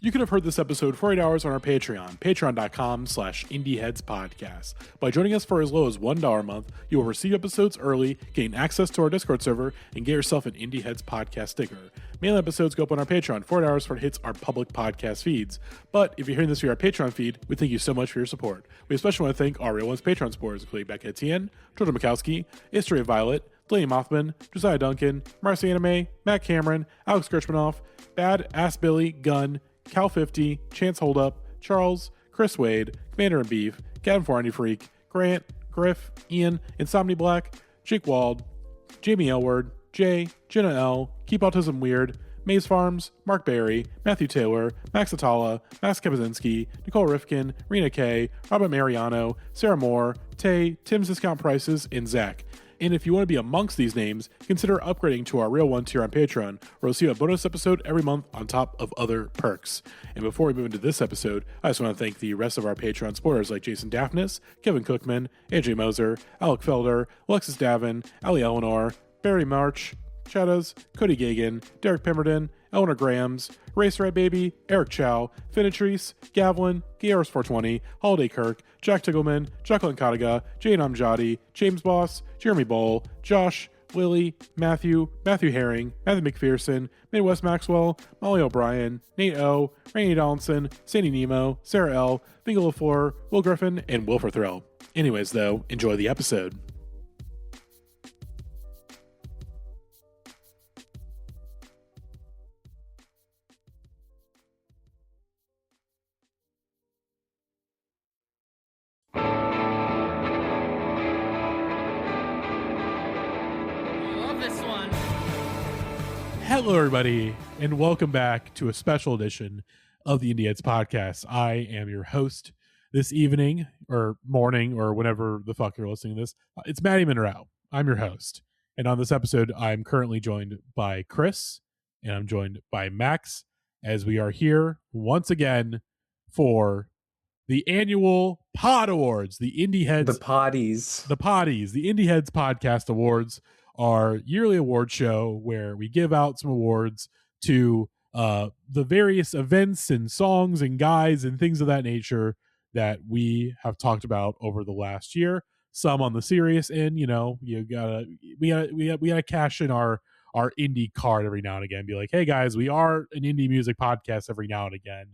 You could have heard this episode for 8 hours on our Patreon, patreon.com/indieheadspodcast. By joining us for as low as $1 a month, you will receive episodes early, gain access to our Discord server, and get yourself an Indieheads podcast sticker. Mail episodes go up on our Patreon 4 hours before it hits our public podcast feeds. But if you're hearing this via our Patreon feed, we thank you so much for your support. We especially want to thank our Real Ones Patreon supporters, including Becca Etienne, Jordan Mikowski, History of Violet, Delaney Mothman, Josiah Duncan, Marcy Anime, Matt Cameron, Alex Gershmanoff, Bad Ass Billy, Gunn, Cal 50, Chance Holdup, Charles, Chris Wade, Commander and Beef, Gavin Forney Freak, Grant, Griff, Ian, Insomni Black, Jake Wald, Jamie Elward, Jay, Jenna L, Keep Autism Weird, Maze Farms, Mark Barry, Matthew Taylor, Max Atala, Max Kapazinski, Nicole Rifkin, Rena K, Robert Mariano, Sarah Moore, Tay, Tim's Discount Prices, and Zach. And if you want to be amongst these names, consider upgrading to our Real One tier on Patreon, where you'll see a bonus episode every month on top of other perks. And before we move into this episode, I just want to thank the rest of our Patreon supporters like Jason Daphnis, Kevin Cookman, AJ Moser, Alec Felder, Alexis Davin, Ali Eleanor, Barry March, Shadows, Cody Gagan, Derek Pemberton, Eleanor Grahams, Race Red Baby, Eric Chow, Finitrice, Gavlin, Gairos 420, Holiday Kirk, Jack Tiggleman, Jacqueline Kataga, Jane Amjadi, James Boss, Jeremy Bowl, Josh, Willie, Matthew Herring, Matthew McPherson, Midwest Maxwell, Molly O'Brien, Nate O, Rainey Donaldson, Sandy Nemo, Sarah L, Bingo LaFleur, Will Griffin, and Wilfer Thrill. Anyways, though, enjoy the episode. Hello, everybody, and welcome back to a special edition of the Indieheads podcast. I am your host this evening, or morning, or whenever the fuck you're listening to this. It's Matty Monroe. I'm your host. And on this episode, I'm currently joined by Chris, and I'm joined by Max, as we are here once again for the annual Pod Awards, the Indieheads. The Potties, the Indieheads Podcast Awards. Our yearly award show where we give out some awards to the various events and songs and guys and things of that nature that we have talked about over the last year. Some on the serious end, you know, we gotta cash in our indie card every now and again. Be like, hey guys, we are an indie music podcast every now and again.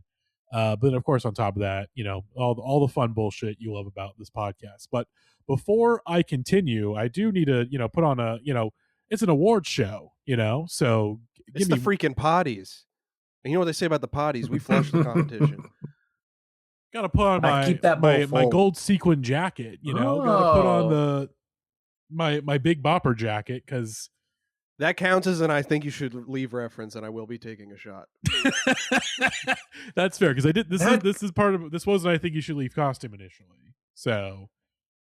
But then of course on top of that, you know, all the fun bullshit you love about this podcast. But before I continue, I do need to, you know, put on a, you know, it's an award show, you know, so it's the freaking potties. And you know what they say about the potties? We flush the competition. Got to put on my gold sequin jacket, you know. Got to put on my Big Bopper jacket because that counts as an I think you should leave reference, and I will be taking a shot. That's fair because I did this is part of this wasn't I think you should leave costume initially, so.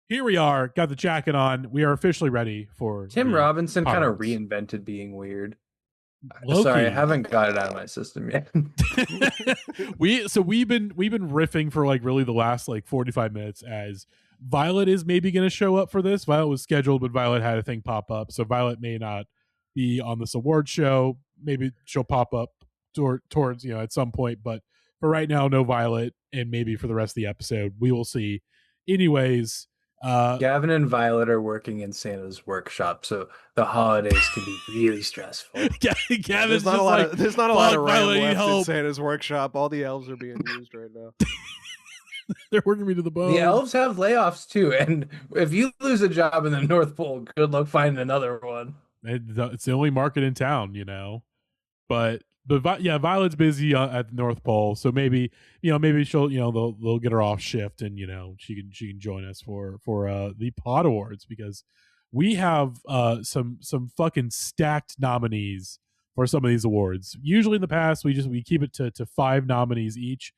Here we are, got the jacket on. We are officially ready for Tim Robinson kind of reinvented being weird. Loki. Sorry, I haven't got it out of my system yet. we've been riffing for like really the last like 45 minutes as Violet is maybe going to show up for this. Violet was scheduled, but Violet had a thing pop up, so Violet may not be on this award show. Maybe she'll pop up towards, you know, at some point, but for right now, no Violet, and maybe for the rest of the episode, we will see. Anyways. Gavin and Violet are working in Santa's workshop, so the holidays can be really stressful. Gavin's there's not a lot of RAM left in Santa's workshop. All the elves are being used right now. They're working me to the bone. The elves have layoffs too, and if you lose a job in the North Pole, good luck finding another one. It's the only market in town, you know. But yeah, Violet's busy at the North Pole, so maybe she'll, you know, they'll get her off shift, and you know she can join us for the Pod Awards because we have some fucking stacked nominees for some of these awards. Usually in the past we keep it to 5 nominees each.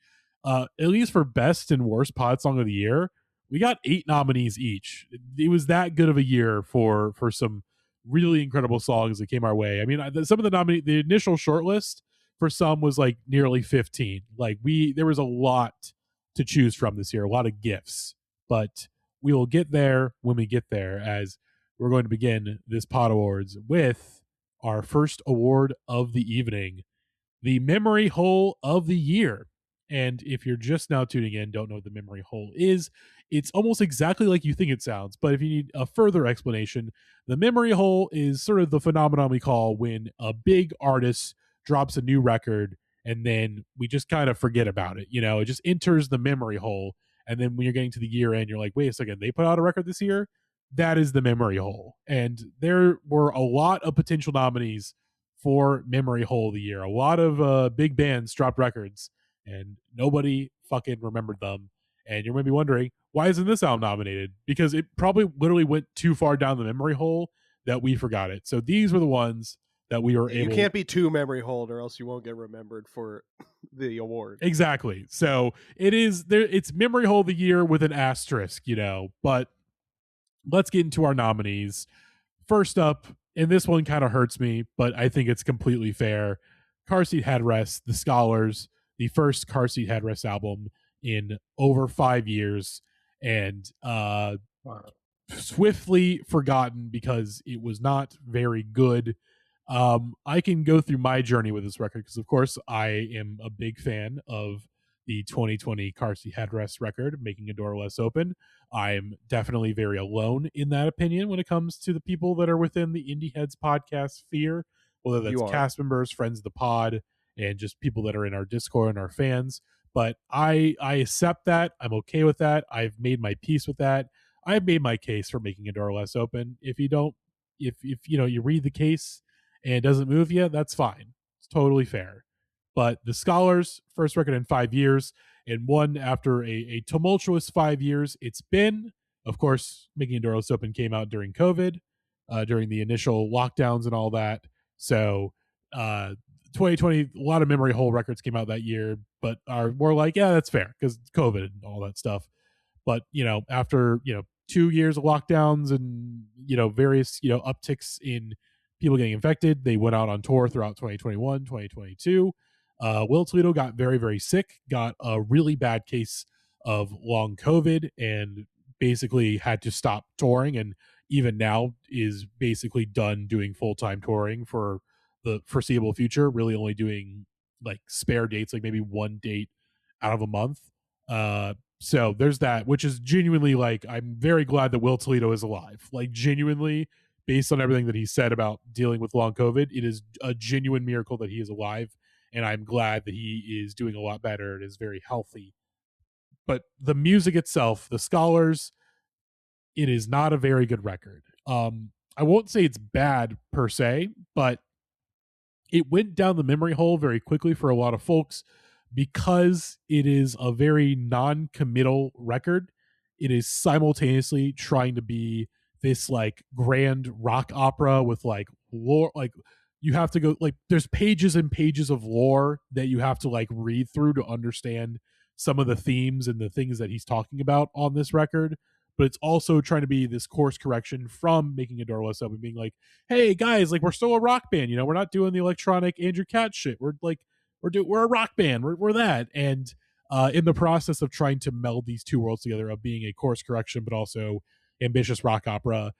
At least for best and worst pod song of the year, we got 8 nominees each. It was that good of a year for some really incredible songs that came our way. I mean, some of the initial shortlist for some was like nearly 15. Like there was a lot to choose from this year, a lot of gifts, but we will get there when we get there, as we're going to begin this Pod Awards with our first award of the evening, the memory hole of the year. And if you're just now tuning in, don't know what the memory hole is, it's almost exactly like you think it sounds. But if you need a further explanation, the memory hole is sort of the phenomenon we call when a big artist drops a new record and then we just kind of forget about it. It just enters the memory hole. And then when you're getting to the year end, you're like, wait a second, they put out a record this year? That is the memory hole. And there were a lot of potential nominees for memory hole of the year. A lot of big bands dropped records and nobody fucking remembered them. And you're going to be wondering, why isn't this album nominated? Because it probably literally went too far down the memory hole that we forgot it. So these were the ones that we were able. You can't be too memory hold or else you won't get remembered for the award. Exactly. So it is there. It's memory hole of the year with an asterisk, but let's get into our nominees. First up, and this one kind of hurts me, but I think it's completely fair. Car Seat Headrest, The Scholars, the first Car Seat Headrest album in over 5 years, and swiftly forgotten because it was not very good. I can go through my journey with this record because, of course, I am a big fan of the 2020 Car Seat Headrest record, Making a Door Less Open. I'm definitely very alone in that opinion when it comes to the people that are within the Indieheads podcast sphere, whether that's cast members, friends of the pod, and just people that are in our Discord and our fans. But I accept that. I'm okay with that. I've made my peace with that. I've made my case for Making a Door Less Open. If you don't, if you read the case and it doesn't move you, that's fine. It's totally fair. But The Scholars, first record in 5 years, and one after a tumultuous 5 years it's been. Of course, Making a Door Less Open came out during COVID, during the initial lockdowns and all that. So 2020, a lot of memory hole records came out that year, but are more like, yeah, that's fair because COVID and all that stuff. But, after, 2 years of lockdowns and, various, upticks in people getting infected, they went out on tour throughout 2021, 2022. Will Toledo got very, very sick, got a really bad case of long COVID, and basically had to stop touring, and even now is basically done doing full-time touring for the foreseeable future, really only doing like spare dates, like maybe one date out of a month. So there's that, which is genuinely like, I'm very glad that Will Toledo is alive. Like, genuinely, based on everything that he said about dealing with long COVID, it is a genuine miracle that he is alive. And I'm glad that he is doing a lot better and is very healthy. But the music itself, The Scholars, it is not a very good record. I won't say it's bad per se, but it went down the memory hole very quickly for a lot of folks because it is a very non-committal record. It is simultaneously trying to be this like grand rock opera with like lore, like you have to go, like there's pages and pages of lore that you have to like read through to understand some of the themes and the things that he's talking about on this record. But it's also trying to be this course correction from Making a Door Less Open, being like, hey guys, like we're still a rock band, we're not doing the electronic Andrew Katz shit. We're like, we're a rock band. We're that. And in the process of trying to meld these two worlds together, of being a course correction but also ambitious rock opera,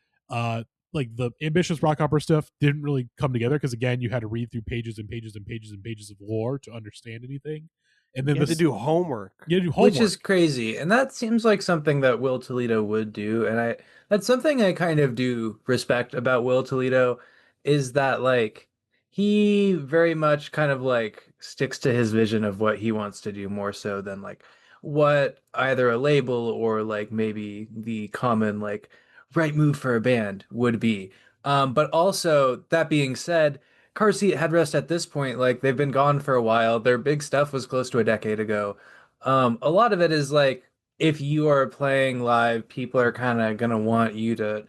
like the ambitious rock opera stuff didn't really come together because, again, you had to read through pages and pages and pages and pages of lore to understand anything. And then you had to do homework. Which is crazy. And that seems like something that Will Toledo would do. And that's something I kind of do respect about Will Toledo, is that like he very much kind of like sticks to his vision of what he wants to do more so than like what either a label or like maybe the common like right move for a band would be. But also, that being said, Car Seat Headrest at this point, like they've been gone for a while. Their big stuff was close to a decade ago. A lot of it is like, if you are playing live, people are kind of gonna want you to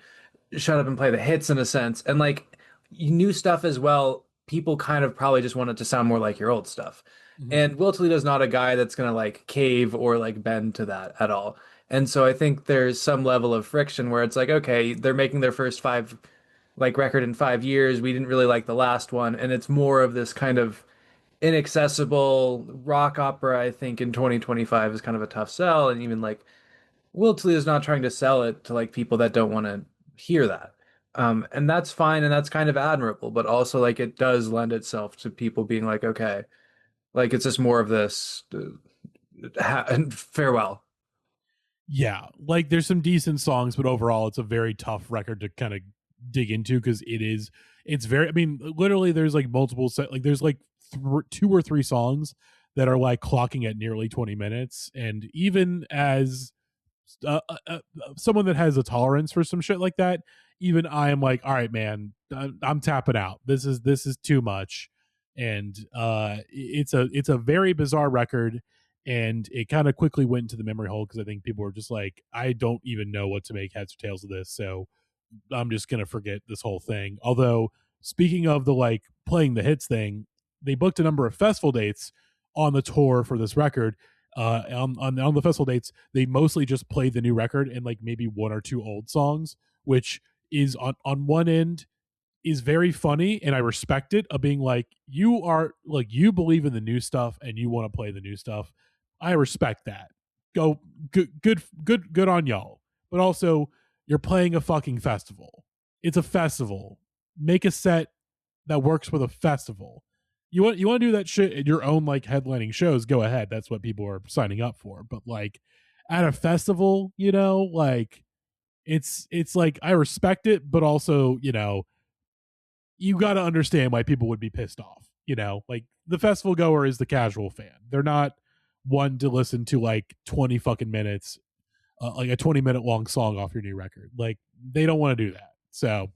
shut up and play the hits in a sense. And like new stuff as well, people kind of probably just want it to sound more like your old stuff. Mm-hmm. And Will Toledo's not a guy that's gonna like cave or like bend to that at all. And so I think there's some level of friction where it's like, okay, they're making their first five like record in 5 years. We didn't really like the last one, and it's more of this kind of inaccessible rock opera. I think in 2025 is kind of a tough sell, and even like Will Toledo's not trying to sell it to like people that don't want to hear that. And that's fine, and that's kind of admirable, but also like it does lend itself to people being like, okay, Like it's just more of this farewell. Yeah, like there's some decent songs, but overall it's a very tough record to kind of dig into because it's very, I mean, literally there's like multiple like there's like 2 or 3 songs that are like clocking at nearly 20 minutes, and even as someone that has a tolerance for some shit like that, even I am like, all right, man, I'm tapping out. This is too much. And it's a very bizarre record, and it kind of quickly went into the memory hole because I think people were just like, I don't even know what to make heads or tails of this, so I'm just gonna forget this whole thing. Although, speaking of the like playing the hits thing, they booked a number of festival dates on the tour for this record. On the festival dates, they mostly just played the new record and like maybe 1 or 2 old songs, which is on one end is very funny, and I respect it, of being like, you are like, you believe in the new stuff and you want to play the new stuff. I respect that. Go, good on y'all. But also, you're playing a fucking festival. It's a festival. Make a set that works with a festival. You want to do that shit at your own like headlining shows, go ahead. That's what people are signing up for. But like at a festival, you know, like it's like, I respect it, but also, you know, you got to understand why people would be pissed off. You know, like the festival goer is the casual fan. They're not one to listen to like 20 fucking minutes, like a 20-minute long song off your new record. Like they don't want to do that. So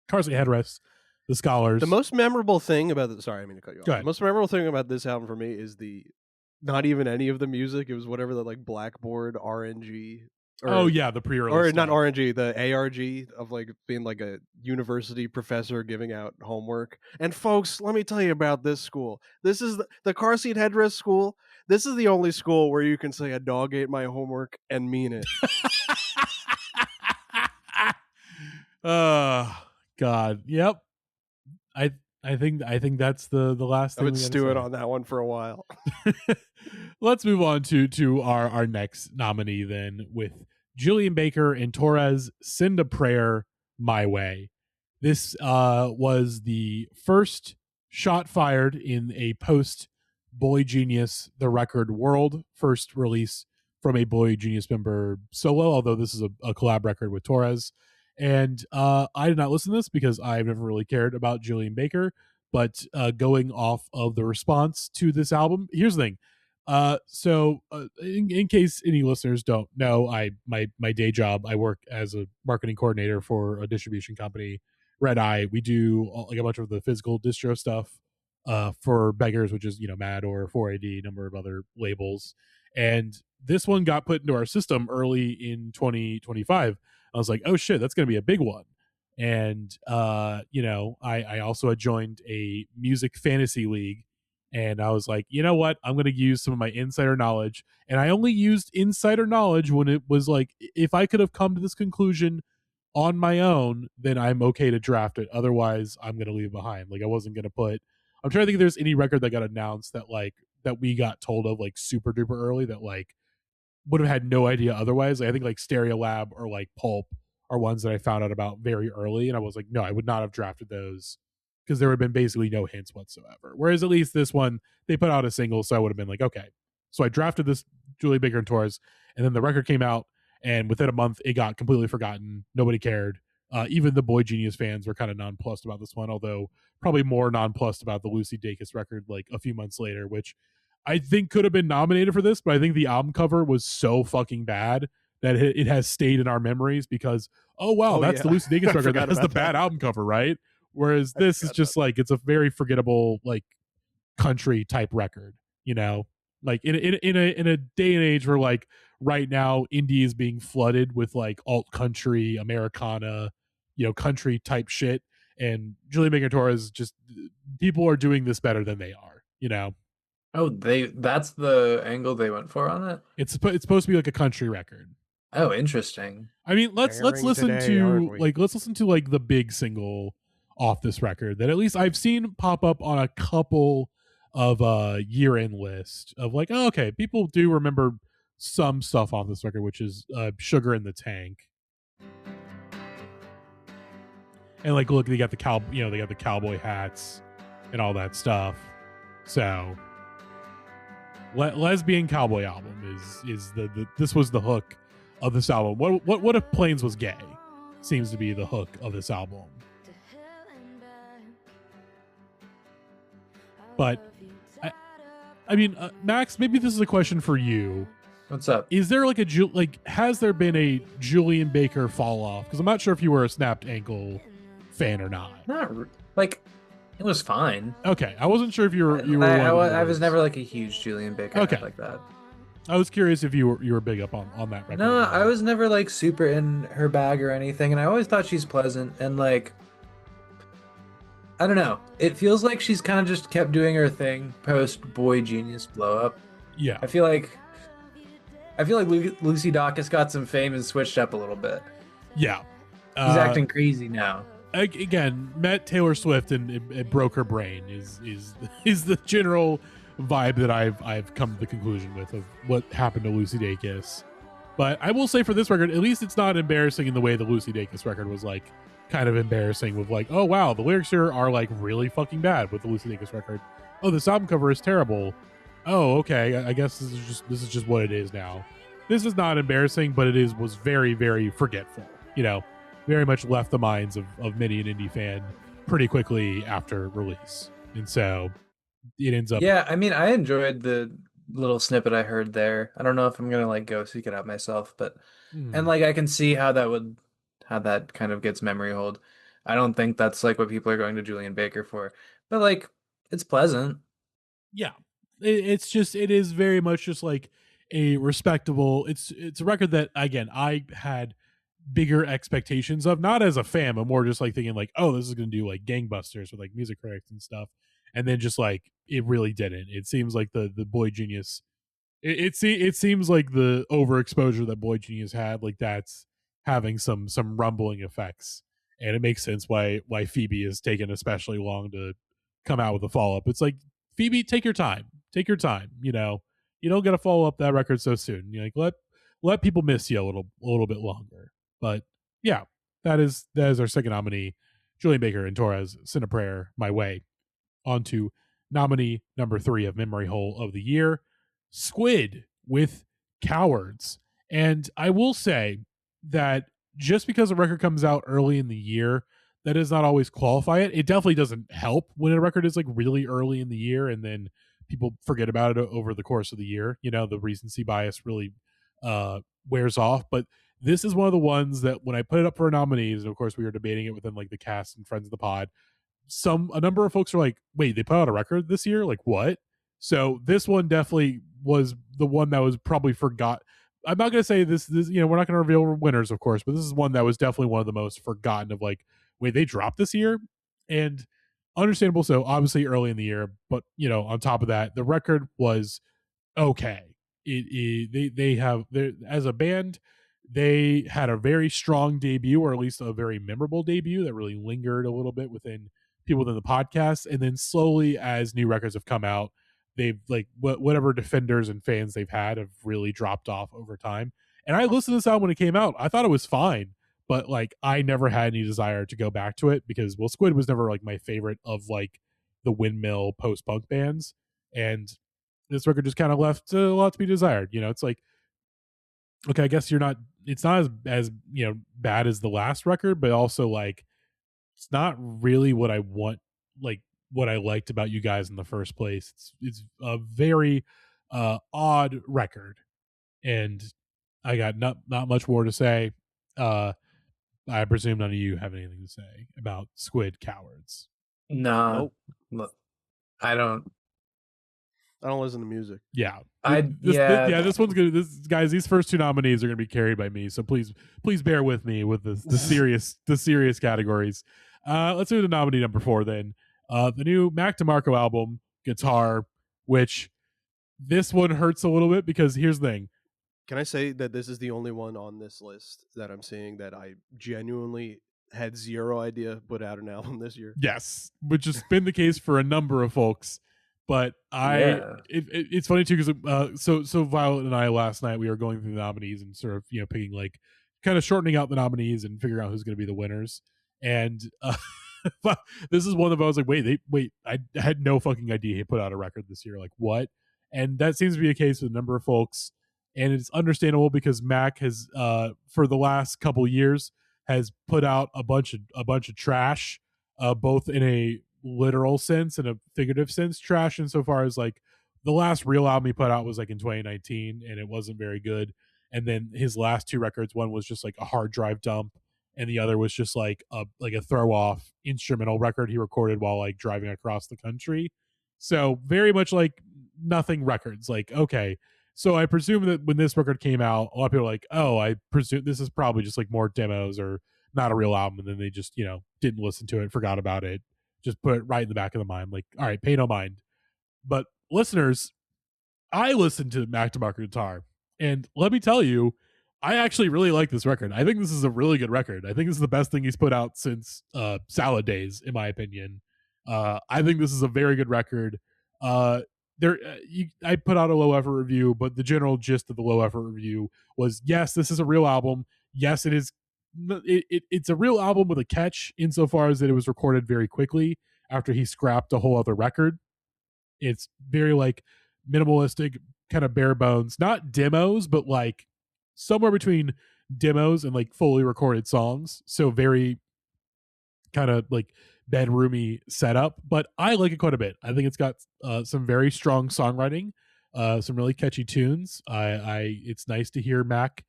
Car Seat Headrests, The Scholars. The most memorable thing about the sorry, I mean to cut you off. Go ahead. The most memorable thing about this album for me is the not even any of the music. It was whatever the like Blackboard RNG. Oh yeah, the pre-release or stuff. not RNG, the ARG of like being like a university professor giving out homework. And folks, let me tell you about this school. This is the Car Seat Headrest school. This is the only school where you can say a dog ate my homework and mean it. God, yep. I think that's the last thing. I would stew it on that one for a while. Let's move on to our next nominee then, with Julian Baker and Torres, Send a Prayer My Way. This was the first shot fired in a post Boy Genius the Record world, first release from a Boy Genius member solo, although this is a collab record with Torres. And I did not listen to this because I've never really cared about Julian Baker, but going off of the response to this album, here's the thing. In case any listeners don't know, my day job, I work as a marketing coordinator for a distribution company, Red Eye. We do like a bunch of the physical distro stuff for Beggars, which is, you know, Mad or 4AD, number of other labels. And this one got put into our system early in 2025. I was like, oh shit, that's going to be a big one. And, you know, I also had joined a music fantasy league, and I was like, you know what? I'm going to use some of my insider knowledge. And I only used insider knowledge when it was like, if I could have come to this conclusion on my own, then I'm okay to draft it. Otherwise, I'm going to leave it behind. Like I wasn't going to put, I'm trying to think if there's any record that got announced that like, that we got told of like super duper early that like would have had no idea otherwise. I think like Stereolab or like Pulp are ones that I found out about very early, and I was like, no, I would not have drafted those because there would have been basically no hints whatsoever. Whereas at least this one, they put out a single, so I would have been like, okay. So I drafted this Julie Baker and Torres, and then the record came out, and within a month, it got completely forgotten. Nobody cared. Even the Boy Genius fans were kind of nonplussed about this one, although probably more nonplussed about the Lucy Dacus record like a few months later, which I think could have been nominated for this, but I think the album cover was so fucking bad that it has stayed in our memories because, oh wow, that's the Lucy Dacus record that has the bad album cover, right? Whereas this is just like, it's a very forgettable like country type record, you know, like in a day and age where like right now indie is being flooded with like alt country, Americana, you know, country type shit, and Julie Baker Torres, just people are doing this better than they are, you know. Oh, that's the angle they went for on it? It's supposed to be like a country record. Oh, interesting. I mean, let's listen to like the big single off this record that at least I've seen pop up on a couple of year-end list of like, oh, okay, people do remember some stuff off this record, which is Sugar in the Tank. And like, look, they got the cowboy hats and all that stuff. So lesbian cowboy album is the this was the hook of this album. What if Planes was gay? Seems to be the hook of this album. But I mean, Max, maybe this is a question for you. What's up? Is there has there been a Julian Baker fall off? Because I'm not sure if you were a Snapped Ankle fan or not. It was fine. Okay, I wasn't sure if you were. I was never like a huge Julian Baker like that. I was curious if you were big up on that record. No, I was never like super in her bag or anything, and I always thought she's pleasant and like. I don't know. It feels like she's kind of just kept doing her thing post Boy Genius blow up. Yeah, I feel like Lucy Dacus got some fame and switched up a little bit. Yeah, He's acting crazy now. Again, met Taylor Swift and it broke her brain. Is the general vibe that I've come to the conclusion with of what happened to Lucy Dacus. But I will say for this record, at least it's not embarrassing in the way the Lucy Dacus record was like kind of embarrassing with like, oh wow, the lyrics here are like really fucking bad with the Lucy Dacus record. Oh, this album cover is terrible. Oh, okay, I guess this is just what it is now. This is not embarrassing, but it was very, very forgetful. Very much left the minds of many an indie fan pretty quickly after release. And so it ends up. Yeah, I mean, I enjoyed the little snippet I heard there. I don't know if I'm going to like go seek it out myself, but and like I can see how that kind of gets memory hold. I don't think that's like what people are going to Julian Baker for, but like it's pleasant. Yeah. It is very much just like a respectable, it's a record that again, I had bigger expectations of, not as a fan, but more just like thinking like, oh, this is going to do like gangbusters with like music critics and stuff. And then just like, it really didn't. It seems like the Boy Genius, it seems like the overexposure that Boy Genius had, like that's having some rumbling effects. And it makes sense why Phoebe has taken especially long to come out with a follow-up. It's like, Phoebe, take your time. You don't got to follow up that record so soon. You're like, let people miss you a little bit longer. But yeah, that is our second nominee, Julian Baker and Torres, Send a Prayer My Way. On to nominee number 3 of Memory Hole of the Year, Squid with Cowards. And I will say that just because a record comes out early in the year, that does not always qualify it. It definitely doesn't help when a record is like really early in the year and then people forget about it over the course of the year. The recency bias really wears off. But this is one of the ones that when I put it up for nominees, and of course we were debating it within like the cast and friends of the pod, a number of folks are like, wait, they put out a record this year? Like what? So this one definitely was the one that was probably forgot. I'm not going to say this, we're not going to reveal winners, of course, but this is one that was definitely one of the most forgotten of like, wait, they dropped this year? And understandable. So obviously early in the year, but on top of that, the record was okay. They have, as a band, they had a very strong debut, or at least a very memorable debut that really lingered a little bit within people within the podcast. And then slowly as new records have come out, they've like whatever defenders and fans they've had have really dropped off over time. And I listened to this album when it came out. I thought it was fine, but like I never had any desire to go back to it because Squid was never like my favorite of like the windmill post-punk bands. And this record just kind of left a lot to be desired. It's like, okay, I guess it's not as bad as the last record, but also like it's not really what I want, like what I liked about you guys in the first place. It's a very odd record, and I got not much more to say. I presume none of you have anything to say about Squid Cowards. No, nope. I don't listen to music. Yeah. This one's good. Guys, these first 2 nominees are going to be carried by me. So please bear with me with the serious categories. Let's do the nominee number 4 then. The new Mac DeMarco album, Guitar, which this one hurts a little bit because here's the thing. Can I say that this is the only one on this list that I'm seeing that I genuinely had zero idea put out an album this year? Yes, which has been the case for a number of folks. But it's funny too because so Violet and I last night we were going through the nominees and sort of picking like kind of shortening out the nominees and figuring out who's going to be the winners. And this is one of those like wait I had no fucking idea he put out a record this year. Like what? And that seems to be the case with a number of folks. And it's understandable because Mac has, for the last couple years, has put out a bunch of trash, both in a literal sense and a figurative sense. Trash insofar as like the last real album he put out was like in 2019, and it wasn't very good. And then his last two records, one was just like a hard drive dump, and the other was just like a throw off instrumental record he recorded while like driving across the country. So very much like nothing records. Like, okay, so I presume that when this record came out, a lot of people were like, oh, I presume this is probably just like more demos or not a real album, and then they just, you know, didn't listen to it, forgot about it, just put it right in the back of the mind, like, all right, pay no mind. But listeners, I listened to Mac DeMarco Guitar, and let me tell you, I actually really like this record. I think this is a really good record. I think this is the best thing he's put out since Salad Days, in my opinion. I think this is a very good record. I put out a low effort review, but the general gist of the low effort review was, yes, this is a real album. Yes, it is. It's a real album with a catch insofar as that it was recorded very quickly after he scrapped a whole other record. It's very like minimalistic, kind of bare bones, not demos, but like somewhere between demos and like fully recorded songs. So very kind of like bedroomy setup, but I like it quite a bit. I think it's got some very strong songwriting, some really catchy tunes. It's nice to hear Mac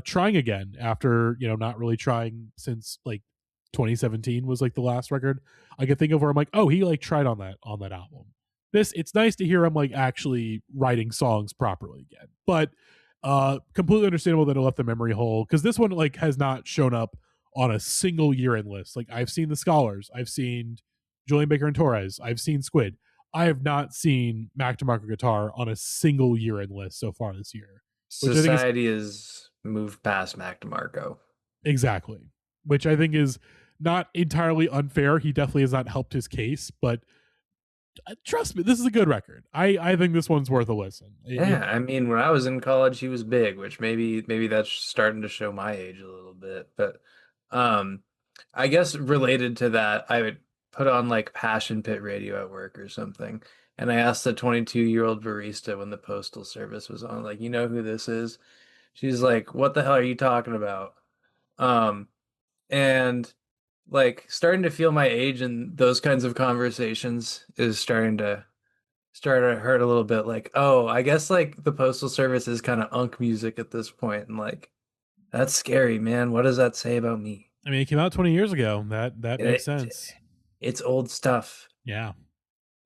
trying again after, you know, not really trying since like 2017 was like the last record I could think of where I'm like, oh, he like tried on that album. It's nice to hear him like actually writing songs properly again. But completely understandable that it left the memory hole, because this one like has not shown up on a single year-end list. Like, I've seen the Scholars, I've seen Julian Baker and Torres, I've seen Squid. I have not seen Mac DeMarco Guitar on a single year-end list so far this year. Society has moved past Mac DeMarco. Exactly. Which I think is not entirely unfair. He definitely has not helped his case, but trust me, this is a good record. I think this one's worth a listen. Yeah, I mean, when I was in college, he was big, which maybe that's starting to show my age a little bit. But I guess related to that, I would put on like Passion Pit radio at work or something, and I asked the 22-year-old barista when the postal service was on, like, you know who this is? She's like, what the hell are you talking about? And like starting to feel my age in those kinds of conversations is starting to hurt a little bit. Like, oh, I guess like the postal service is kind of unk music at this point, and like that's scary, man. What does that say about me? I mean, it came out 20 years ago. That makes sense. It's old stuff. Yeah.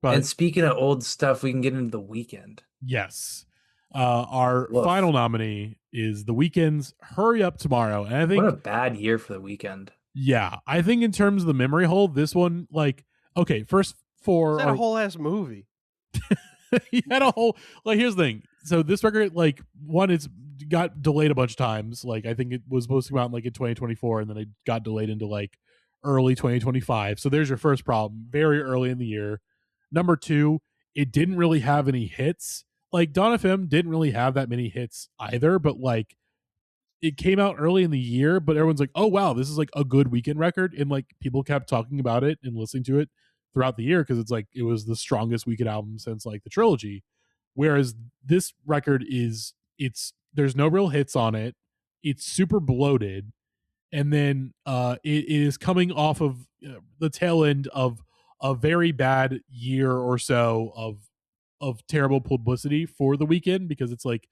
But, and speaking of old stuff, we can get into The Weeknd. Yes. Our final nominee is The Weeknd's Hurry Up Tomorrow. And I think, what a bad year for The Weeknd. Yeah. I think in terms of the memory hole, this one, like, okay, first for a whole ass movie. He had a whole, like, here's the thing. So this record, like, one, it's got delayed a bunch of times. Like, I think it was supposed to come out like in 2024, and then it got delayed into like early 2025. So there's your first problem, very early in the year. Number two, it didn't really have any hits. Like, Dawn FM didn't really have that many hits either, but like it came out early in the year, but everyone's like, oh wow, this is like a good Weeknd record, and like people kept talking about it and listening to it throughout the year because it's like it was the strongest Weeknd album since like the trilogy. Whereas this record there's no real hits on it. It's super bloated, and then it is coming off of the tail end of a very bad year or so of terrible publicity for The Weeknd, because it's like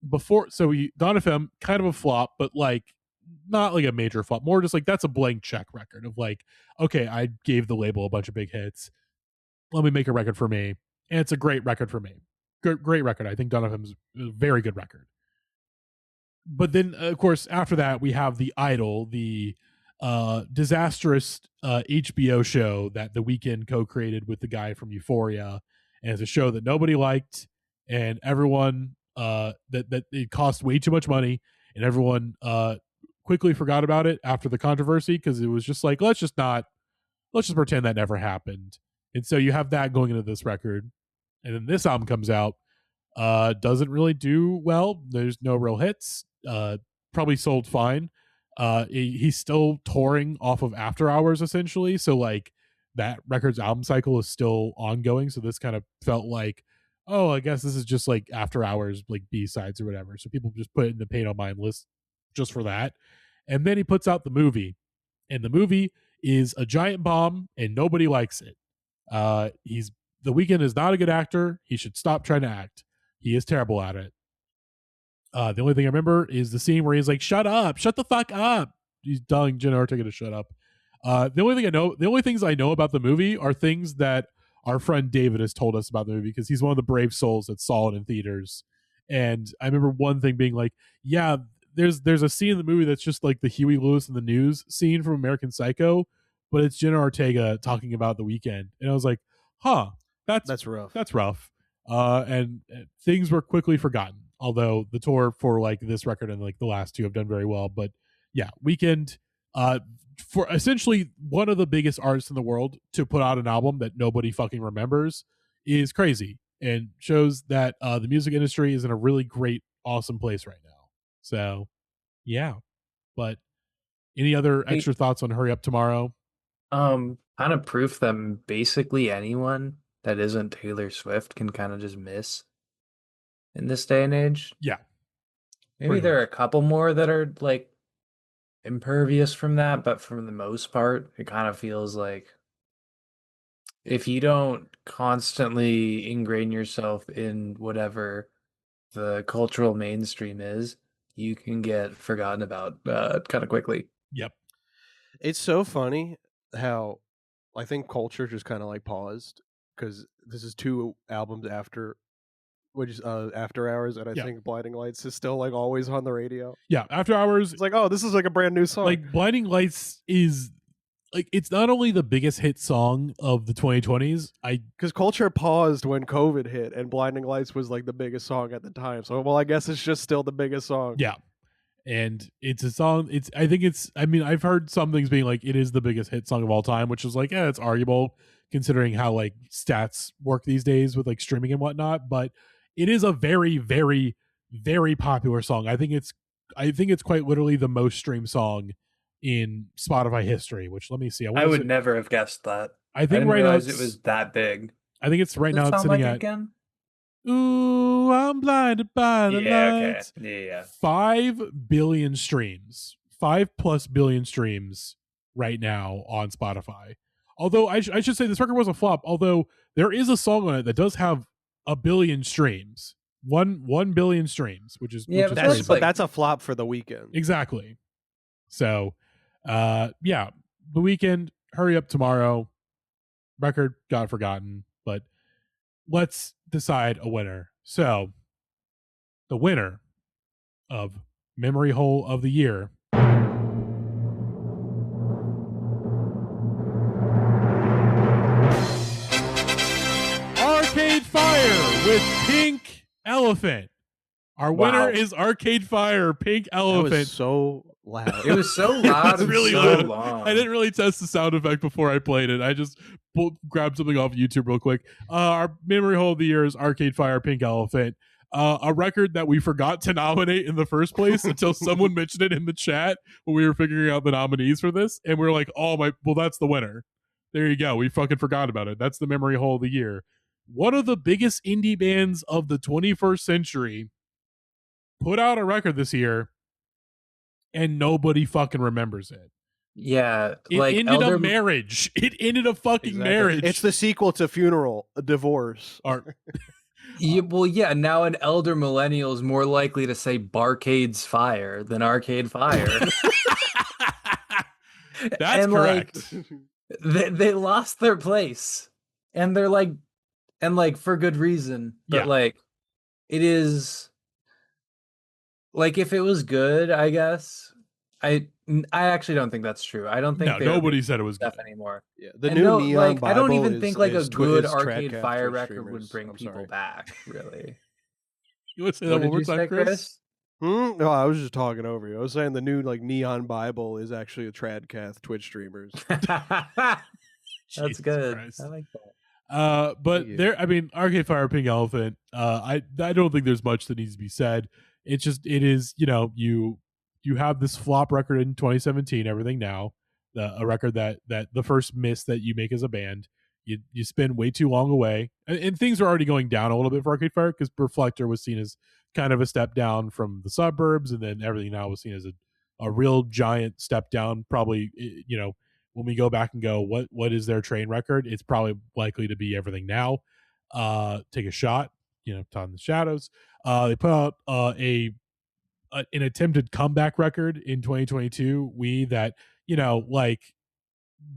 before, so Dawn FM kind of a flop, but like not like a major flop, more just like that's a blank check record of like, okay, I gave the label a bunch of big hits, let me make a record for me, and it's a great record for me. Great record. I think Dawn FM's a very good record. But then of course after that we have The Idol, the disastrous HBO show that The Weeknd co-created with the guy from Euphoria, and it's a show that nobody liked, and everyone that it cost way too much money, and everyone quickly forgot about it after the controversy, because it was just like, let's just pretend that never happened. And so you have that going into this record, and then this album comes out, doesn't really do well. There's no real hits, probably sold fine. He's still touring off of After Hours essentially, so like that record's album cycle is still ongoing, so this kind of felt like, oh, I guess this is just like after hours, like B-sides or whatever. So people just put it in the Pain on Mine list just for that. And then he puts out the movie, and the movie is a giant bomb, and nobody likes it. He's The Weeknd is not a good actor. He should stop trying to act. He is terrible at it. The only thing I remember is the scene where he's like, "Shut up, shut the fuck up." He's telling Jenna Ortega to shut up. The only things I know about the movie are things that our friend David has told us about the movie, because he's one of the brave souls that saw it in theaters. And I remember one thing being like, yeah, there's a scene in the movie that's just like the Huey Lewis in the News scene from American Psycho, but it's Jenna Ortega talking about The Weeknd. And I was like, huh, That's rough. That's rough. And things were quickly forgotten. Although the tour for like this record and like the last two have done very well, but yeah, Weeknd, for essentially one of the biggest artists in the world to put out an album that nobody fucking remembers is crazy, and shows that the music industry is in a really great, awesome place right now. So, yeah. But any other extra thoughts on Hurry Up Tomorrow? Kind of proof that basically anyone that isn't Taylor Swift can kind of just miss in this day and age. Yeah. Maybe there are a couple more that are like impervious from that, but for the most part, it kind of feels like if you don't constantly ingrain yourself in whatever the cultural mainstream is, you can get forgotten about kind of quickly. Yep. It's so funny how I think culture just kind of like paused, because this is 2 albums after, which is After Hours, and I think Blinding Lights is still like always on the radio. Yeah, After Hours. It's like, oh, this is like a brand new song. Like Blinding Lights is like, it's not only the biggest hit song of the 2020s. Because culture paused when COVID hit, and Blinding Lights was like the biggest song at the time. So, well, I guess it's just still the biggest song. Yeah. And it's a song. I mean, I've heard some things being like, it is the biggest hit song of all time, which is like, it's arguable considering how like stats work these days with like streaming and whatnot. But it is a very, very, very popular song. I think it's quite literally the most streamed song in Spotify history, which, let me see. I would never have guessed that. I think didn't right now realize it was that big. I think it's right now it's sitting at again? Ooh, I'm blinded by the lights. Okay. Yeah. 5 billion streams. 5+ billion streams right now on Spotify. Although I should say this record was a flop, although there is a song on it that does have 1 billion streams. 1 billion streams, which is that's a flop for The Weeknd. Exactly. So yeah, The Weeknd, Hurry Up Tomorrow, record got forgotten, but let's decide a winner. So the winner of Memory Hole of the Year Arcade Fire with Pink Elephant. Our winner is Arcade Fire, Pink Elephant. That was so loud. It was so loud. It was really so loud. long. I didn't really test the sound effect before I played it. I just grabbed something off YouTube real quick. Our Memory Hole of the Year is Arcade Fire, Pink Elephant. A record that we forgot to nominate in the first place until someone mentioned it in the chat when we were figuring out the nominees for this. And we were like, that's the winner. There you go. We fucking forgot about it. That's the Memory Hole of the Year. One of the biggest indie bands of the 21st century put out a record this year and nobody fucking remembers it. Yeah. It ended a marriage. It ended a fucking marriage. It's the sequel to Funeral, a divorce. Yeah, now an elder millennial is more likely to say Barcade's Fire than Arcade Fire. That's correct. Like, they lost their place. And they're like, for good reason. But like, it is like, if it was good, I guess. I actually don't think that's true. I don't think nobody said it was stuff good anymore. Yeah, the new Neon Bible I don't even think like a good is Arcade Tradcast Fire for record streamers. would bring people back, really. You want to say that one more time, Chris? No, I was just talking over you. I was saying the new like Neon Bible is actually a Tradcast Twitch streamers. That's good. Christ. I like that. But Arcade Fire, Pink Elephant. I don't think there's much that needs to be said. It is you have this flop record in 2017, Everything Now, a record that the first miss that you make as a band. you spend way too long away, and things are already going down a little bit for Arcade Fire because Reflector was seen as kind of a step down from the suburbs, and then everything now was seen as a real giant step down. Probably, when we go back and go, what is their train record? It's probably likely to be Everything Now. Take a shot, Todd in the Shadows. They put out an attempted comeback record in 2022. That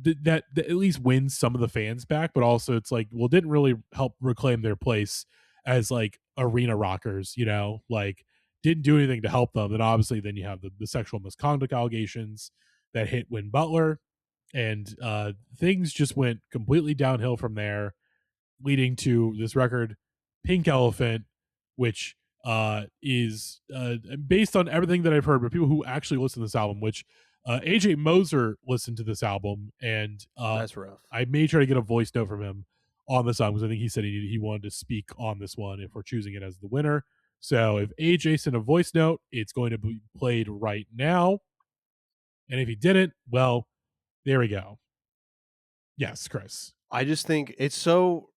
that at least wins some of the fans back, but also it's like, well, didn't really help reclaim their place as like arena rockers, didn't do anything to help them. And obviously then you have the sexual misconduct allegations that hit Win Butler, and things just went completely downhill from there, leading to this record, Pink Elephant, which is based on everything that I've heard, but people who actually listen to this album, which AJ Moser listened to this album, and that's rough. I may try to get a voice note from him on the song because I think he said he wanted to speak on this one if we're choosing it as the winner. So if AJ sent a voice note, it's going to be played right now. And if he didn't, well, there we go. Yes, Chris. I just think it's so,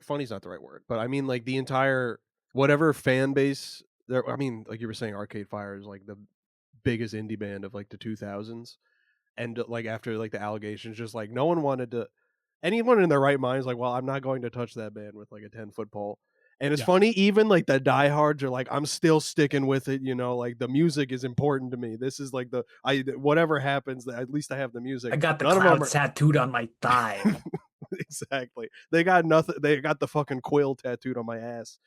funny's not the right word, but I mean, like, the entire, whatever fan base there, I mean, like you were saying, Arcade Fire is like the biggest indie band of like the 2000s, and like after like the allegations, just like no one wanted to, anyone in their right mind is like, well, I'm not going to touch that band with like a 10-foot pole. And it's funny, even like the diehards are like, I'm still sticking with it, like the music is important to me. This is like whatever happens, at least I have the music. I got the clouds tattooed on my thigh. Exactly. They got nothing. They got the fucking quill tattooed on my ass.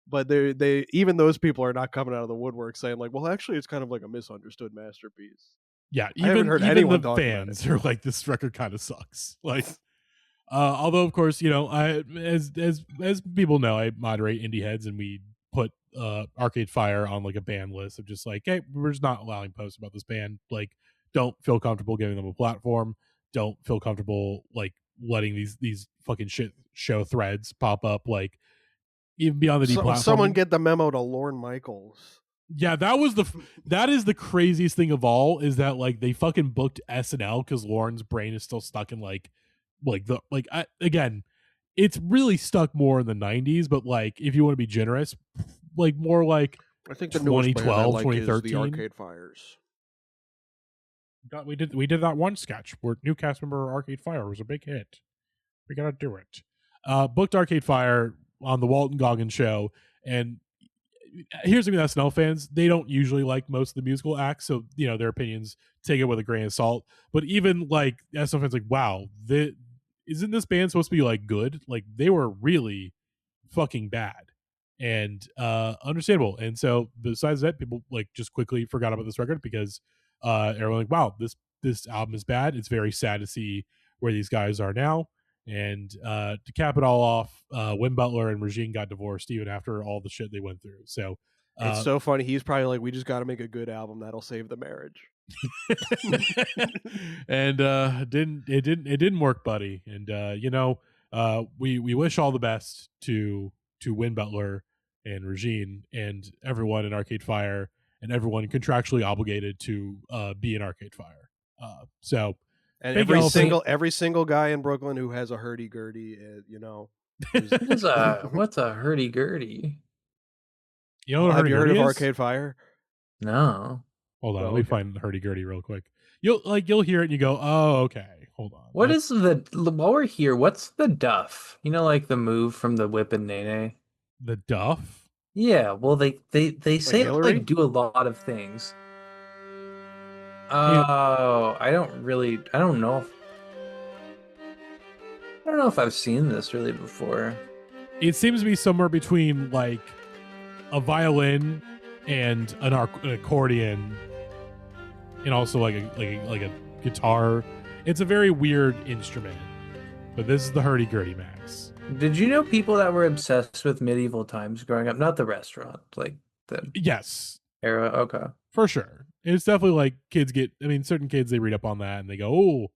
But they even those people are not coming out of the woodwork saying like, well, actually, it's kind of like a misunderstood masterpiece. Yeah, even the fans are like, this record kind of sucks. Like, although of course, as people know, I moderate Indieheads, and we put Arcade Fire on like a ban list of just like, hey, we're just not allowing posts about this band. Like, don't feel comfortable giving them a platform. Don't feel comfortable like letting these fucking shit show threads pop up, like even beyond the deplatforming. Someone get the memo to Lorne Michaels. Yeah, that is the craziest thing of all, is that like they fucking booked SNL because Lauren's brain is still stuck in again, it's really stuck more in the 90s, but like if you want to be generous, like more like I think the 2012, 2013 the Arcade Fires. God, we did that one sketch where new cast member Arcade Fire was a big hit. We gotta do it. Booked Arcade Fire on the Walton Goggins show, and here's the thing with SNL fans, they don't usually like most of the musical acts, so their opinions take it with a grain of salt. But even like SNL fans, like, wow, isn't this band supposed to be like good? Like, they were really fucking bad, and understandable. And so besides that, people like just quickly forgot about this record because everyone like, wow, this album is bad. It's very sad to see where these guys are now. And to cap it all off, Win Butler and Regine got divorced even after all the shit they went through. So it's so funny. He's probably like, we just got to make a good album that'll save the marriage. And it didn't work, buddy. And we wish all the best to Win Butler and Regine and everyone in Arcade Fire and everyone contractually obligated to be in Arcade Fire. So. And every single guy in Brooklyn who has a hurdy-gurdy, What's a hurdy-gurdy? You know what have you heard of is? Arcade Fire? No. Hold on, let me find hurdy-gurdy real quick. You'll hear it and you go, oh, okay, hold on. While we're here, what's the duff? Like the move from the Whip and Nene? The duff? Yeah, well they say Hillary? like do a lot of things. Oh, I don't know if I've seen this really before. It seems to be somewhere between like a violin and an accordion, and also like a guitar. It's a very weird instrument, but this is the hurdy-gurdy, Max. Did you know people that were obsessed with medieval times growing up? Not the restaurant, like the era. Okay, for sure. It's definitely like certain kids, they read up on that and they go, oh,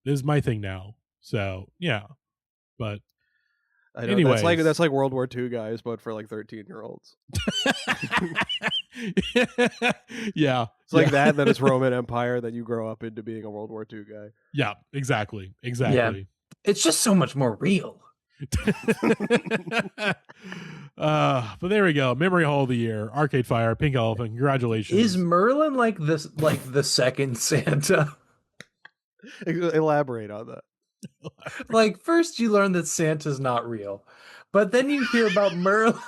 this is my thing now. So yeah, but I know, anyways, that's like World War II guys, but for like 13-year-olds. Yeah, it's like that. Then it's Roman Empire. Then you grow up into being a World War II guy. Yeah, exactly. Yeah. It's just so much more real. But there we go. Memory Hole of the Year, Arcade Fire, Pink Elephant. Congratulations. Is Merlin like this, like the second Santa? Elaborate on that. Like, first you learn that Santa's not real, but then you hear about Merlin,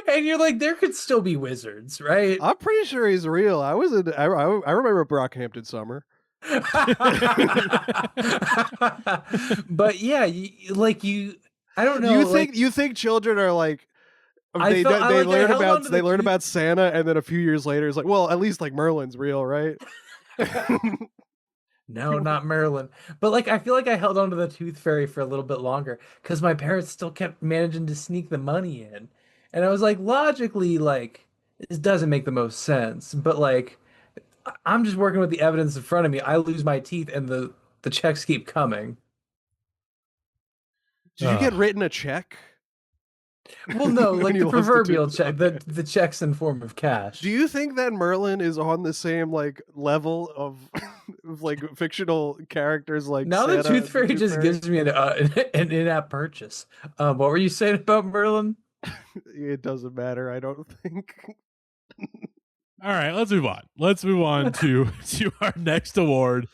and you're like, there could still be wizards, right? I'm pretty sure he's real. I remember Brockhampton Summer. But yeah, I don't know. You think children are like I they learn about Santa, and then a few years later it's like, well, at least like Merlin's real, right? No, not Merlin. But like, I feel like I held on to the Tooth Fairy for a little bit longer because my parents still kept managing to sneak the money in, and I was like, logically, like, this doesn't make the most sense. But like, I'm just working with the evidence in front of me. I lose my teeth, and the checks keep coming. Did you get written a check? Well, no, like the proverbial check, the checks in form of cash. Do you think that Merlin is on the same like level of like fictional characters like now Santa the Tooth Fairy just gives me an in-app purchase. What were you saying about Merlin? It doesn't matter, I don't think. All right, let's move on. Let's move on to our next award.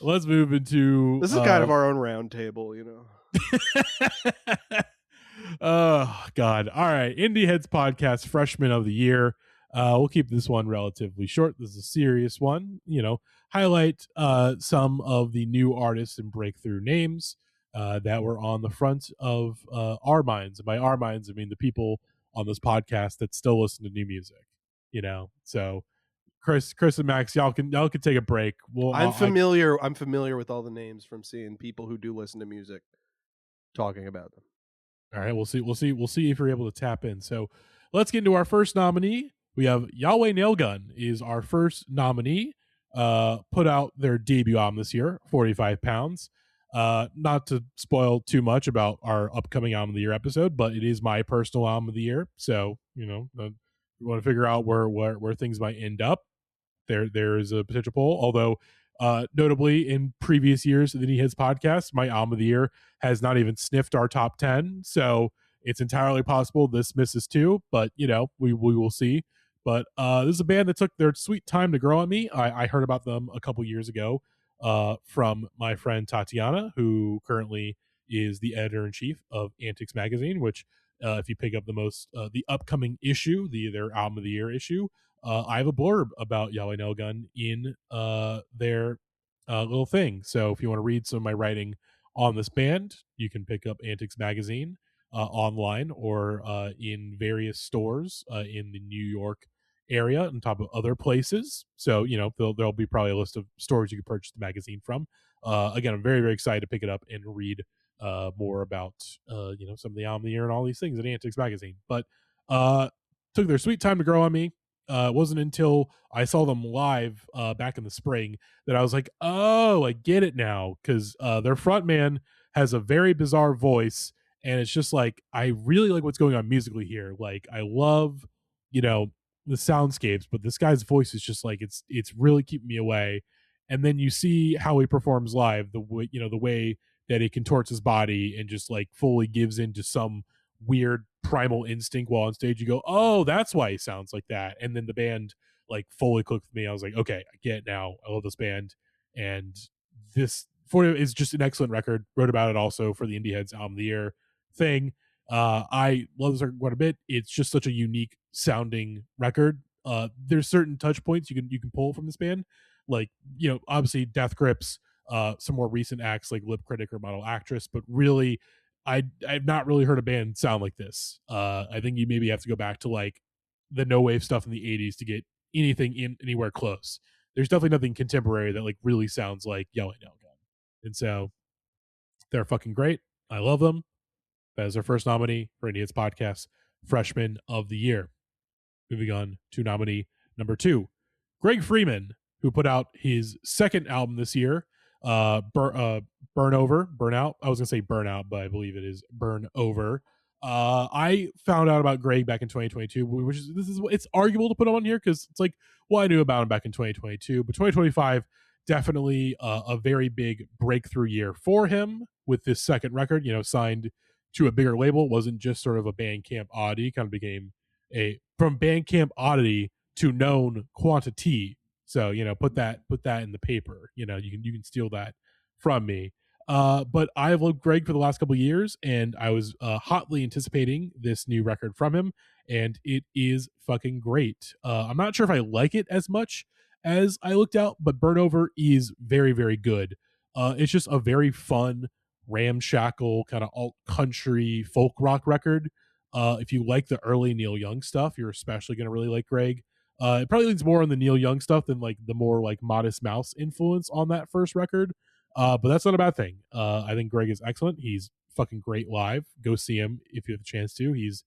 Let's move into this is kind of our own round table, you know. Oh God. All right. Indieheads podcast freshman of the year. We'll keep this one relatively short. This is a serious one. Highlight some of the new artists and breakthrough names that were on the front of our minds. And by our minds, I mean the people on this podcast that still listen to new music. So Chris and Max, y'all can take a break. I'm familiar with all the names from seeing people who do listen to music talking about them. All right, we'll see if we're able to tap in. So let's get into our first nominee. We have Yahweh Nailgun is our first nominee. Put out their debut album this year, 45 Pounds. Not to spoil too much about our upcoming album of the year episode, but it is my personal album of the year. So, you want to figure out where things might end up. There is a potential poll, although notably in previous years of the Indieheads podcast, my album of the year has not even sniffed our top 10. So it's entirely possible this misses too, but we will see. But this is a band that took their sweet time to grow on me. I heard about them a couple years ago from my friend Tatiana, who currently is the editor-in-chief of Antics Magazine, which if you pick up the upcoming issue, their album of the year issue, I have a blurb about Yahweh Nailgun in their little thing. So if you want to read some of my writing on this band, you can pick up Antics Magazine online or in various stores in the New York area on top of other places. So, there'll be probably a list of stores you can purchase the magazine from. Again, I'm very, very excited to pick it up and read more about, some of the album of the year and all these things in Antics Magazine. But took their sweet time to grow on me. It wasn't until I saw them live back in the spring that I was like, oh, I get it now. Because their frontman has a very bizarre voice. And it's just like, I really like what's going on musically here. Like, I love, the soundscapes, but this guy's voice is just like, it's really keeping me away. And then you see how he performs live, the way that he contorts his body and just like fully gives into some weird primal instinct while on stage. You go, oh, that's why he sounds like that. And then the band like fully clicked with me. I was like, okay, I get it now. I love this band. And this is just an excellent record. Wrote about it also for the Indieheads album of the year thing. I love this record quite a bit. It's just such a unique sounding record. There's certain touch points you can pull from this band, like obviously Death Grips, some more recent acts like Lip Critic or Model Actress, but really I've not really heard a band sound like this. I think you maybe have to go back to like the no wave stuff in the 80s to get anything anywhere close. There's definitely nothing contemporary that like really sounds like Yahweh Nailgun. And so they're fucking great. I love them. That is our first nominee for Indieheads podcast, Freshman of the Year. Moving on to nominee number 2, Greg Freeman, who put out his second album this year, Burnout. I was gonna say Burnout, but I believe it is Burn Over. I found out about Greg back in 2022, which is it's arguable to put him on here because it's like, well, I knew about him back in 2022, but 2025 definitely a very big breakthrough year for him with this second record. Signed to a bigger label. It wasn't just sort of a Bandcamp oddity. Kind of became a from Bandcamp oddity to known quantity. So put that in the paper. You can steal that from me. But I've loved Greg for the last couple of years, and I was hotly anticipating this new record from him, and it is fucking great. I'm not sure if I like it as much as I looked out, but Burn Over is very, very good. It's just a very fun, ramshackle, kind of alt country folk rock record. If you like the early Neil Young stuff, you're especially going to really like Greg. It probably leans more on the Neil Young stuff than like the more like Modest Mouse influence on that first record. But that's not a bad thing. I think Greg is excellent. He's fucking great live. Go see him if you have a chance to. He's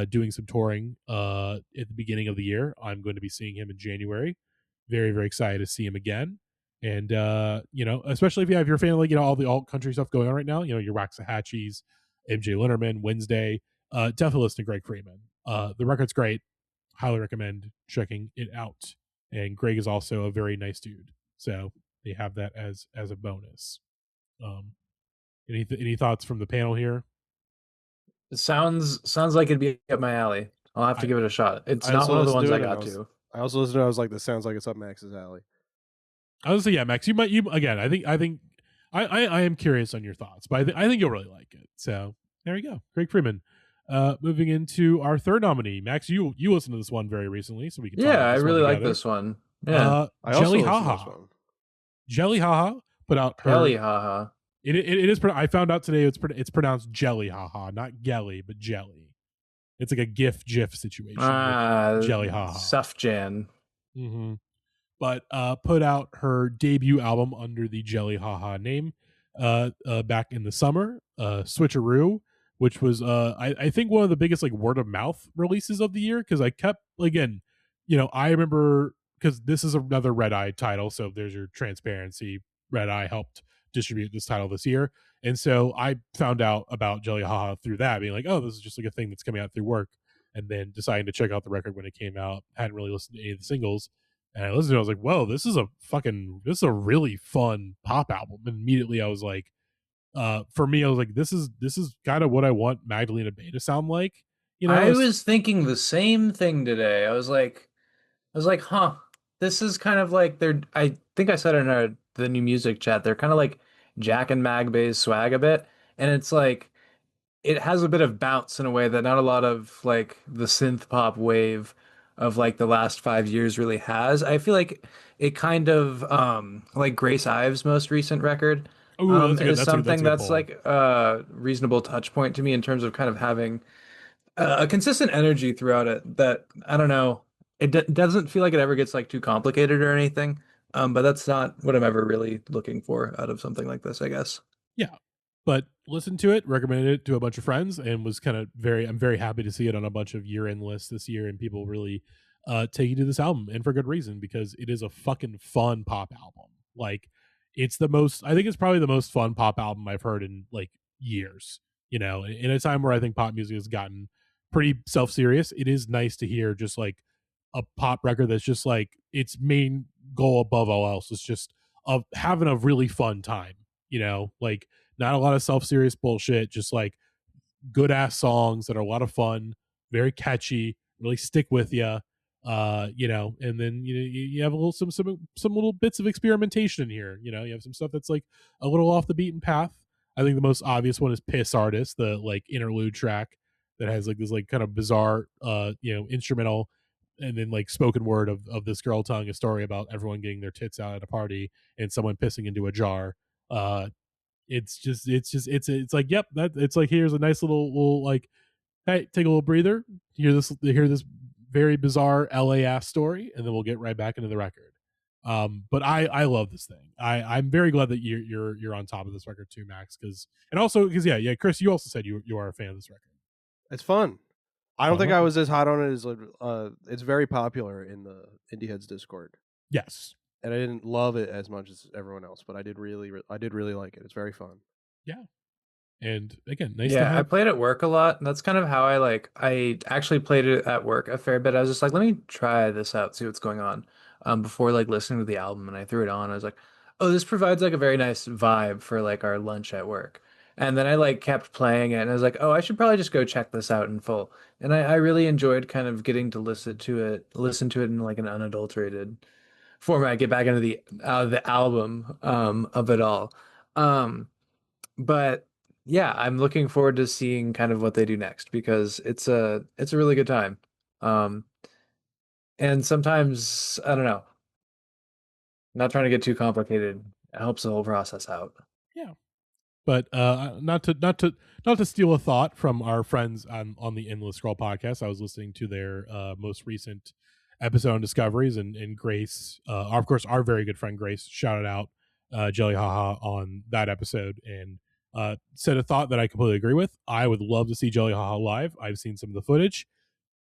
doing some touring at the beginning of the year. I'm going to be seeing him in January. Very, very excited to see him again. And especially if you're a fan of like all the alt country stuff going on right now, your Waxahachie's, MJ Linderman, Wednesday. Definitely listen to Greg Freeman. The record's great. Highly recommend checking it out. And Greg is also a very nice dude. So they have that as a bonus. Any thoughts from the panel here? It sounds like it'd be up my alley. I'll have to give it a shot. It's not one of the ones I got to. I also listened to it. I was like, this sounds like it's up Max's alley. I was say, yeah, Max, you again. I am curious on your thoughts, but I think you'll really like it. So there we go, Greg Freeman. Moving into our third nominee, Max. You listened to this one very recently, so we can. Yeah, I really like this one. Yeah, Jelly Haha. Jelly Haha put out her. Jelly Haha. It is. I found out today it's pronounced Jelly Haha, not Gelly, but Jelly. It's like a GIF situation. Jelly Haha. Sufjan. Mm-hmm. But put out her debut album under the Jelly Haha name back in the summer, Switcheroo, which was I think one of the biggest like word of mouth releases of the year, because I kept again, I remember, because this is another Red Eye title, so there's your transparency. Red Eye helped distribute this title this year, and so I found out about Jelly Haha through that, being like, oh, this is just like a thing that's coming out through work, and then deciding to check out the record when it came out. Hadn't really listened to any of the singles, and I listened to it. I was like, whoa, this is a really fun pop album. And immediately I was like, for me, I was like, this is kind of what I want Magdalena Bay to sound like. I was thinking the same thing today. I was like, huh, this is kind of like I think I said in the new music chat, they're kind of like Jack and Mag Bay's swag a bit. And it's like, it has a bit of bounce in a way that not a lot of like the synth pop wave of like the last 5 years really has. I feel like it kind of like Grace Ives' most recent record is something that's like a reasonable touch point to me in terms of kind of having a consistent energy throughout it that, I don't know, it doesn't feel like it ever gets like too complicated or anything. But that's not what I'm ever really looking for out of something like this, I guess. Yeah. But listened to it, recommended it to a bunch of friends, and was kind of I'm very happy to see it on a bunch of year-end lists this year, and people really taking to this album, and for good reason, because it is a fucking fun pop album. Like, I think it's probably the most fun pop album I've heard in like years. In a time where I think pop music has gotten pretty self-serious, it is nice to hear just like a pop record that's just like its main goal above all else is just of having a really fun time. Like, not a lot of self-serious bullshit, just like good ass songs that are a lot of fun, very catchy, really stick with you. And then you have a little some little bits of experimentation in here. You have some stuff that's like a little off the beaten path. I think the most obvious one is Piss Artist, the like interlude track that has like this like kind of bizarre instrumental and then like spoken word of this girl telling a story about everyone getting their tits out at a party and someone pissing into a jar. It's like, yep, it's like, here's a nice little like, hey, take a little breather, hear this very bizarre LA ass story, and then we'll get right back into the record. But I love this thing. I'm very glad that you're on top of this record too, Max, because yeah, Chris, you also said you are a fan of this record. It's fun. I don't think I was as hot on it as it's very popular in the Indieheads Discord. Yes. And I didn't love it as much as everyone else, but I did really like it. It's very fun. Yeah. And again, nice to have. I played at work a lot. That's kind of how I actually played it at work a fair bit. I was just like, let me try this out, see what's going on. before like listening to the album, and I threw it on. I was like, oh, this provides like a very nice vibe for like our lunch at work. And then I like kept playing it, and I was like, oh, I should probably just go check this out in full. And I really enjoyed kind of getting to listen to it in like an unadulterated format, get back into the album of it all. Um, but yeah, I'm looking forward to seeing kind of what they do next because it's a really good time. Um, and sometimes I don't know, not trying to get too complicated. It helps the whole process out. Yeah. But not to steal a thought from our friends on the Endless Scroll podcast, I was listening to their most recent episode on Discoveries, and Grace, of course, our very good friend Grace, shouted out Jelly Haha on that episode and said a thought that I completely agree with. I would love to see Jelly Haha live. I've seen some of the footage.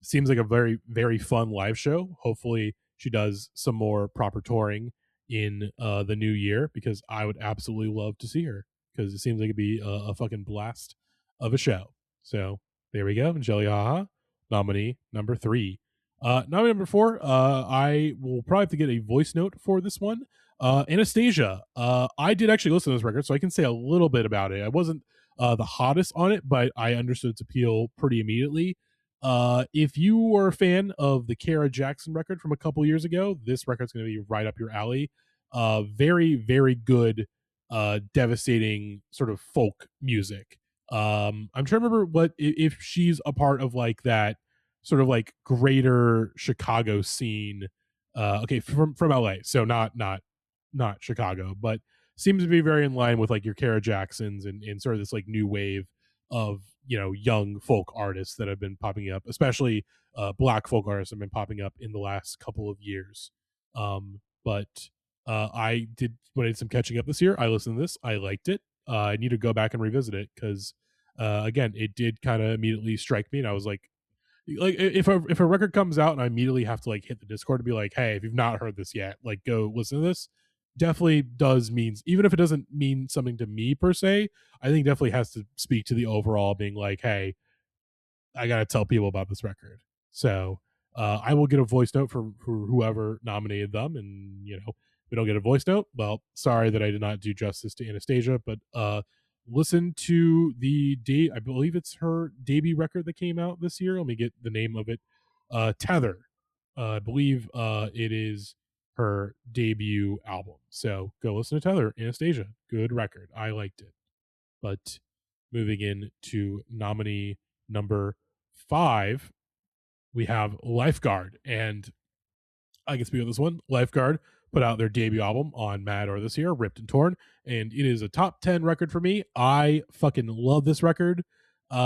Seems like a very, very fun live show. Hopefully, she does some more proper touring in the new year because I would absolutely love to see her because it seems like it'd be a fucking blast of a show. So there we go. Jelly Haha, nominee number 3. Nominee number 4, I will probably have to get a voice note for this one. Anastasia. I did actually listen to this record, so I can say a little bit about it. I wasn't the hottest on it, but I understood its appeal pretty immediately. If you were a fan of the Kara Jackson record from a couple years ago, this record's going to be right up your alley. Very, very good, devastating sort of folk music. I'm trying to remember what if she's a part of like that sort of like greater Chicago scene. Okay, from LA, so not Chicago, but seems to be very in line with like your Kara Jacksons and sort of this like new wave of young folk artists that have been popping up, especially black folk artists have been popping up in the last couple of years. But I did when I did some catching up this year. I listened to this. I liked it. I need to go back and revisit it because again, it did kind of immediately strike me, and I was like if a record comes out and I immediately have to like hit the Discord to be like, hey, if you've not heard this yet, like go listen to this. Definitely does means, even if it doesn't mean something to me per se, I think definitely has to speak to the overall being like, hey, I gotta tell people about this record. So I will get a voice note for whoever nominated them, and we don't get a voice note. Well, sorry that I did not do justice to Anastasia, but listen to I believe it's her debut record that came out this year. Let me get the name of it. Tether. I believe it is her debut album. So go listen to Tether, Anastasia. Good record. I liked it. But moving in to nominee number 5, we have Lifeguard, and I can speak on this one. Lifeguard put out their debut album on Mad Or this year, Ripped and Torn, and it is a top 10 record for me. I fucking love this record. These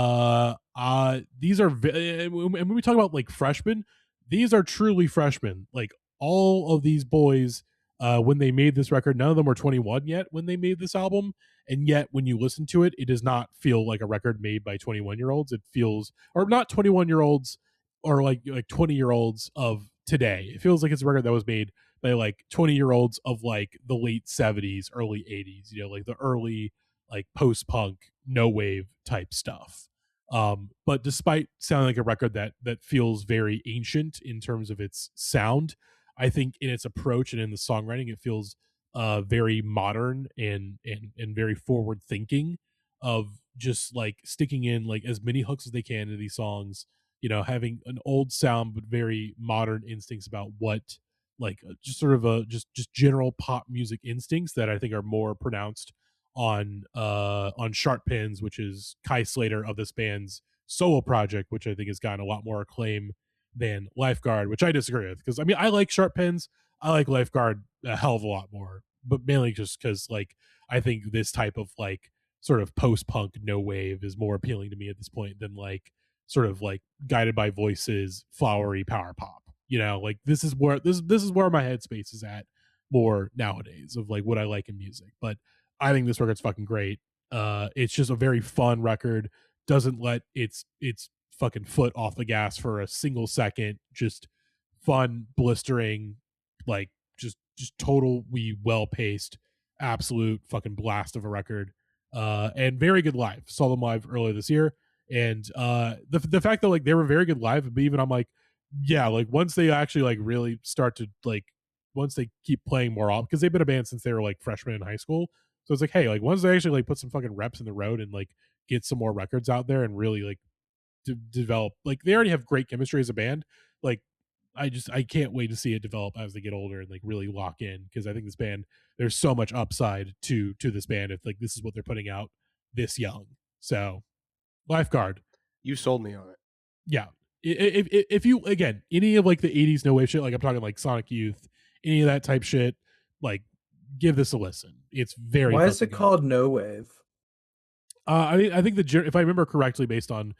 are and when we talk about like freshmen, these are truly freshmen. Like all of these boys, when they made this record, none of them were 21 yet when they made this album, and yet when you listen to it, it does not feel like a record made by 21-year-olds. It feels, or not 21-year-olds, or like 20-year-olds of today. It feels like it's a record that was made by like 20-year-olds of like the late 70s, early 80s, like the early like post-punk no wave type stuff. But despite sounding like a record that feels very ancient in terms of its sound, I think in its approach and in the songwriting it feels very modern and very forward thinking, of just like sticking in like as many hooks as they can into these songs, having an old sound but very modern instincts about what like just sort of a just general pop music instincts that I think are more pronounced on Sharp Pins, which is Kai Slater of this band's solo project, which I think has gotten a lot more acclaim than Lifeguard, which I disagree with, because I mean I like Sharp Pins, I like Lifeguard a hell of a lot more, but mainly just because like I think this type of like sort of post-punk no wave is more appealing to me at this point than like sort of like Guided by Voices flowery power pop. Like this is where my headspace is at more nowadays of like what I like in music. But I think this record's fucking great. It's just a very fun record, doesn't let its fucking foot off the gas for a single second. Just fun, blistering, like just totally well paced, absolute fucking blast of a record. And very good live. Saw them live earlier this year, and the fact that like they were very good live, but even I'm like, yeah, like once they actually like really start to like once they keep playing more often, because they've been a band since they were like freshmen in high school. So it's like, hey, like once they actually like put some fucking reps in the road and like get some more records out there and really like develop, like they already have great chemistry as a band. Like I can't wait to see it develop as they get older and like really lock in, because I think this band, there's so much upside to this band if like this is what they're putting out this young. So Lifeguard, You sold me on it. yeah. If you, again, any of like the 80s no wave shit, like I'm talking like Sonic Youth, any of that type shit, like give this a listen. It's very Why is it fucking good. called No Wave? I think if I remember correctly, based on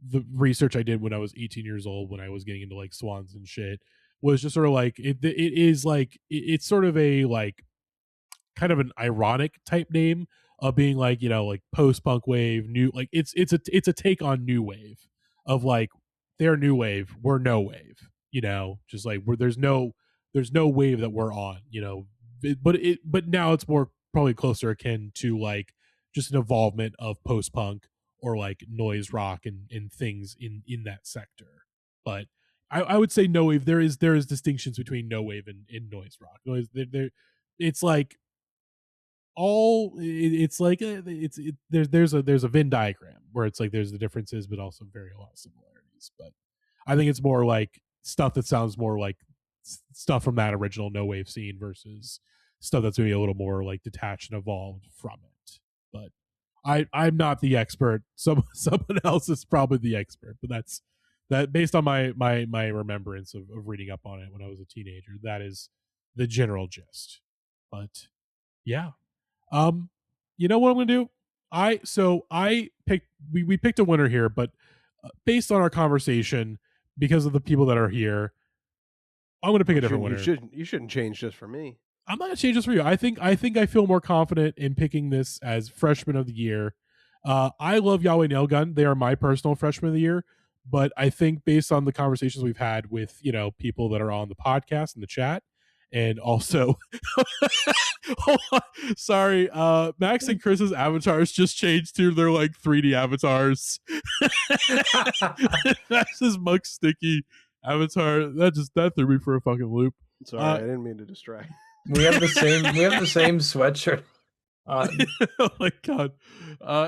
the research I did when I was 18 years old, when I was getting into like swans and shit, was just sort of like it's sort of a like kind of an ironic type name of being like, you know, like post-punk wave, new, like it's a take on new wave of like they're new wave, we're no wave, you know, just like there's no wave that we're on, you know. But now it's more probably closer akin to like just an evolvement of post-punk or like noise rock and things in that sector. But I would say no wave, there is distinctions between no wave and noise rock. Noise, it's like there's a Venn diagram where it's like there's the differences but also a lot of similarities. But I think it's more like stuff that sounds more like stuff from that original no wave scene versus stuff that's maybe a little more like detached and evolved from it. But I'm not the expert. Someone else is probably the expert, but that's based on my remembrance of reading up on it when I was a teenager. That is the general gist. But yeah. You know what I'm gonna do? I picked we picked a winner here, but based on our conversation, because of the people that are here, I'm gonna pick a different winner. You shouldn't change just for me. I'm not gonna change this for you. I think I feel more confident in picking this as freshman of the year. I love Yahweh Nailgun. They are my personal freshman of the year, but I think based on the conversations we've had with, you know, people that are on the podcast and the chat, and also hold on, sorry, Max and Chris's avatars just changed to their like 3D avatars. Max's Muck Sticky avatar, that threw me for a fucking loop. Sorry, I didn't mean to distract. We have the same sweatshirt on. Oh my god.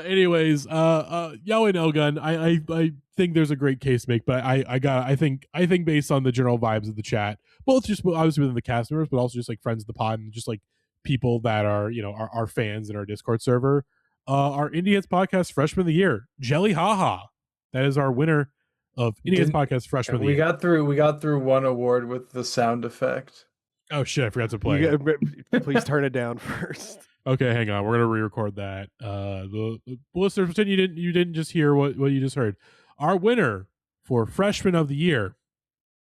Anyways, Yahweh Nailgun, I think there's a great case to make, but I think based on the general vibes of the chat, both just obviously within the cast members, but also just like friends of the pod and just like people that are, you know, our fans in our Discord server, our Indieheads podcast freshman of the year, Jelly Haha. That is our winner of Indieheads podcast freshman of the year. We got through one award with the sound effect. Oh shit, I forgot to play it. Please turn it down first. Okay, hang on. We're gonna re-record that. The listeners, pretend you didn't just hear what you just heard. Our winner for freshman of the year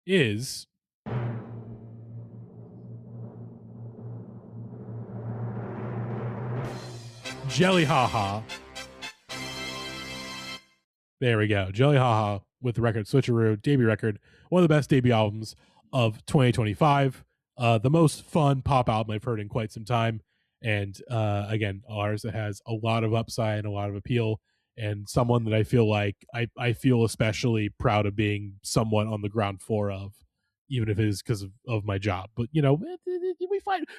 is Jelly Haha. There we go. Jelly Haha with the record Switcheroo, debut record, one of the best debut albums of 2025. The most fun pop album I've heard in quite some time. And again, ours that has a lot of upside and a lot of appeal, and someone that I feel like I feel especially proud of being somewhat on the ground floor of, even if it is because of my job. But you know,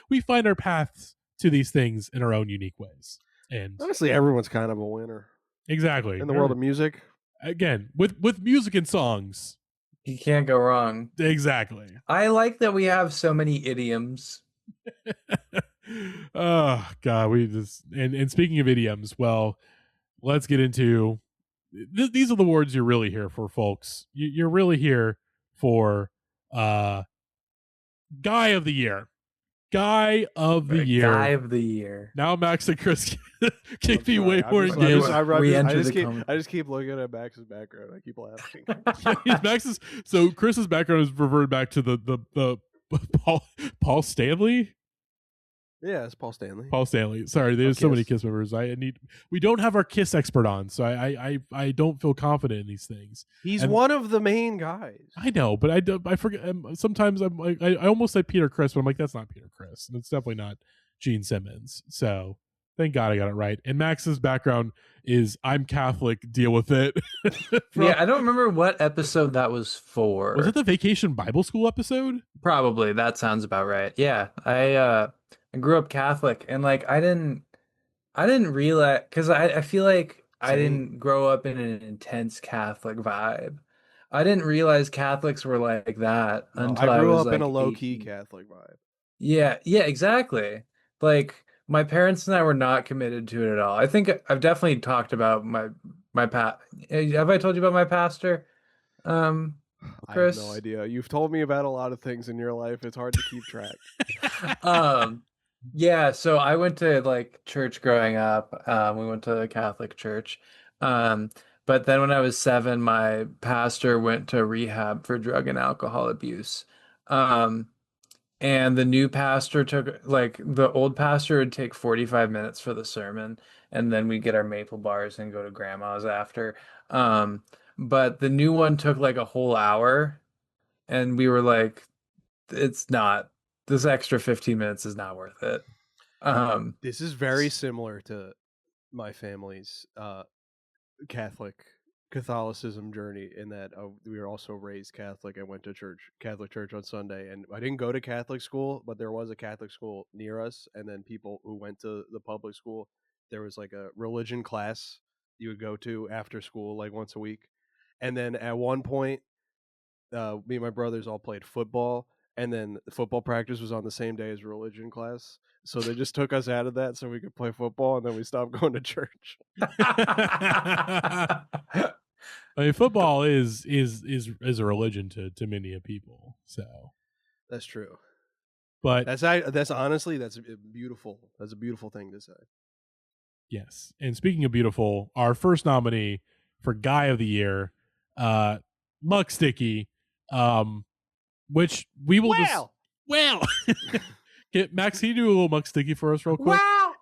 we find our paths to these things in our own unique ways. And honestly, everyone's kind of a winner. Exactly. In the world of music. Again, with music and songs. You can't go wrong. Exactly. I like that we have so many idioms. Oh god, we just and speaking of idioms, well, let's get into these are the words you're really here for, folks. You're really here for guy of the year. Guy of the year. Guy of the year. Now Max and Chris can be way more I just keep looking at Max's background. I keep laughing. So Chris's background is reverted back to the Paul Stanley. Yeah, it's Paul Stanley. Paul Stanley. Sorry, there's so many Kiss members. We don't have our Kiss expert on, so I don't feel confident in these things. He's one of the main guys. I know, but I forget. Sometimes I'm like I almost say Peter Criss, but I'm like that's not Peter Criss, and it's definitely not Gene Simmons. So Thank God I got it right. And Max's background is I'm Catholic, deal with it. Yeah, I don't remember what episode that was for. Was it the Vacation Bible School episode? Probably. That sounds about right. Yeah. I grew up Catholic, and like I didn't realize, because I feel like I Same. didn't grow up in an intense Catholic vibe. I didn't realize Catholics were like that No, until I I grew was up in like a low-key 18. Catholic vibe. Yeah, yeah, exactly. Like my parents and I were not committed to it at all. I think I've definitely talked about have I told you about my pastor? I have no Chris? idea. You've told me about a lot of things in your life. It's hard to keep track. Yeah, so I went to like church growing up. We went to a Catholic church. Um, but then when I was 7, my pastor went to rehab for drug and alcohol abuse. Um, and the new pastor took, like, the old pastor would take 45 minutes for the sermon, and then we'd get our maple bars and go to grandma's after. But the new one took like a whole hour, and we were like, it's not, this extra 15 minutes is not worth it. This is very similar to my family's Catholicism journey, in that we were also raised Catholic. I went to Catholic church on Sunday, and I didn't go to Catholic school, but there was a Catholic school near us. And then people who went to the public school, there was like a religion class you would go to after school, like once a week. And then at one point, me and my brothers all played football, and then the football practice was on the same day as religion class. So they just took us out of that so we could play football, and then we stopped going to church. I mean, football is a religion to many people. So That's true. but That's honestly, that's beautiful. That's a beautiful thing to say. yes. And speaking of beautiful, our first nominee for Guy of the Year, Muck Sticky, which we will Max, can you do a little Muck Sticky for us real quick? Wow,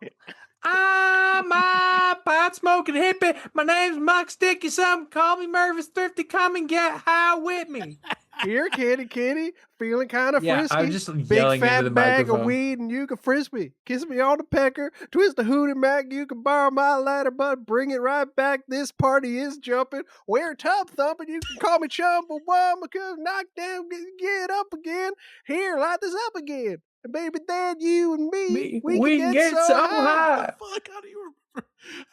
I'm a pot smoking hippie. My name's Muck Sticky. Some call me Mervis Thrifty. Come and get high with me. Here, kitty, feeling kind of Yeah, frisky. I'm just Big yelling fat into the bag microphone. of weed, and you can frisbee. Kiss me on the pecker, twist the hootie mac. You can borrow my ladder, but bring it right back. This party is jumping. Wear top thumping. You can call me chumble one, because knock down, get up again. Here, light this up again. And baby, then you and me, we can get so high. Fuck, how do you remember?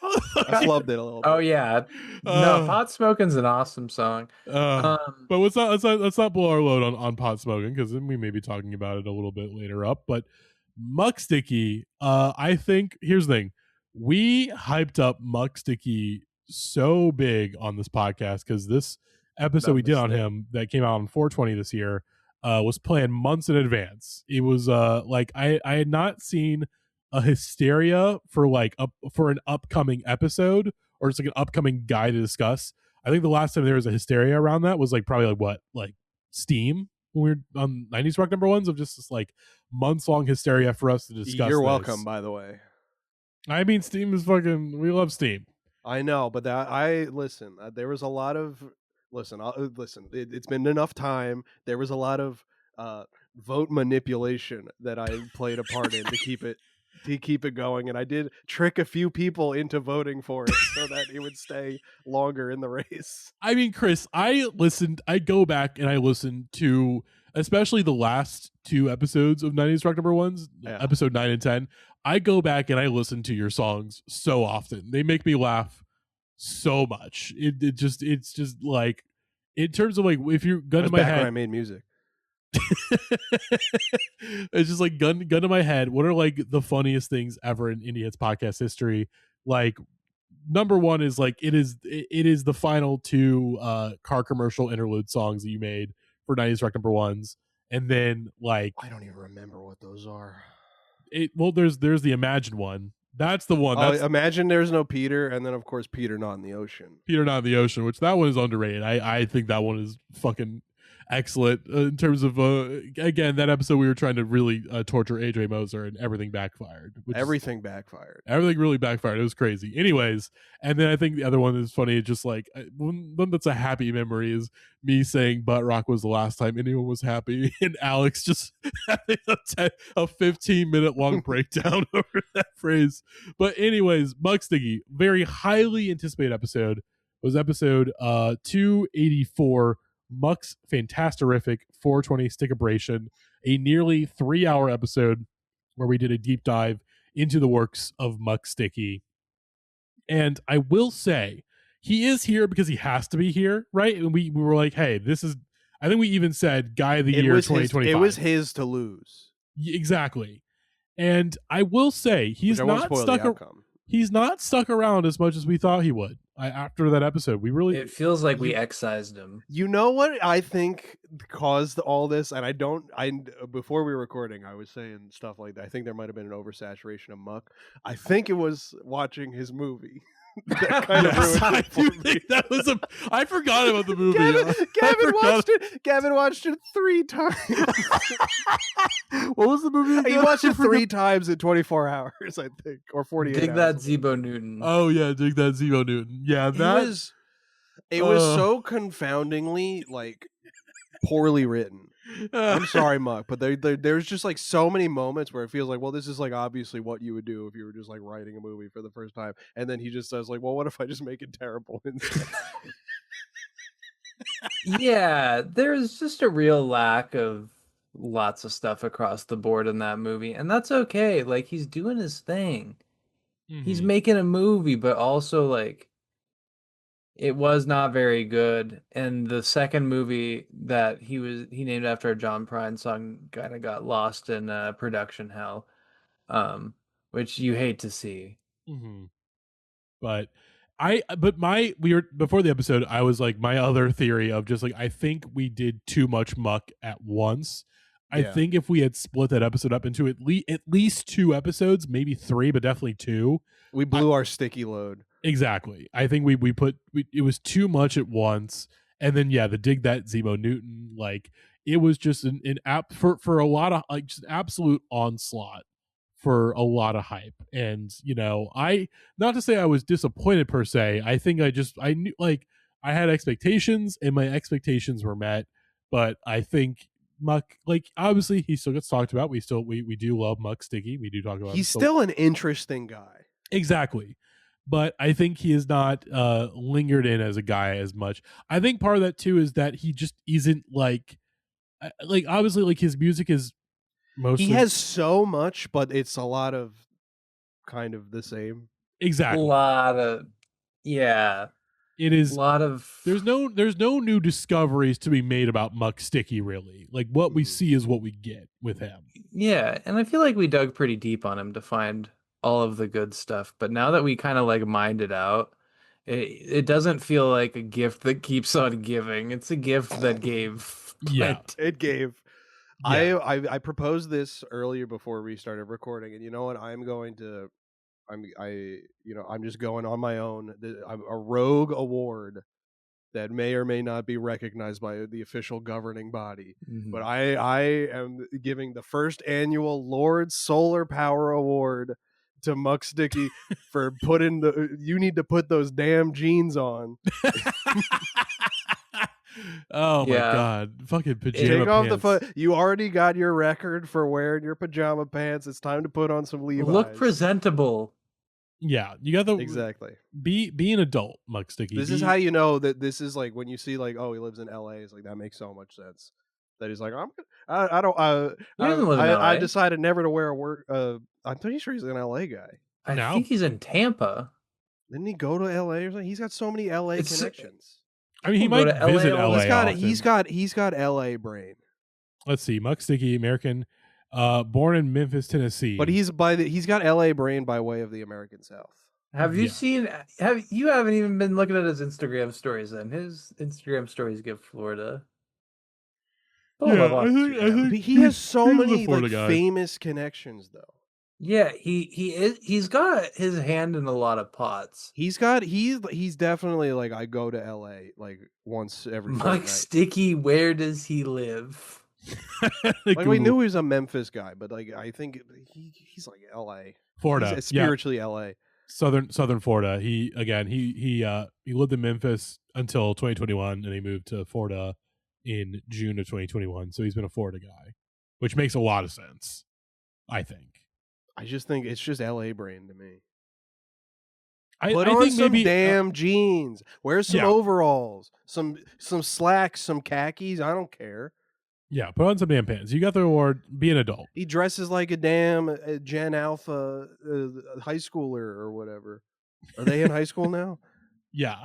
I flubbed it a little bit. Oh yeah, no, pot smoking's an awesome song. But let's not blow our load on pot smoking, because we may be talking about it a little bit later up. But Muck Sticky, I think here's the thing: we hyped up Muck Sticky so big on this podcast, because this episode we did on him that came out on 420 this year was planned months in advance. It was like I had not seen a hysteria for for an upcoming episode, or just like an upcoming guy to discuss. I think the last time there was a hysteria around that was like Steam, when we were on 90s Rock #1s, of just this like months long hysteria for us to discuss. You're this. welcome, by the way. I mean, Steam is fucking, we love Steam. I know, but listen, there was a lot of listen. It's been enough time. There was a lot of vote manipulation that I played a part in to keep it going, and I did trick a few people into voting for it so that it would stay longer in the race. I mean, Chris, I go back and I listened to especially the last 2 episodes of 90s Rock #1s, episode 9 and 10. I go back and I listen to your songs so often. They make me laugh so much. It's just like, in terms of like, if you're gun to my head, when I made music. It's just like gun to my head, what are like the funniest things ever in Indieheads podcast history? Like, number one is like, it is the final 2 car commercial interlude songs that you made for 90s Rock #1s. And then like, I don't even remember what those are. There's the Imagine one. That's the one. That's Imagine There's No Peter, and then of course Peter Not in the Ocean. Peter Not in the Ocean, which that one is underrated. I think that one is fucking excellent in terms of again, that episode we were trying to really torture AJ Moser and everything backfired. Everything backfired. Everything really backfired. It was crazy. Anyways, and then I think the other one is funny. Just like one that's a happy memory is me saying butt rock was the last time anyone was happy, and Alex just having a 15-minute long breakdown over that phrase. But anyways, Mug Sticky, very highly anticipated episode, was episode 284, Muck's Fantasterific 420 Stickabration, a nearly 3-hour episode where we did a deep dive into the works of Muck Sticky. And I will say, he is here because he has to be here, right? And we were like, hey, this is, I think we even said Guy of the Year 2025. It was his to lose. Exactly. And I will say, he's not stuck around as much as we thought he would. After that episode, it feels like we excised him. You know what I think caused all this? And before we were recording, I was saying stuff like that. I think there might have been an oversaturation of Muck. I think it was watching his movie. That kind of ruined it for me. That was I forgot about the movie. Gavin watched it 3 times. What was the movie again? He watched it 3 times in 24 hours, I think, or 48 hours. Dig that Zebo Newton. Oh yeah, dig that Zebo Newton. Yeah, it was so confoundingly like poorly written. I'm sorry, Muck, but there's just like so many moments where it feels like, well, this is like obviously what you would do if you were just like writing a movie for the first time, and then he just says like, well, what if I just make it terrible instead? Yeah, there's just a real lack of lots of stuff across the board in that movie, and that's okay. Like, he's doing his thing. Mm-hmm. He's making a movie, but also like it was not very good. And the second movie that he named after a John Prine song kind of got lost in production hell, which you hate to see. Mm-hmm. But before the episode, I was like, my other theory of just like, I think we did too much Muck at once. I think if we had split that episode up into at least 2 episodes, maybe 3, but definitely 2, we blew our sticky load. Exactly. I think it was too much at once. And then the dig that Zebo Newton, like it was just an app for a lot of like just absolute onslaught for a lot of hype. And not to say I was disappointed per se. I think I knew, like, I had expectations and my expectations were met, but I think Muck, like, obviously he still gets talked about. We do love Muck Sticky. We do talk about he's still an interesting guy. Exactly. But I think he is not lingered in as a guy as much. I think part of that too is that he just isn't like obviously like his music is mostly, he has so much, but it's a lot of kind of the same. Exactly. A lot of it is a lot of there's no new discoveries to be made about Muck Sticky, really. Like what we see is what we get with him. Yeah, and I feel like we dug pretty deep on him to find all of the good stuff, but now that we kind of like mined it out, it doesn't feel like a gift that keeps on giving. It's a gift that gave. It gave. Yeah. I proposed this earlier before we started recording, and you know what? I'm just going on my own. A rogue award that may or may not be recognized by the official governing body. Mm-hmm. But I am giving the first annual Lord Solar Power Award to Muck Sticky for you need to put those damn jeans on. Oh my god, fucking pajama Take off pants. the you already got your record for wearing your pajama pants. It's time to put on some Levi's. Look presentable. Yeah, you got the exactly. Be an adult, Muck Sticky. This is how you know that this is like when you see like, oh, he lives in LA. It's like that makes so much sense. That he's like, I decided never to wear a work. I'm pretty sure he's an LA guy. I think he's in Tampa. Didn't he go to LA or something? He's got so many LA connections. I mean, he might visit LA. He's got LA brain. Let's see, Muck Sticky, American, born in Memphis, Tennessee. But he's got LA brain by way of the American South. Have you seen? You haven't even been looking at his Instagram stories? Then his Instagram stories give Florida. I think he has so many like famous connections, though. Yeah, he's got his hand in a lot of pots. He's definitely like, I go to LA like once every Mike fortnight. Sticky, where does he live? Like, we knew he was a Memphis guy, but like, I think he's like LA. Florida. He's spiritually LA. Southern Florida. He lived in Memphis until 2021, and he moved to Florida in June of 2021. So he's been a Florida guy, which makes a lot of sense, I think. I just think it's just LA brain to me. I on think some maybe damn jeans. Wear some overalls, some slacks, some khakis. I don't care. Yeah, put on some damn pants. You got the award. Be an adult. He dresses like a damn Gen Alpha high schooler or whatever. Are they in high school now? Yeah.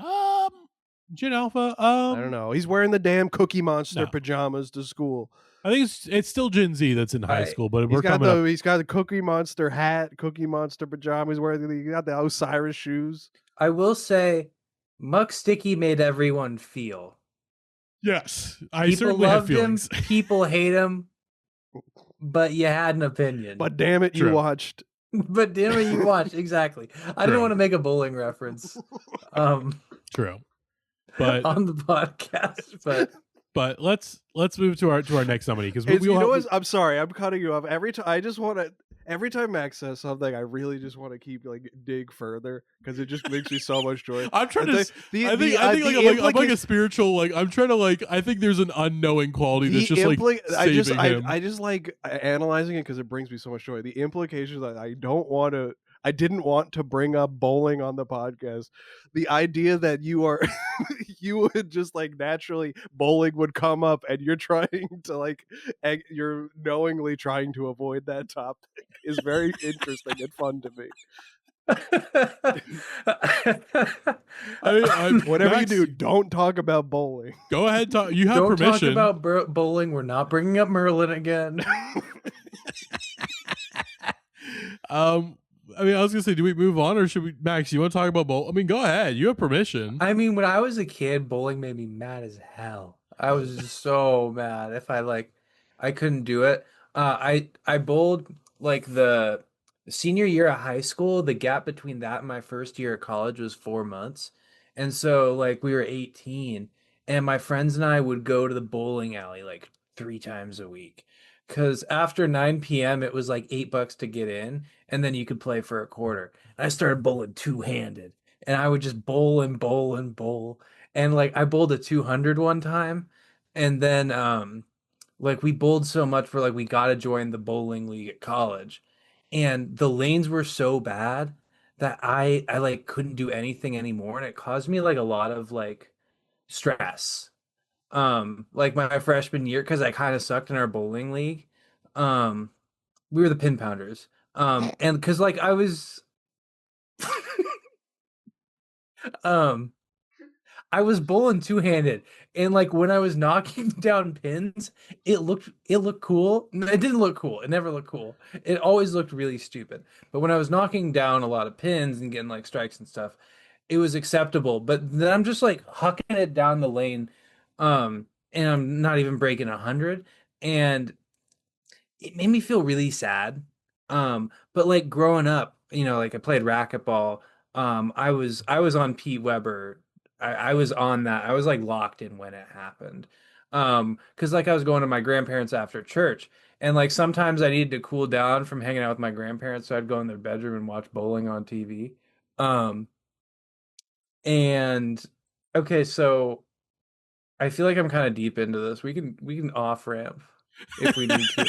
Gen Alpha. I don't know. He's wearing the damn Cookie Monster pajamas to school. I think it's still Gen Z that's in high school, but he's got the Cookie Monster hat, Cookie Monster pajamas. He got the Osiris shoes. I will say, Muck Sticky made everyone feel. Yes, I people certainly loved have feelings. him. People hate him, but you had an opinion. But damn it, you watched. But damn it, you watched. Exactly. I didn't want to make a bowling reference. True. But on the podcast, but let's move to our next nominee, because I'm sorry, I'm cutting you off every time. Every time Max says something, I really just want to keep like dig further, because it just makes me so much joy. I'm trying to. I think I'm like a spiritual, like, I'm trying to, like, I think there's an unknowing quality that's just like saving him. I just like analyzing it because it brings me so much joy. The implications that I didn't want to bring up bowling on the podcast. The idea that you would just like naturally bowling would come up, and you're trying to like, you're knowingly trying to avoid that topic is very interesting and fun to me. Whatever Max, you do, don't talk about bowling. Go ahead, talk. You have permission. Don't talk about bowling. We're not bringing up Merlin again. I mean, I was gonna say, do we move on, or should we? Max, you want to talk about bowling? I mean, go ahead. You have permission. I mean, when I was a kid, bowling made me mad as hell. I was just so mad. If I couldn't do it. I bowled like the senior year of high school. The gap between that and my first year of college was 4 months, and so like we were 18, and my friends and I would go to the bowling alley like 3 times a week. Because after 9 p.m., it was like $8 to get in, and then you could play for a quarter. And I started bowling two-handed, and I would just bowl and bowl and bowl. And like I bowled a 200 one time, and then like we bowled so much where like we got to join the bowling league at college, and the lanes were so bad that I like couldn't do anything anymore, and it caused me like a lot of like stress. Like my freshman year, because I kind of sucked in our bowling league. We were the pin pounders. And because like I was I was bowling two-handed, and like when I was knocking down pins, it looked cool. No, it didn't look cool. It never looked cool. It always looked really stupid. But when I was knocking down a lot of pins and getting like strikes and stuff, it was acceptable. But then I'm just like hucking it down the lane, and I'm not even breaking 100, and it made me feel really sad. But like growing up, like I played racquetball. I was on Pete Weber. I was on that. I was like locked in when it happened. Because like I was going to my grandparents after church, and like sometimes I needed to cool down from hanging out with my grandparents, so I'd go in their bedroom and watch bowling on TV. And okay, so I feel like I'm kind of deep into this. We can off ramp if we need to.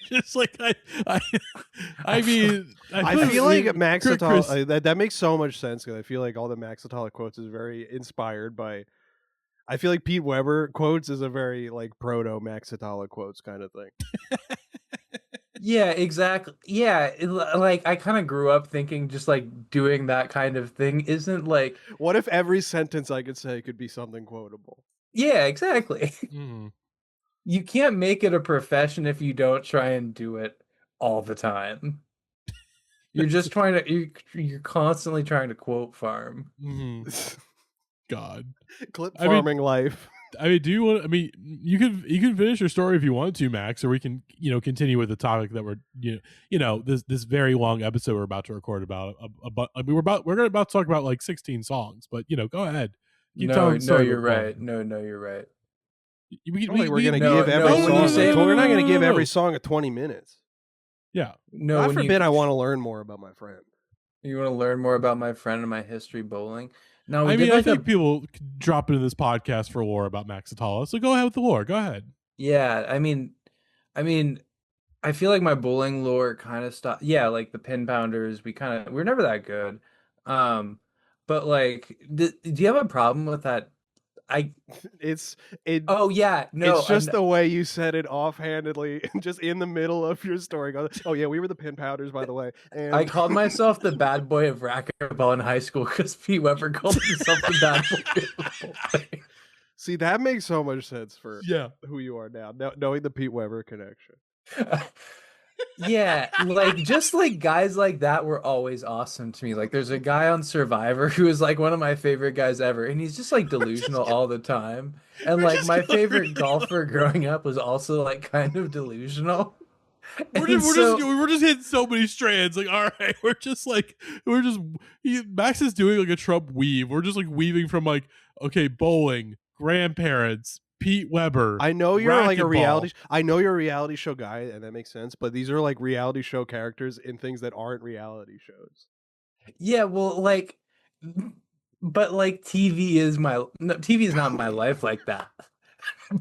Just like I mean, I feel like Maxatala, that makes so much sense, because I feel like all the Maxatala quotes is very inspired by. I feel like Pete Weber quotes is a very like proto Maxatala quotes kind of thing. Yeah, exactly. Yeah, like I kind of grew up thinking just like doing that kind of thing isn't like. What if every sentence I could say could be something quotable? Yeah, exactly. You can't make it a profession if you don't try and do it all the time. You're just trying to. You're constantly trying to quote farm. God, clip farming life. I mean, do you want? I mean, you can finish your story if you want to, Max, or we can continue with the topic that we're this very long episode we're about to record about. I mean, we're going to talk about like 16 songs, but go ahead. Keep telling the story. You're right. No, you're right. We're going to give every song. We're not going to give every song a 20 minutes. Yeah. No. God forbid I want to learn more about my friend. You want to learn more about my friend and my history bowling? No, I mean, I think people drop into this podcast for lore about Max Atala. So go ahead with the lore. Go ahead. Yeah, I mean, I feel like my bowling lore kind of stopped. Yeah, like the pin pounders, we're never that good. But like, do you have a problem with that? Oh yeah, no. It's just the way you said it offhandedly, just in the middle of your story. Oh yeah, we were the pin powders, by the way. And I called myself the bad boy of racquetball in high school because Pete Weber called himself the bad boy of bowling. See, that makes so much sense for who you are now, knowing the Pete Weber connection. Yeah, like just like guys like that were always awesome to me. Like there's a guy on Survivor who is like one of my favorite guys ever, and he's just like delusional all the time. And like my favorite golfer growing up was also like kind of delusional. We're just hitting so many strands. Like, all right, Max is doing like a Trump weave. We're just like weaving from like, okay, bowling, grandparents, Pete Weber. I know you're like a reality. I know you're a reality show guy, and that makes sense. But these are like reality show characters in things that aren't reality shows. Yeah, well, like, but like TV is not my life like that.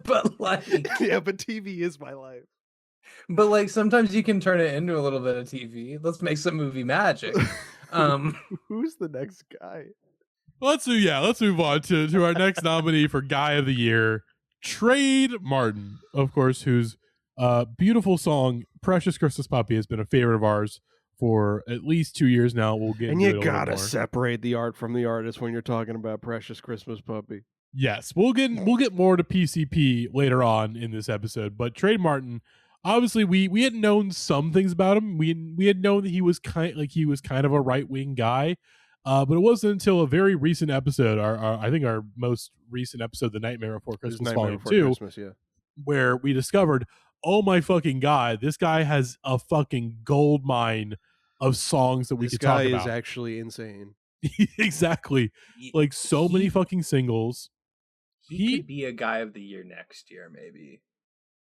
But like, yeah, but TV is my life. But like sometimes you can turn it into a little bit of TV. Let's make some movie magic. Who's the next guy? Let's move on to our next nominee for Guy of the Year. Trade Martin, of course, whose beautiful song "Precious Christmas Puppy" has been a favorite of ours for at least 2 years now. We'll get and into you it gotta separate the art from the artist when you're talking about "Precious Christmas Puppy." Yes, we'll get more to PCP later on in this episode, but Trade Martin, obviously, we had known some things about him. We had known that he was kind of a right wing guy. But it wasn't until a very recent episode, I think our most recent episode, The Nightmare Before Christmas Volume 2, where we discovered, oh my fucking God, this guy has a fucking gold mine of songs that we could talk about. This guy is actually insane. Exactly. Like so many fucking singles. He could be a Guy of the Year next year, maybe.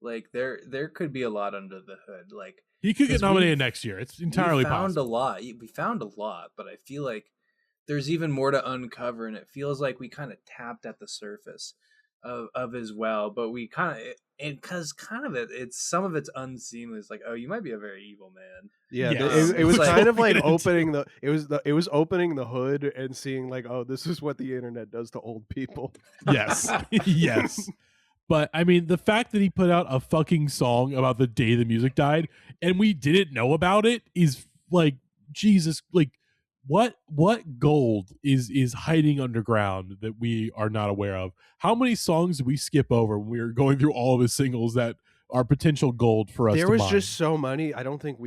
Like there could be a lot under the hood. Like he could get nominated next year. It's entirely possible. We found a lot, but I feel like there's even more to uncover, and it feels like we kind of tapped at the surface of his well, but we because some of it's unseen. It's like, oh, you might be a very evil man. Yeah, it was kind of like opening it was opening the hood and seeing like, oh, this is what the internet does to old people. Yes, yes. But I mean, the fact that he put out a fucking song about the day the music died and we didn't know about it is like, Jesus, like what gold is hiding underground that we are not aware of? How many songs did we skip over when we were going through all of his singles that are potential gold for us? There was just so many. I don't think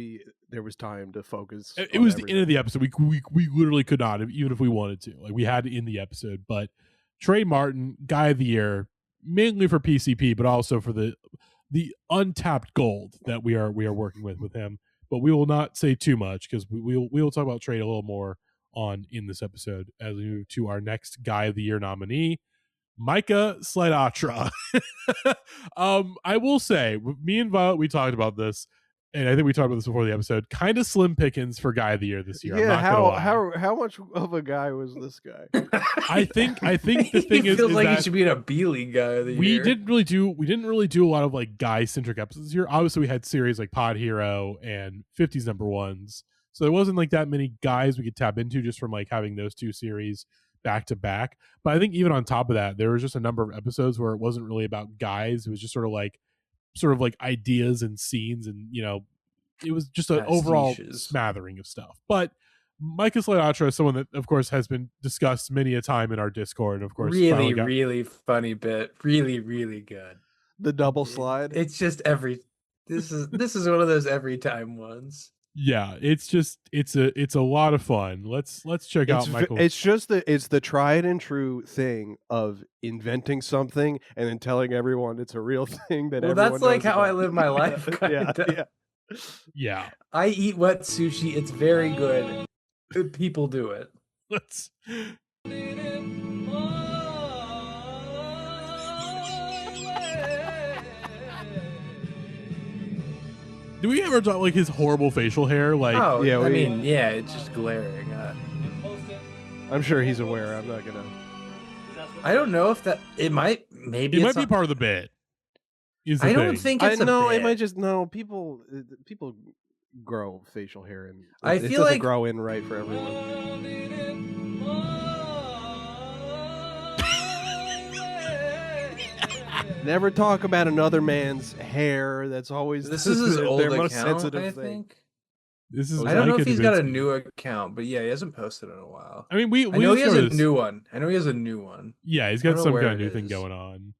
there was time to focus. It was the end of the episode. We literally could not, even if we wanted to. Like we had to end the episode. But Trey Martin, Guy of the Year, mainly for PCP, but also for the untapped gold that we are working with him. But we will not say too much because we will talk about Trade a little more on in this episode as we move to our next Guy of the Year nominee, Micah Slidatra. I will say, me and Violet, we talked about this, and I think we talked about this before the episode. Kind of slim pickings for Guy of the Year this year. Yeah, how much of a guy was this guy? I think the thing is like that he should be a B-League Guy of the Year. We didn't really do a lot of like guy centric episodes here. Obviously, we had series like Pod Hero and 50s number ones, so there wasn't like that many guys we could tap into just from like having those two series back to back. But I think even on top of that, there was just a number of episodes where it wasn't really about guys. It was just sort of like ideas and scenes, and it was just an overall smattering of stuff. But Micah Slidatra is someone that, of course, has been discussed many a time in our Discord. And of course, really funny bit, really, really good. The double slide. It's just this is one of those every time ones. Yeah, it's a lot of fun. Let's check out Michael. It's the tried and true thing of inventing something and then telling everyone it's a real thing that Well, everyone that's like knows how I about. live my life. Kinda. Yeah. I eat wet sushi. It's very good. People do it. Let's. Do we ever talk like his horrible facial hair? Like, Oh, yeah, I mean, yeah, it's just glaring. I'm sure he's aware. I'm not gonna. I don't know if it might be part of the bit. I don't think it's a no. bit. It might just people grow facial hair and I it feel doesn't like grow in right for everyone. Never talk about another man's hair. That's always this is his old their most account. sensitive I thing. think. This is. I don't know Mike if he's got a Advinsky. new account, but yeah, he hasn't posted in a while. I mean, we I know he has a this. new one. I know he has a new one. Yeah, he's I got don't know some where kind of it new thing is. going on.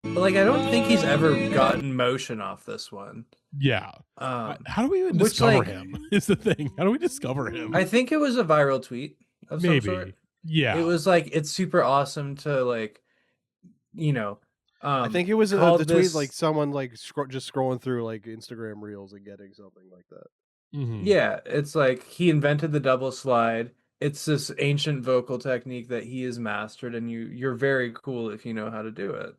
But like, I don't think he's ever gotten motion off this one. Yeah. How do we even which, discover like- him? Is the thing. How do we discover him? I think it was a viral tweet of some Maybe. sort. Yeah. It was like, it's super awesome to like, I think it was called the tweet this- like someone like just scrolling through like Instagram reels and getting something like that. Mhm. Yeah, it's like he invented the double slide. It's this ancient vocal technique that he has mastered, and you're very cool if you know how to do it.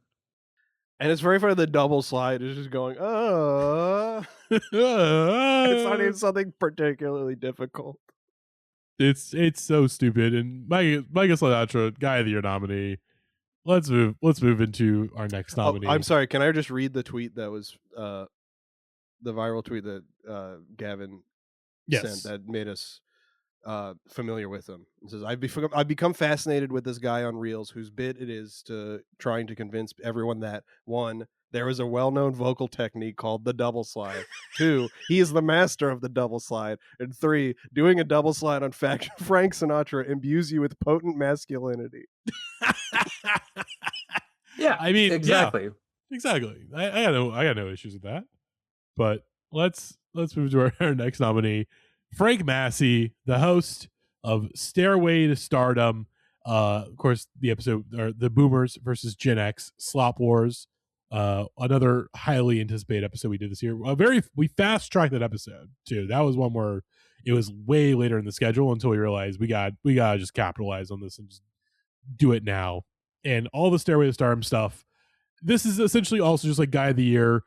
And it's very funny. The double slide is just going, it's not even something particularly difficult. It's so stupid. And Michael Sinatra, Guy of the Year nominee. Let's move into our next nominee. Oh, I'm sorry. Can I just read the tweet that was the viral tweet that Gavin sent that made us familiar with him? It says, I've become fascinated with this guy on Reels whose bit it is to trying to convince everyone that 1, there is a well-known vocal technique called the double slide. 2, he is the master of the double slide. And 3, doing a double slide on Frank Sinatra imbues you with potent masculinity. Yeah, I mean, exactly. Yeah, exactly. I got no issues with that. But let's move to our next nominee, Frank Massey, the host of Stairway to Stardom. Of course, the episode or the Boomers versus Gen X Slop Wars. Another highly anticipated episode we did this year. We fast tracked that episode too. That was one where it was way later in the schedule until we realized we gotta just capitalize on this and just do it now. And all the Stairway to Stardom stuff. This is essentially also just like Guy of the Year.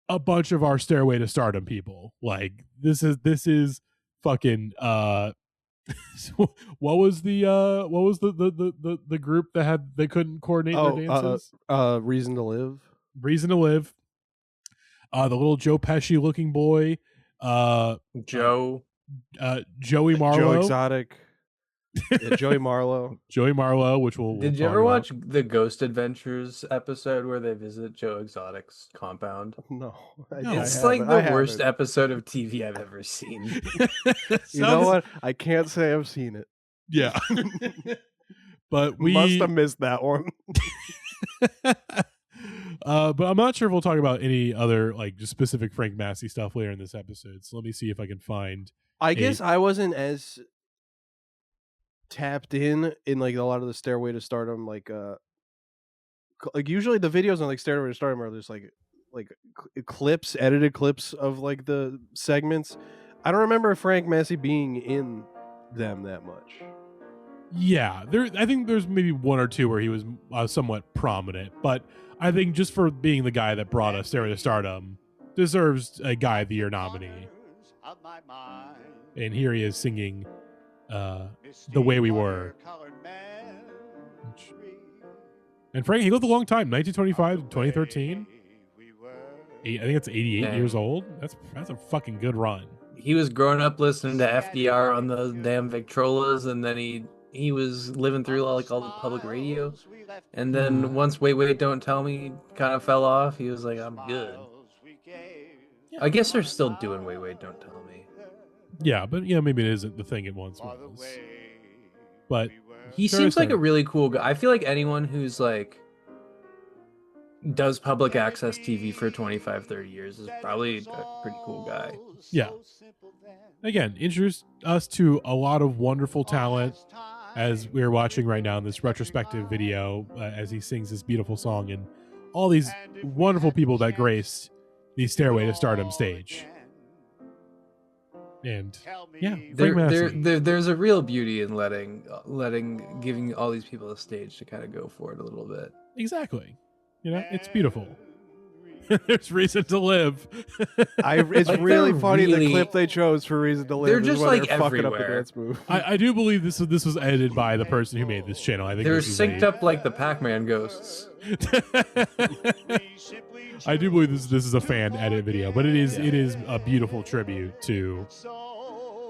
A bunch of our Stairway to Stardom people. Like this is fucking what was the group that they couldn't coordinate their dances? Reason to Live. Reason to Live. The little Joe Pesci looking boy. Joey Marlowe. Joe Exotic. Joey Marlowe. Joey Marlowe, which we'll Did you talk ever about. watch the Ghost Adventures episode where they visit Joe Exotic's compound? No. It's like the worst episode of TV I've ever seen. You know what? I can't say I've seen it. Yeah. But we must have missed that one. But I'm not sure if we'll talk about any other like just specific Frank Massey stuff later in this episode. So let me see if I can find. I guess I wasn't as tapped in like a lot of the Stairway to Stardom, like usually the videos on like Stairway to Stardom are just like clips, edited clips of like the segments. I don't remember Frank Massey being in them that much. Yeah, I think there's maybe one or two where he was somewhat prominent, but I think just for being the guy that brought us Stairway to Stardom, deserves a Guy of the Year nominee. And here he is singing The Way We Were. And Frank, he lived a long time, 1925 to 2013. I think it's 88 years old. That's a fucking good run. He was growing up listening to FDR on those damn Victrolas, and then he was living through like all the public radio. And then once Wait, Don't Tell Me kind of fell off, he was like, I'm good. I guess they're still doing Wait, Don't Tell Me. Yeah, but maybe it isn't the thing it once was. But he seems like a really cool guy. I feel like anyone who's like does public access TV for 25, 30 years is probably a pretty cool guy. Yeah. Again, introduced us to a lot of wonderful talent as we're watching right now in this retrospective video as he sings this beautiful song, and all these wonderful people that graced the Stairway to Stardom stage. And yeah, there's a real beauty in giving all these people a stage to kind of go for it a little bit. Exactly. You know, it's beautiful. There's Reason to Live. It's like really funny the clip they chose for Reason to Live. They're just like they're fucking up the everywhere. dance move. I do believe this was edited by the person who made this channel. I think they're synced up like the Pac-Man ghosts. I do believe this is a fan edit video, but it is a beautiful tribute to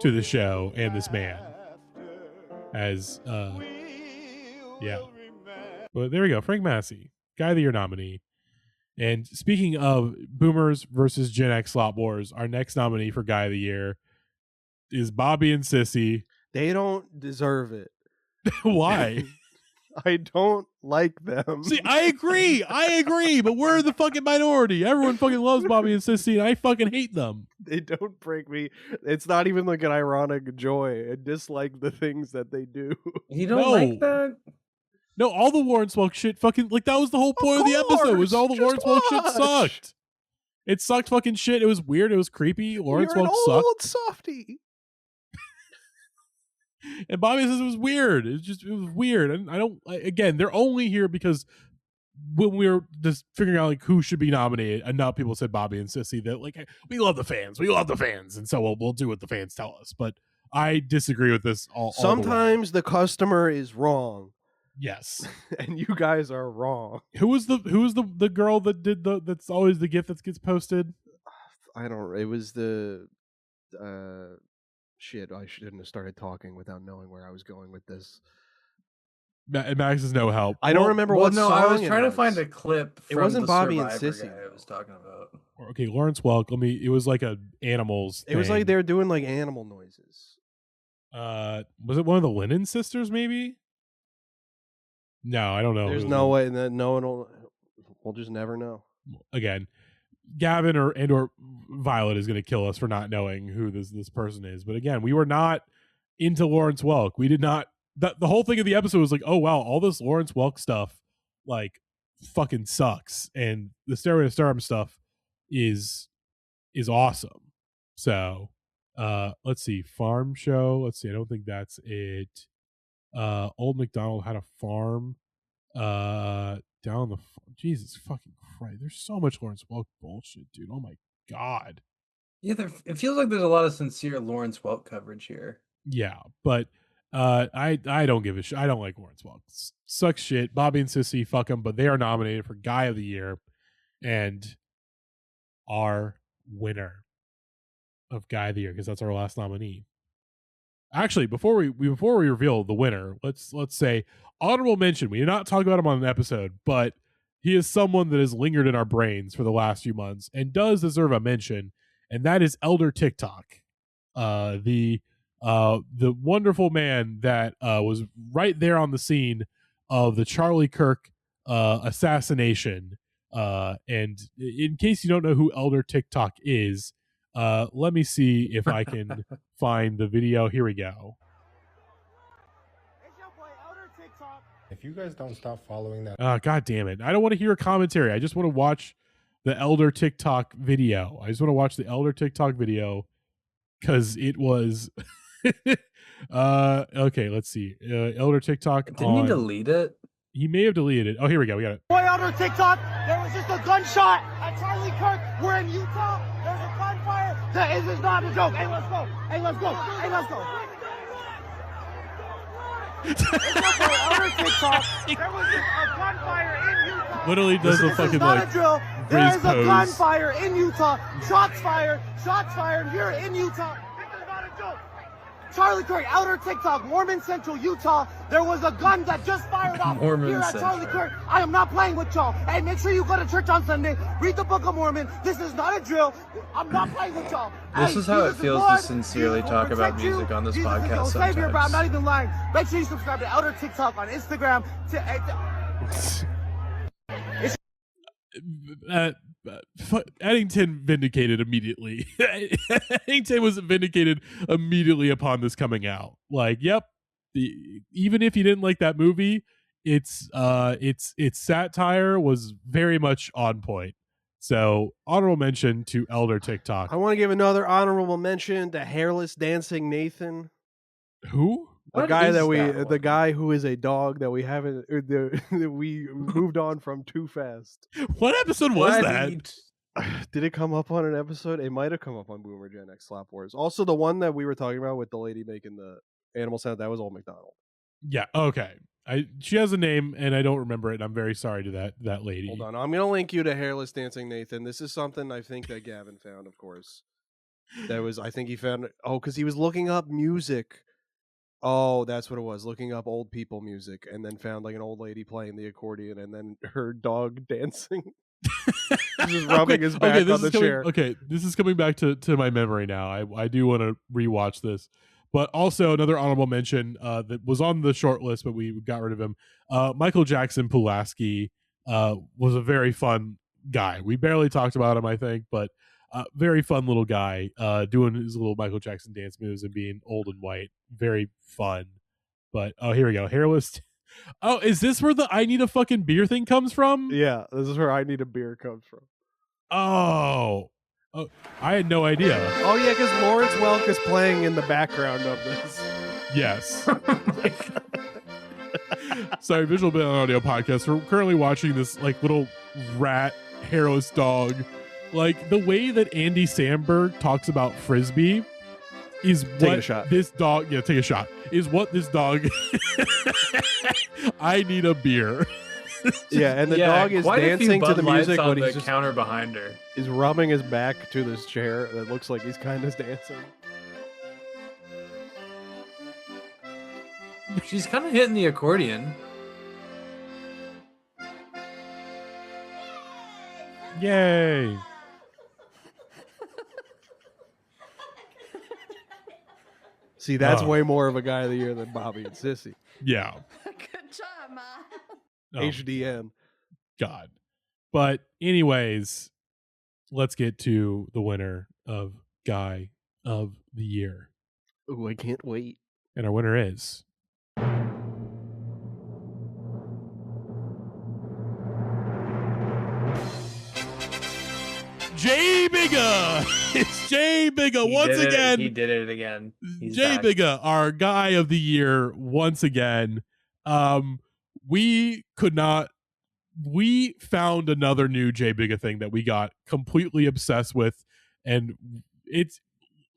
the show and this man. As yeah. But there we go, Frank Massey, Guy of the Year nominee. And speaking of Boomers versus Gen X slot wars, our next nominee for Guy of the Year is Bobby and Sissy. They don't deserve it. Why? I don't like them. See, I agree, but we're the fucking minority. Everyone fucking loves Bobby and Sissy, and I fucking hate them. They don't break me. It's not even like an ironic joy. I dislike the things that they do. You don't like that? No, all the Lawrence Welk shit fucking, like, that was the whole point of the episode, was all the Lawrence Welk shit sucked. It sucked fucking shit. It was weird. It was creepy. Lawrence Welk sucked. Old softy. And Bobby says it was weird. It was weird. And again, they're only here because when we were just figuring out like who should be nominated, enough people said Bobby and Sissy that like, we love the fans. And so we'll do what the fans tell us. But I disagree with this all Sometimes the customer is wrong. Yes. And you guys are wrong. Who was the girl that did that's always the gift that gets posted? I don't, it was the shit, I shouldn't have started talking without knowing where I was going with this. Max is no help. I don't remember what song I was trying to find a clip from it wasn't the Bobby and Survivor Sissy guy I was talking about. Okay, Lawrence Welk. It was like a animals thing. It was like they were doing like animal noises. Was it one of the Lennon sisters maybe? No, I don't know. There's no way that no one will. We'll just never know. Again, Gavin or Violet is going to kill us for not knowing who this person is. But again, we were not into Lawrence Welk. We did not. The whole thing of the episode was like, oh wow, all this Lawrence Welk stuff like fucking sucks, and the Stairway to Stardom stuff is awesome. So, let's see, farm show. Let's see. I don't think that's it. Old MacDonald had a farm down the Jesus fucking Christ, there's so much Lawrence Welk bullshit, dude. Oh my god. Yeah, it feels like there's a lot of sincere Lawrence Welk coverage here. Yeah, but I don't give a shit. I don't like Lawrence Welk. Sucks shit. Bobby and Sissy, fuck them, but they are nominated for Guy of the Year, and our winner of Guy of the Year, because that's our last nominee. Actually, before we reveal the winner, let's say honorable mention. We did not talk about him on an episode, but he is someone that has lingered in our brains for the last few months and does deserve a mention, and that is Elder TikTok, the wonderful man that was right there on the scene of the Charlie Kirk assassination. And in case you don't know who Elder TikTok is, let me see if I can find the video. Here we go. If you guys don't stop following that, god damn it! I don't want to hear a commentary. I just want to watch the Elder TikTok video. I just want to watch the Elder TikTok video because it was. Okay, let's see. Elder TikTok. Didn't he delete it? He may have deleted it. Oh, here we go. We got it. Boy, Elder TikTok, there was just a gunshot at Charlie Kirk. We're in Utah. There's a gunfire. This is not a joke. Hey, let's go. Hey, let's go. Hey, let's go. Elder TikTok, there was just a gunfire in Utah. Literally does the fucking like. This is not a drill. There is a gunfire in Utah. Shots fired here in Utah. This is not a joke. Charlie Kirk, Elder TikTok, Mormon Central, Utah. There was a gun that just fired off here at Charlie Kirk. I am not playing with y'all. Hey, make sure you go to church on Sunday. Read the Book of Mormon. This is not a drill. I'm not playing with y'all. This is how it feels to sincerely talk about music on this podcast sometimes. Savior, bro. I'm not even lying. Make sure you subscribe to Elder TikTok on Instagram. Eddington vindicated immediately. Eddington was vindicated immediately upon this coming out. Like, yep, even if you didn't like that movie, its satire was very much on point. So, honorable mention to Elder TikTok. I want to give another honorable mention to Hairless Dancing Nathan. Who? The What guy is that we, that the one? guy who is a dog that we haven't, that we moved on from too fast. What episode was What? that? Did it come up on an episode? It might have come up on Boomer Gen X Slap Wars. Also, the one that we were talking about with the lady making the animal sound, that was Old McDonald. Yeah, okay. She has a name and I don't remember it, and I'm very sorry to that lady. Hold on, I'm gonna link you to Hairless Dancing Nathan. This is something I think that Gavin found, of course. That was, I think he found it. Oh, because he was looking up music. Oh, that's what it was. Looking up old people music, and then found like an old lady playing the accordion, and then her dog dancing. Just rubbing his back on the chair. Okay, this is coming back to my memory now. I do want to rewatch this. But also another honorable mention that was on the short list, but we got rid of him. Michael Jackson Pulaski was a very fun guy. We barely talked about him, I think, but very fun little guy doing his little Michael Jackson dance moves and being old and white. Very fun. But oh, here we go. Hairless. Oh, is this where the I need a fucking beer thing comes from? Yeah, this is where I Need a Beer comes from. Oh, I had no idea. Oh yeah, because Lawrence Welk is playing in the background of this. Yes. Sorry, visual bit on audio podcast. We're currently watching this like little rat hairless dog. Like the way that Andy Samberg talks about Frisbee is Taking a what shot. this dog. Yeah, take a shot. Is what this dog. I need a beer. Yeah, and the Yeah, dog is quite a few dancing to Bud the Lights music, on but the he's just counter behind her. is rubbing his back to this chair that looks like he's kind of dancing. She's kind of hitting the accordion. Yay! See, that's Oh. way more of a guy of the year than Bobby and Sissy. Yeah. Good job, Mom. Oh, HDN. God. But anyways, let's get to the winner of Guy of the Year. Ooh, I can't wait. And our winner is Jay Bigga. It's Jay Bigga He once did it- again. He did it again. He's Jay back. Bigga, our Guy of the Year once again. We found another new Jay Bigga thing that we got completely obsessed with, and it's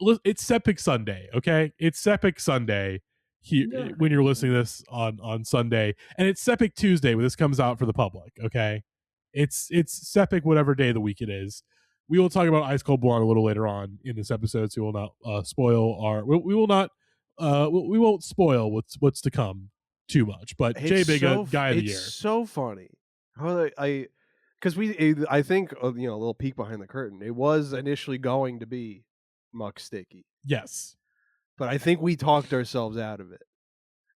Sepic Sunday, okay? It's Sepic Sunday here Yeah. when you're listening to this on Sunday, and it's Sepic Tuesday when this comes out for the public, okay? It's Sepic whatever day of the week it is. We will talk about Ice Cold Blonde a little later on in this episode, so we will not spoil our. We will not. We won't spoil what's to come too much. But Jay It's Bigga, Guy of the it's Year. so funny. How because I think a little peek behind the curtain. It was initially going to be Muck Sticky, Yes. but I think we talked ourselves out of it.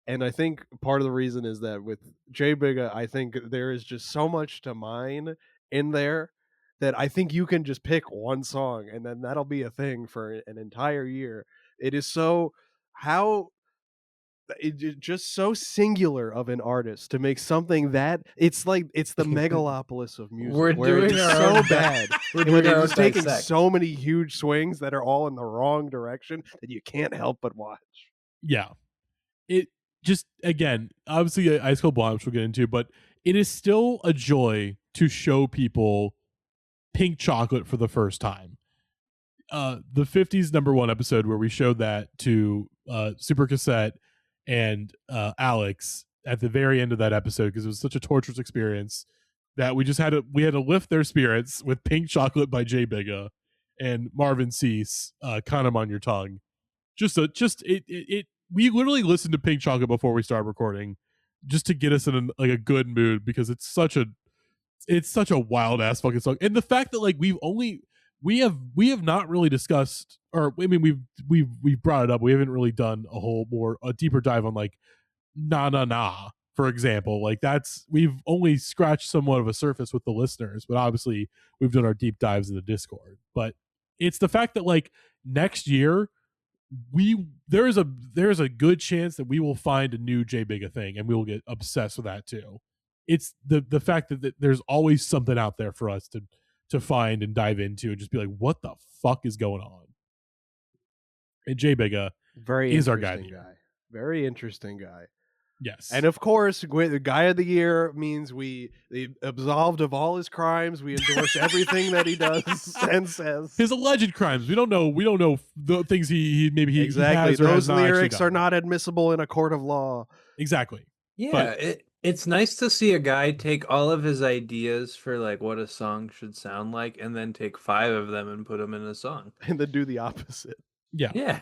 And I think part of the reason is that with Jay Bigga, I think there is just so much to mine in there that I think you can just pick one song and then that'll be a thing for an entire year. It is just so singular of an artist to make something that it's the megalopolis of music. We're where doing it's our so own bad. We're And where doing our they're own just taking dissect. so many huge swings that are all in the wrong direction that you can't help but watch. Yeah. It just, again, obviously Ice Cold Blonde, which we'll get into, but it is still a joy to show people Pink Chocolate for the first time. The 50s #1 episode where we showed that to Super Cassette and Alex at the very end of that episode, because it was such a torturous experience that we just had to lift their spirits with Pink Chocolate by Jay Bigga and Marvin Cease, Kind 'Em on Your Tongue. We literally listened to Pink Chocolate before we started recording just to get us in a good mood, because it's such a wild ass fucking song. And the fact that like we have not really discussed, or I mean we've brought it up. We haven't really done a deeper dive on like Na Na Na for example. Like we've only scratched somewhat of a surface with the listeners, but obviously we've done our deep dives in the Discord. But it's the fact that like next year there's a good chance that we will find a new J Big a thing and we will get obsessed with that too. It's the fact that there's always something out there for us to find and dive into and just be like, what the fuck is going on? And J Bigga Very is our interesting guy. Very interesting guy. Yes. And of course, the guy of the year means we absolved of all his crimes. We endorse everything that he does and says. His alleged crimes. We don't know the things he exactly. has or Those has not lyrics actually are done. not admissible in a court of law. Exactly. Yeah, But it's nice to see a guy take all of his ideas for like what a song should sound like and then take 5 of them and put them in a song. And then do the opposite. Yeah.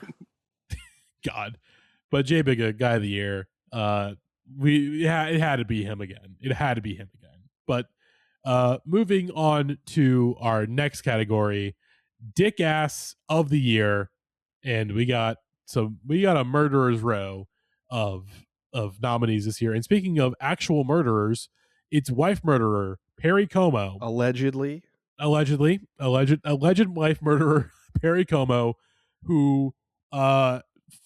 God. But J Bigga, guy of the year. It had to be him again. But moving on to our next category, Dickass of the year, and we got a murderer's row of nominees this year. And speaking of actual murderers, it's wife murderer Perry Como, alleged wife murderer Perry Como, who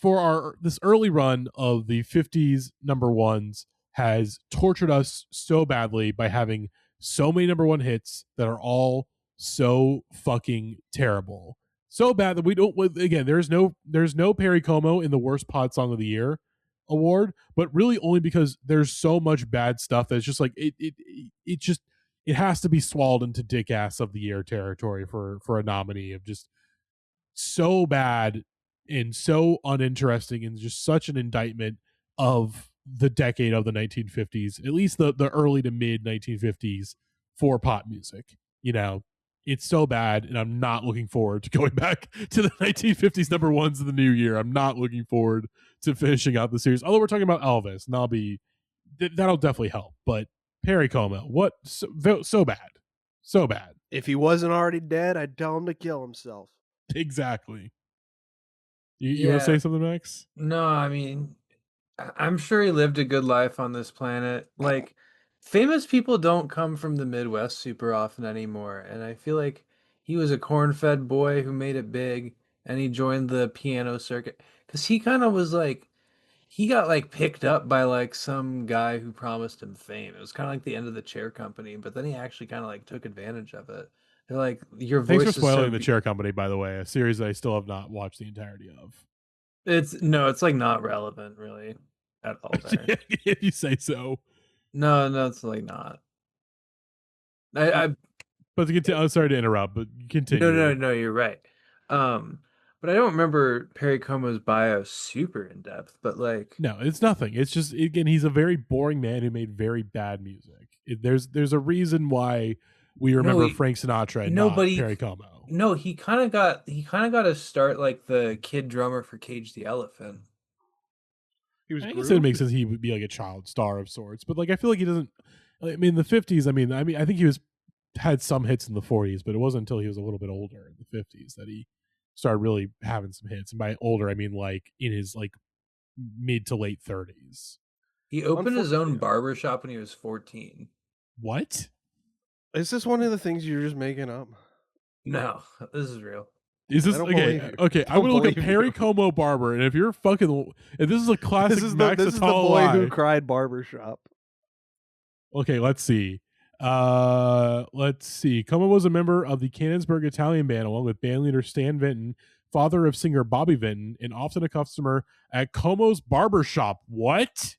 for this early run of the 50s number ones has tortured us so badly by having so many number one hits that are all so fucking terrible. So bad that we don't, again, there's no Perry Como in the worst pod song of the year award, but really only because there's so much bad stuff that's just like it has to be swallowed into Dickass of the year territory for a nominee of just so bad and so uninteresting and just such an indictment of the decade of the 1950s, at least the early to mid 1950s for pop music. You know, it's so bad, and I'm not looking forward to going back to the 1950s number ones of the new year. I'm not looking forward to finishing out the series. Although we're talking about Elvis, and that'll definitely help. But Perry Como, what so bad. If he wasn't already dead, I'd tell him to kill himself. Exactly. You want to say something, Max? No, I mean, I'm sure he lived a good life on this planet. Like, famous people don't come from the Midwest super often anymore. And I feel like he was a corn-fed boy who made it big, and he joined the piano circuit. Because he kind of was like, he got like picked up by like some guy who promised him fame. It was kind of like the end of the Chair Company, but then he actually kind of like took advantage of it. They're like, your voice Thanks for spoiling is so the Chair Company, by the way, a series that I still have not watched the entirety of. It's like not relevant really at all there. If you say so. No, it's like not. I But to continue, I'm sorry to interrupt, but continue. No, you're right. But I don't remember Perry Como's bio super in depth, but like No, it's nothing. It's just, again, he's a very boring man who made very bad music. There's a reason why we remember Frank Sinatra and not Perry Como. No, he kind of got to start like the kid drummer for Cage the Elephant. I guess it makes sense he would be like a child star of sorts, but like I feel like he doesn't. I mean, the 50s. I think he had some hits in the 40s, but it wasn't until he was a little bit older in the 50s that he started really having some hits. And by older, I mean like in his like mid to late 30s. He opened his own barbershop when he was 14. What? Is this one of the things you're just making up? No, this is real. Is this okay? Okay, I'm gonna look at Perry Como barber, and if this is a classic, this is Max the boy who cried barbershop. Okay, let's see. Como was a member of the Cannonsburg Italian Band along with bandleader Stan Vinton, father of singer Bobby Vinton, and often a customer at Como's barbershop. What?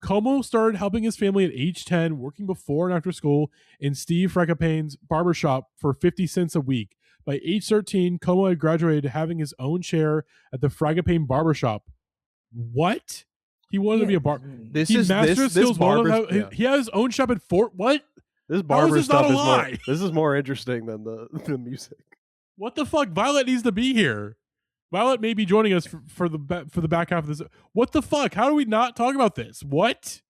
Como started helping his family at age 10, working before and after school in Steve Frekapane's barbershop for 50 cents a week. By age 13, Como had graduated, having his own chair at the Fragapane barbershop. What? He wanted to be a He has his own shop at Fort. What? This barber stuff this is more interesting than the music. What the fuck? Violet needs to be here. Violet may be joining us for the back half of this. What the fuck? How do we not talk about this? What?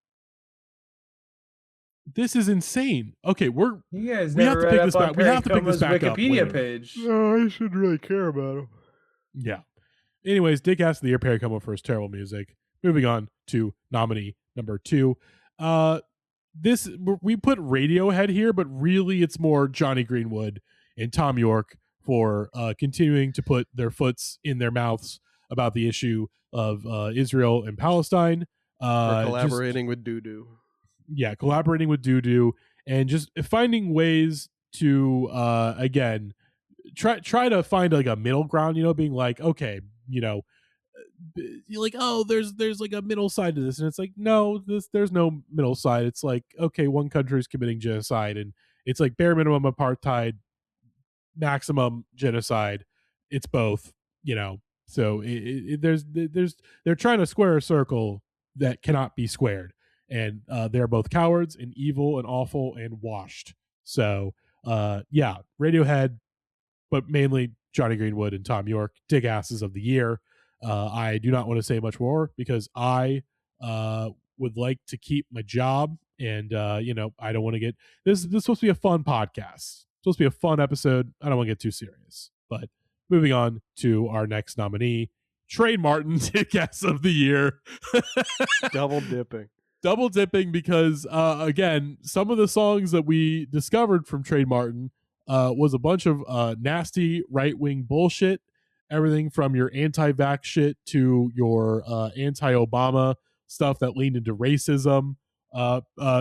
This is insane. Okay, you guys never read up on Perry Como's Wikipedia page. Oh, I should really care about him. Yeah. Anyways, Dickass of the year, Perry Como for his terrible music. Moving on to nominee number 2. This we put Radiohead here, but really it's more Johnny Greenwood and Tom York for continuing to put their foots in their mouths about the issue of Israel and Palestine. For collaborating with Doo-Doo. Yeah, collaborating with Doo-Doo and just finding ways to again try to find like a middle ground, being like, okay, you're like, oh, there's like a middle side to this, and it's like, no, there's no middle side. It's like, okay, one country is committing genocide, and it's like bare minimum apartheid, maximum genocide. It's both, So there's they're trying to square a circle that cannot be squared, and they're both cowards and evil and awful and washed. So yeah, Radiohead, but mainly Johnny Greenwood and Tom York, Dickasses of the year. I do not want to say much more because I would like to keep my job, and I don't want to get this. This is supposed to be a fun podcast. It's supposed to be a fun episode. I don't want to get too serious. But moving on to our next nominee, Trey Martin, Dickass of the year. Double dipping because again, some of the songs that we discovered from Trey Martin was a bunch of nasty right-wing bullshit. Everything from your anti-vax shit to your anti-Obama stuff that leaned into racism.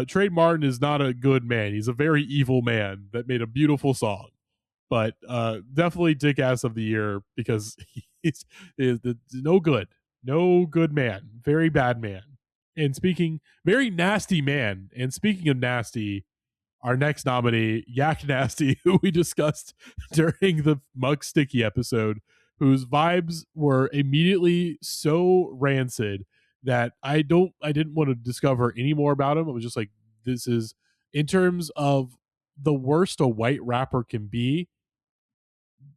Trey Martin is not a good man. He's a very evil man that made a beautiful song. But definitely Dickass of the year because he's no good. No good man. Very bad man. And very nasty man. And speaking of nasty, our next nominee, Yak Nasty, who we discussed during the Mug Sticky episode, whose vibes were immediately so rancid that I didn't want to discover any more about him. I was just like, this is, in terms of the worst a white rapper can be,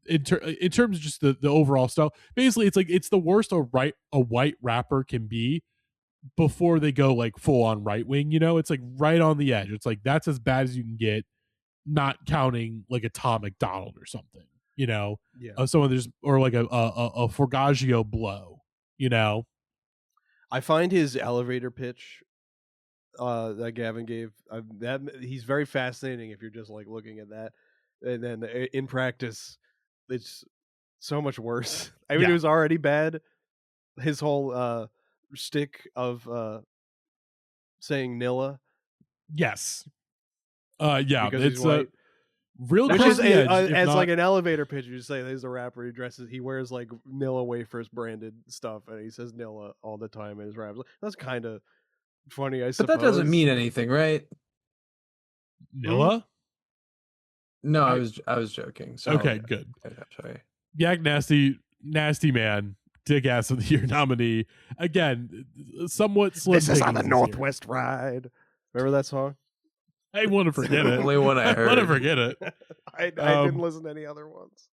in terms of just the overall style, basically it's like, it's the worst a white rapper can be before they go like full on right wing, it's like right on the edge. It's like, that's as bad as you can get, not counting like a Tom McDonald or something. Yeah. Someone there's, or like a Forgaggio blow, I find his elevator pitch that Gavin gave, he's very fascinating if you're just like looking at that, and then in practice it's so much worse. I mean, It was already bad. His whole shtick of saying Nilla. Yes. Yeah, because it's he's white. Real Which is as not... like an elevator pitch. You say there's a rapper. He wears like Nilla wafers branded stuff, and he says Nilla all the time in his raps. That's kind of funny, I suppose. But that doesn't mean anything, right? Nilla? No, I was joking. So okay, good. Sorry. Yak Nasty man, Dickass of the year nominee. Again, somewhat slim. This is on the Northwest Ride. Remember that song? I want to forget it. Only one I heard. I want to forget it. I didn't listen to any other ones.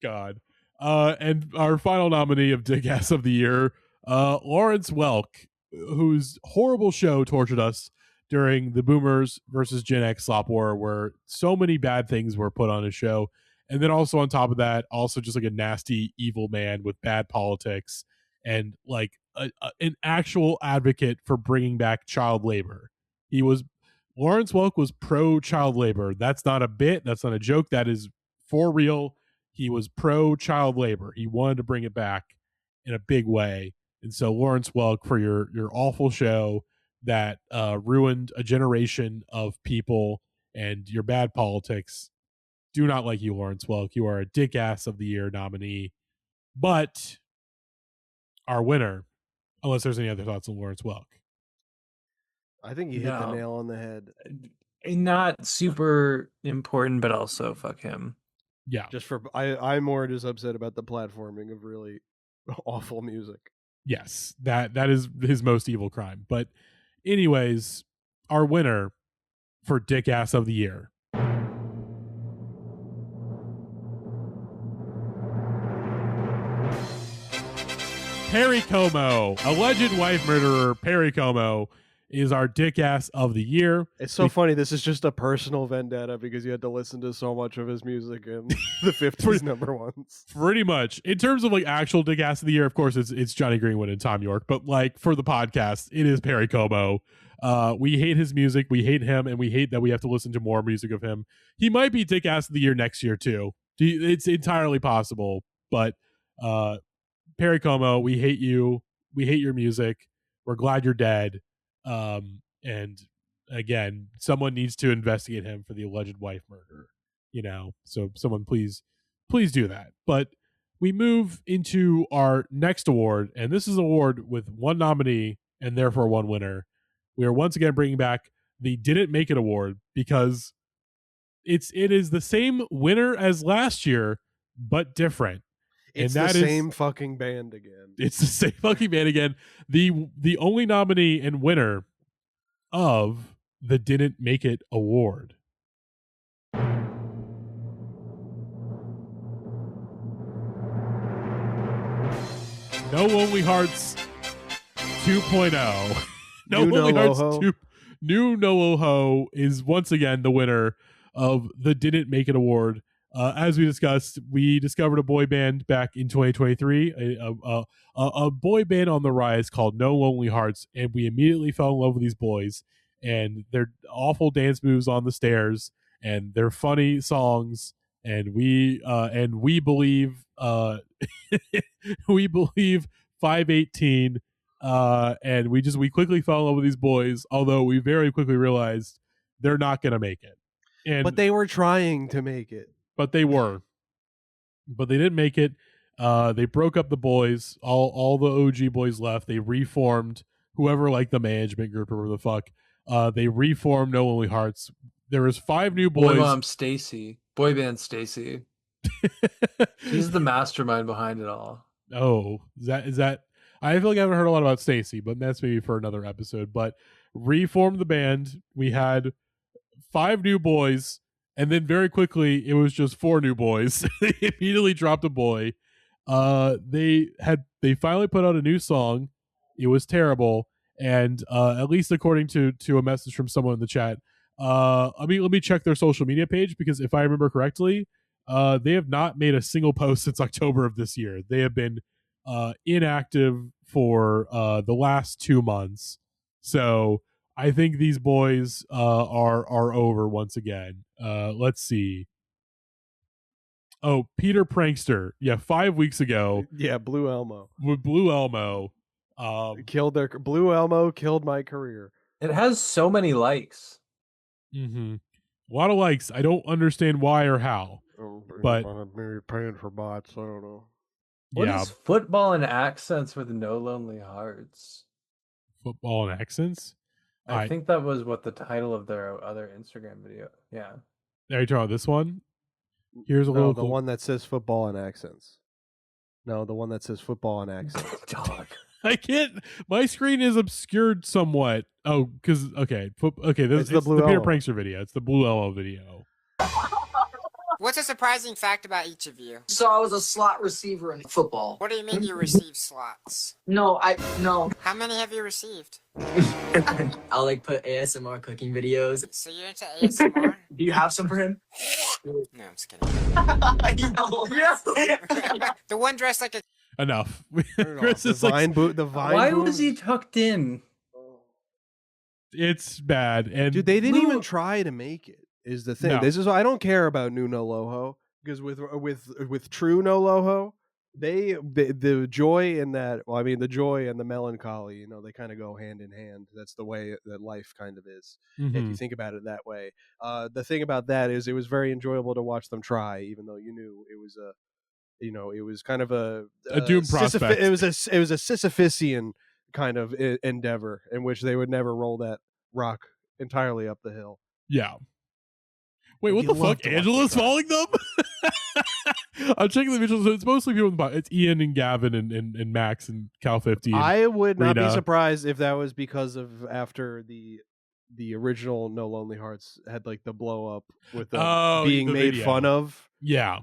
God. And our final nominee of Dickass of the year, Lawrence Welk, whose horrible show tortured us during the Boomers versus Gen X slop war, where so many bad things were put on his show. And then also on top of that, also just like a nasty, evil man with bad politics and like an actual advocate for bringing back child labor. Lawrence Welk was pro child labor. That's not a bit. That's not a joke. That is for real. He was pro child labor. He wanted to bring it back in a big way. And so Lawrence Welk, for your awful show that ruined a generation of people and your bad politics, do not like you, Lawrence Welk. You are a Dickass of the year nominee. But our winner, unless there's any other thoughts on Lawrence Welk. I think you hit the nail on the head. Not super important, but also fuck him. Yeah. I'm more just upset about the platforming of really awful music. Yes, that is his most evil crime. But anyways, our winner for Dickass of the year. Perry Como, alleged wife murderer Perry Como, is our Dickass of the year. It's so funny. This is just a personal vendetta because you had to listen to so much of his music in the 50s number ones. Pretty much. In terms of like actual Dickass of the year, of course, it's Johnny Greenwood and Tom York. But like for the podcast, it is Perry Como. We hate his music. We hate him, and we hate that we have to listen to more music of him. He might be Dickass of the year next year too. It's entirely possible. But Perry Como, we hate you. We hate your music. We're glad you're dead. And again, someone needs to investigate him for the alleged wife murder. So someone please do that. But we move into our next award, and this is an award with one nominee and therefore one winner. We are once again bringing back the Didn't Make It award because it is the same winner as last year, but different. It's and the same fucking band again. It's the same fucking band again. The only nominee and winner of the Didn't Make It award. No Lonely Hearts 2.0. No Lonely Hearts 2. New No Loho is once again the winner of the Didn't Make It award. As we discussed, we discovered a boy band back in 2023, a boy band on the rise called No Lonely Hearts, and we immediately fell in love with these boys and their awful dance moves on the stairs and their funny songs, and we believe we believe 518, and we quickly fell in love with these boys, although we very quickly realized they're not going to make it. But they were trying to make it. But they didn't make it. They broke up the boys. All the OG boys left. They reformed, whoever, like the management group or whatever the fuck. They reformed No Lonely Hearts. There was 5 new boys. Boy band Stacy. He's the mastermind behind it all. Oh, is that? I feel like I haven't heard a lot about Stacy, but that's maybe for another episode. But reformed the band. We had 5 new boys. And then very quickly, it was just 4 new boys. They immediately dropped a boy. They finally put out a new song. It was terrible, and at least according to a message from someone in the chat. Let me check their social media page, because if I remember correctly, they have not made a single post since October of this year. They have been inactive for the last 2 months. So I think these boys are over once again. Let's see. Oh, Peter Prankster. Yeah, 5 weeks ago. Yeah, Blue Elmo. With Blue Elmo. Blue Elmo killed my career. It has so many likes. Mm-hmm. A lot of likes. I don't understand why or how. But maybe paying for bots. I don't know. What is football and accents with No Lonely Hearts? Football and accents? I think that was what the title of their other Instagram video. Yeah. Are you talking about this one? Here's a the little. One that says football and accents. No, the one that says football and accents. Dog. I can't. My screen is obscured somewhat. Oh, because okay. This is the Peter Prankster video. It's the Blue Elmo video. What's a surprising fact about each of you? So I was a slot receiver in football. What do you mean you receive slots? No. How many have you received? I'll put ASMR cooking videos. So you're into ASMR? Do you have some for him? No, I'm just kidding. The one dressed like a... Enough. Chris is the vine. Why was he tucked in? It's bad. And dude, they didn't even try to make it. Is the thing. No. This is why I don't care about new No Loho, because with true No Loho, the joy in that. Well, I mean, the joy and the melancholy, they kind of go hand in hand. That's the way that life kind of is, if you think about it that way. The thing about that is, it was very enjoyable to watch them try, even though you knew it was it was kind of a doomed prospect. It was a Sisyphusian kind of endeavor in which they would never roll that rock entirely up the hill. Yeah. Wait, what the fuck? Angela's following them? I'm checking the visuals. It's mostly people in the bot. It's Ian and Gavin and Max and Cal 50. I would not be surprised if that was because of after the original No Lonely Hearts had the blow up with being made video. fun of. Yeah.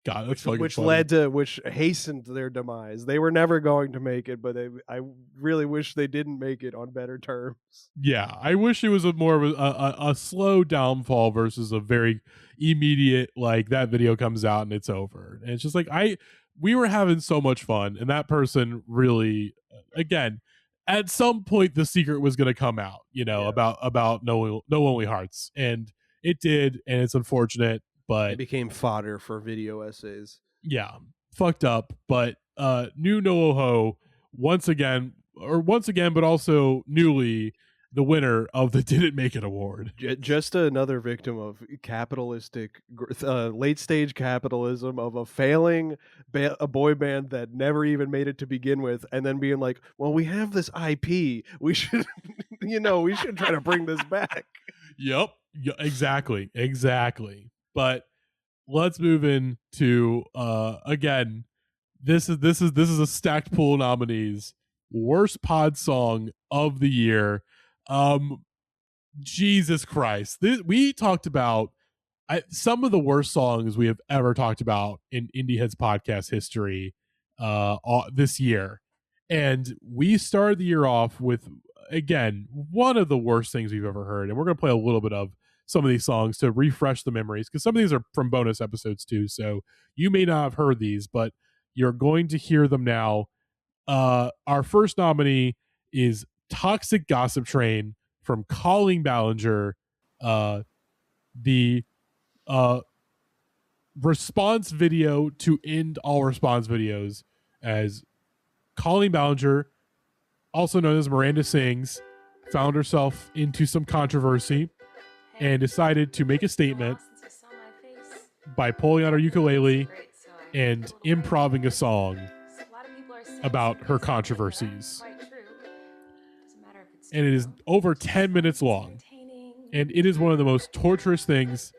God, that's fucking which funny. which hastened their demise. They were never going to make it, but I really wish they didn't make it on better terms. Yeah, I wish it was a more of a slow downfall versus a very immediate, like that video comes out and it's over. And it's just like we were having so much fun, and that person really, again, at some point the secret was going to come out, about no Lonely Hearts, and it did, and it's unfortunate, but It became fodder for video essays. yeah, fucked up. But new Noho once again, but also newly the winner of the Didn't Make It award. Just another victim of capitalistic, late stage capitalism, of a failing a boy band that never even made it to begin with, and then being like, well, we have this IP, we should we should try to bring this back. Yep. Exactly. But let's move into again. This is a stacked pool of nominees. Worst pod song of the year. Jesus Christ. We talked about some of the worst songs we have ever talked about in Indieheads podcast history this year. And we started the year off with, again, one of the worst things we've ever heard. And we're going to play a little bit of some of these songs to refresh the memories, because some of these are from bonus episodes too. So you may not have heard these, but you're going to hear them now. Our first nominee is Toxic Gossip Train from Colleen Ballinger. The response video to end all response videos, as Colleen Ballinger, also known as Miranda Sings, found herself into some controversy and decided to make a statement by pulling out her ukulele and improvising a song about her controversies. And it is over 10 minutes long. And it is one of the most torturous things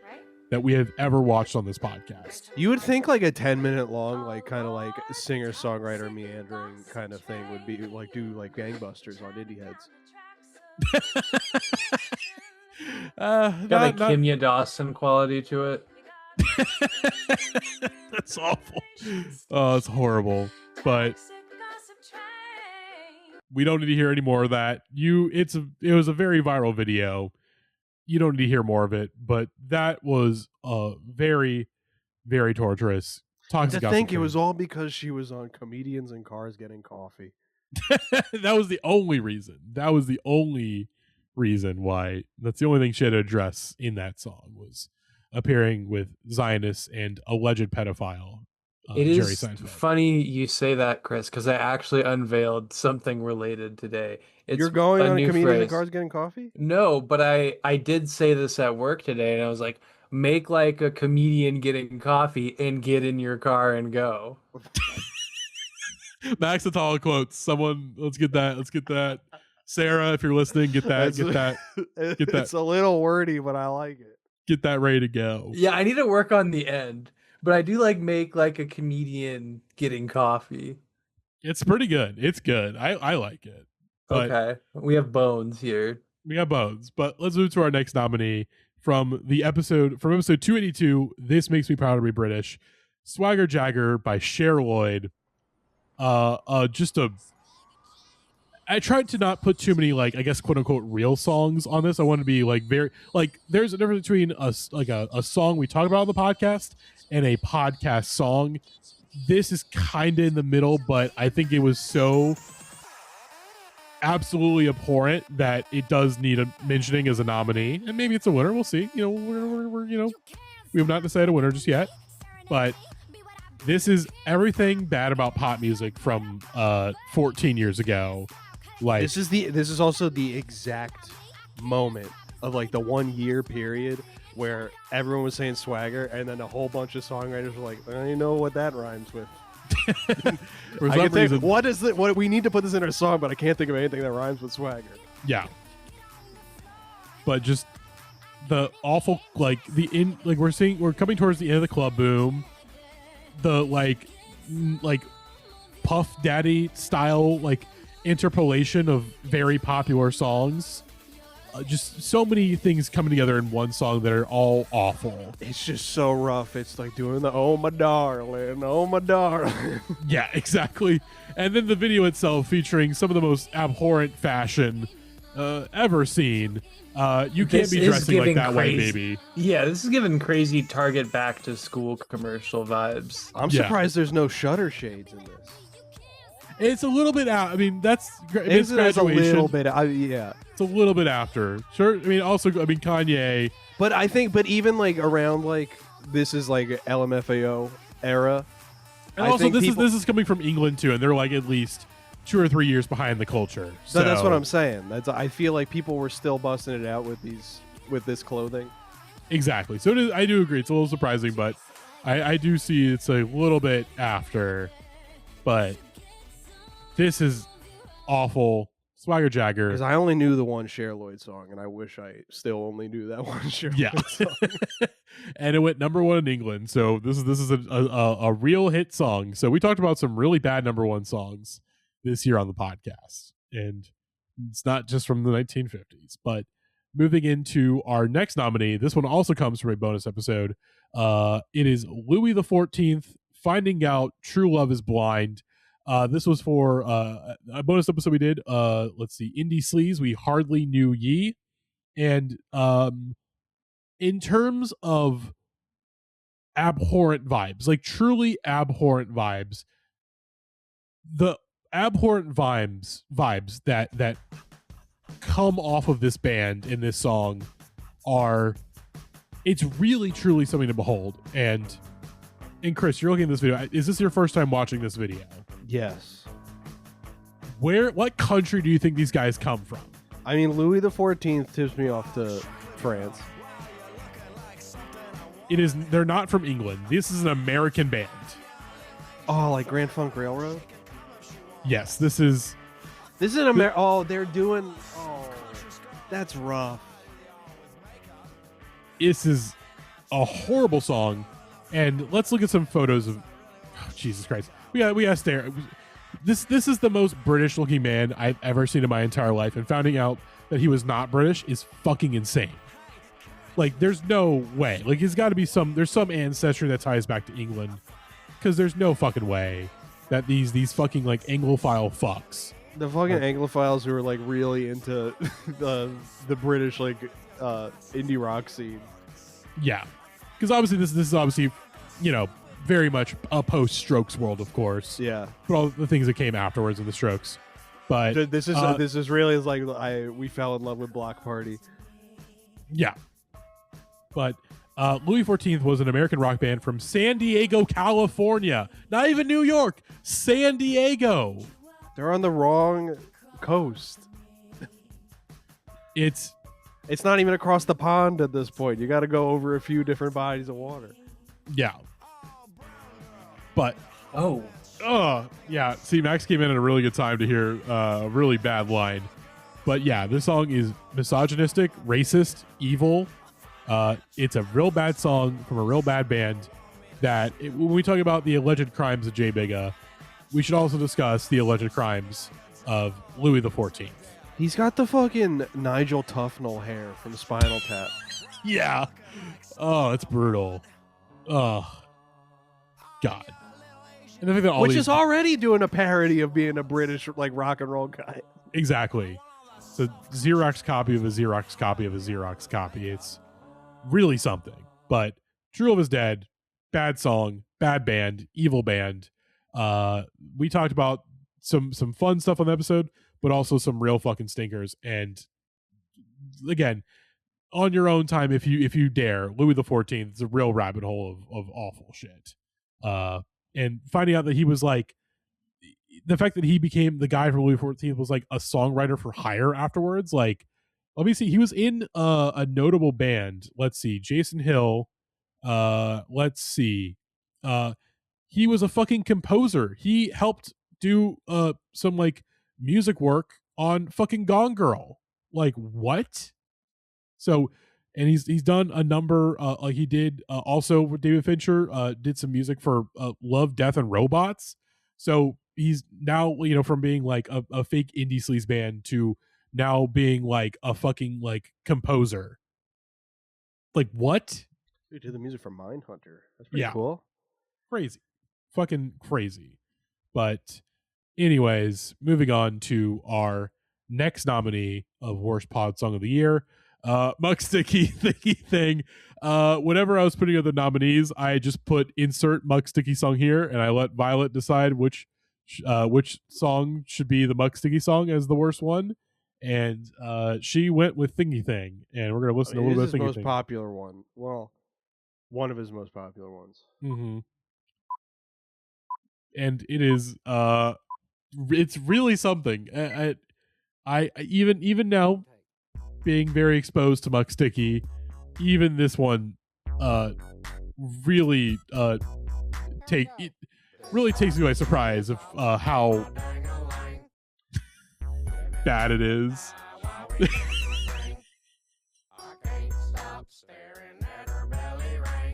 that we have ever watched on this podcast. You would think like a 10-minute long, like kind of like singer-songwriter meandering kind of thing would be like do like gangbusters on Indieheads. Got a Kimya Dawson quality to it. That's awful. Oh, it's horrible. But we don't need to hear any more of that. It was a very viral video. You don't need to hear more of it, but that was very, very torturous. To think it was all because she was on Comedians in Cars Getting Coffee. That was the only reason. That's the only thing she had to address in that song, was appearing with Zionists and alleged pedophile. It is funny you say that, Chris, because I actually unveiled something related today. You're going on Comedians in Cars Getting Coffee? No, but I did say this at work today, and I was like, make like a comedian getting coffee and get in your car and go. Max Atala quotes. Someone, let's get that. Sarah, if you're listening, get that. It's a little wordy, but I like it. Get that ready to go. Yeah, I need to work on the end, but I do like make like a comedian getting coffee. It's pretty good. It's good. I like it. But okay, we have bones here. We got bones, but let's move to our next nominee from episode 282. This Makes Me Proud to Be British. Swagger Jagger by Cher Lloyd. I tried to not put too many, like, I guess, quote unquote real songs on this. I want to be like very, like, there's a difference between a song we talk about on the podcast and a podcast song. This is kind of in the middle, but I think it was so absolutely abhorrent that it does need a mentioning as a nominee, and maybe it's a winner. We'll see. We're we have not decided a winner just yet, but this is everything bad about pop music from 14 years ago. Like, this is also the exact moment of like the 1 year period where everyone was saying swagger, and then a whole bunch of songwriters were like, I don't even know what that rhymes with. What we need to put this in our song, but I can't think of anything that rhymes with swagger. Yeah, but just the awful, like we're coming towards the end of the club boom. The like Puff Daddy style like interpolation of very popular songs. just so many things coming together in one song that are all awful. It's just so rough. It's like doing the "Oh my darling, oh my darling." Yeah, exactly. And then the video itself featuring some of the most abhorrent fashion ever seen. You can't be dressing like that way, baby. Yeah, this is giving crazy Target back to school commercial vibes. I'm surprised there's no shutter shades in this. It's a little bit out. I mean, that's it's a little bit. Yeah, it's a little bit after. Sure. I mean, also, Kanye. But I think, even like around like this is like LMFAO era. And also, this is coming from England too, and they're like at least 2 or 3 years behind the culture. So that's what I'm saying. I feel like people were still busting it out with this clothing. Exactly. So I do agree. It's a little surprising, but I do see it's a little bit after. But this is awful. Swagger Jagger. Because I only knew the one Cher Lloyd song, and I wish I still only knew that one Cher Lloyd song. And it went #1 in England. So this is a real hit song. So we talked about some really bad #1 songs this year on the podcast. And it's not just from the 1950s. But moving into our next nominee, this one also comes from a bonus episode. It is Louis XIV, Finding Out True Love is Blind. This was for a bonus episode we did. Let's see, Indie Sleaze, We Hardly Knew Ye. And in terms of abhorrent vibes, like truly abhorrent vibes, the abhorrent vibes that come off of this band in this song it's really truly something to behold. And Chris, you're looking at this video. Is this your first time watching this video? Yes. What country do you think these guys come from? I mean, Louis XIV tips me off to France. They're not from England. This is an American band. Oh, like Grand Funk Railroad? Yes, this is an American. Oh, they're doing. Oh, that's rough. This is a horrible song. And let's look at some photos of. Oh, Jesus Christ. We gotta stare. This is the most British looking man I've ever seen in my entire life, and finding out that he was not British is fucking insane. Like, there's no way. Like, there's got to be there's some ancestry that ties back to England, because there's no fucking way that these fucking like Anglophile fucks. The fucking Anglophiles who are like really into the British like indie rock scene. Yeah, because obviously this is obviously, very much a post-Strokes world, of course. Yeah, but all the things that came afterwards in the Strokes. But this is really like we fell in love with Block Party. Yeah, but Louis XIV was an American rock band from San Diego, California. Not even New York, San Diego. They're on the wrong coast. It's not even across the pond at this point. You got to go over a few different bodies of water. Yeah. But yeah. See, Max came in at a really good time to hear a really bad line. But yeah, this song is misogynistic, racist, evil. It's a real bad song from a real bad band. When we talk about the alleged crimes of Jay Bigga, we should also discuss the alleged crimes of Louis XIV. He's got the fucking Nigel Tufnell hair from Spinal Tap. Yeah. Oh, it's brutal. Oh, God. And the fact that is already doing a parody of being a British like rock and roll guy. Exactly. It's a Xerox copy of a Xerox copy of a Xerox copy. It's really something. But True Love is Dead. Bad song. Bad band. Evil band. We talked about some fun stuff on the episode, but also some real fucking stinkers. And again, on your own time, if you dare, Louis XIV is a real rabbit hole of awful shit. And finding out that he was like, the fact that he became the guy from Louis XIV was like a songwriter for hire afterwards. Like, let me see, he was in a notable band. Let's see, Jason Hill. Let's see, he was a fucking composer. He helped do some like music work on fucking Gone Girl. Like, what? So, and he's done a number. He did also with David Fincher. Did some music for Love, Death, and Robots. So he's now, from being like a fake indie sleaze band to now being like a fucking like composer. Like what? Dude, did the music for Mindhunter. That's pretty Yeah. cool. Crazy. Fucking crazy. But anyways, moving on to our next nominee of Worst Pod Song of the Year. Muck Sticky Thingy Thing. Whenever I was putting out the nominees, I just put insert Muck Sticky song here, and I let Violet decide which song should be the Muck Sticky song as the worst one. And she went with Thingy Thing, and we're gonna listen to a little bit of his Thingy most Thing. popular one. Well, one of his most popular ones. Mm-hmm. And it is it's really something. I even now being very exposed to Muck Sticky, even this one really really takes me by surprise of how bad it is.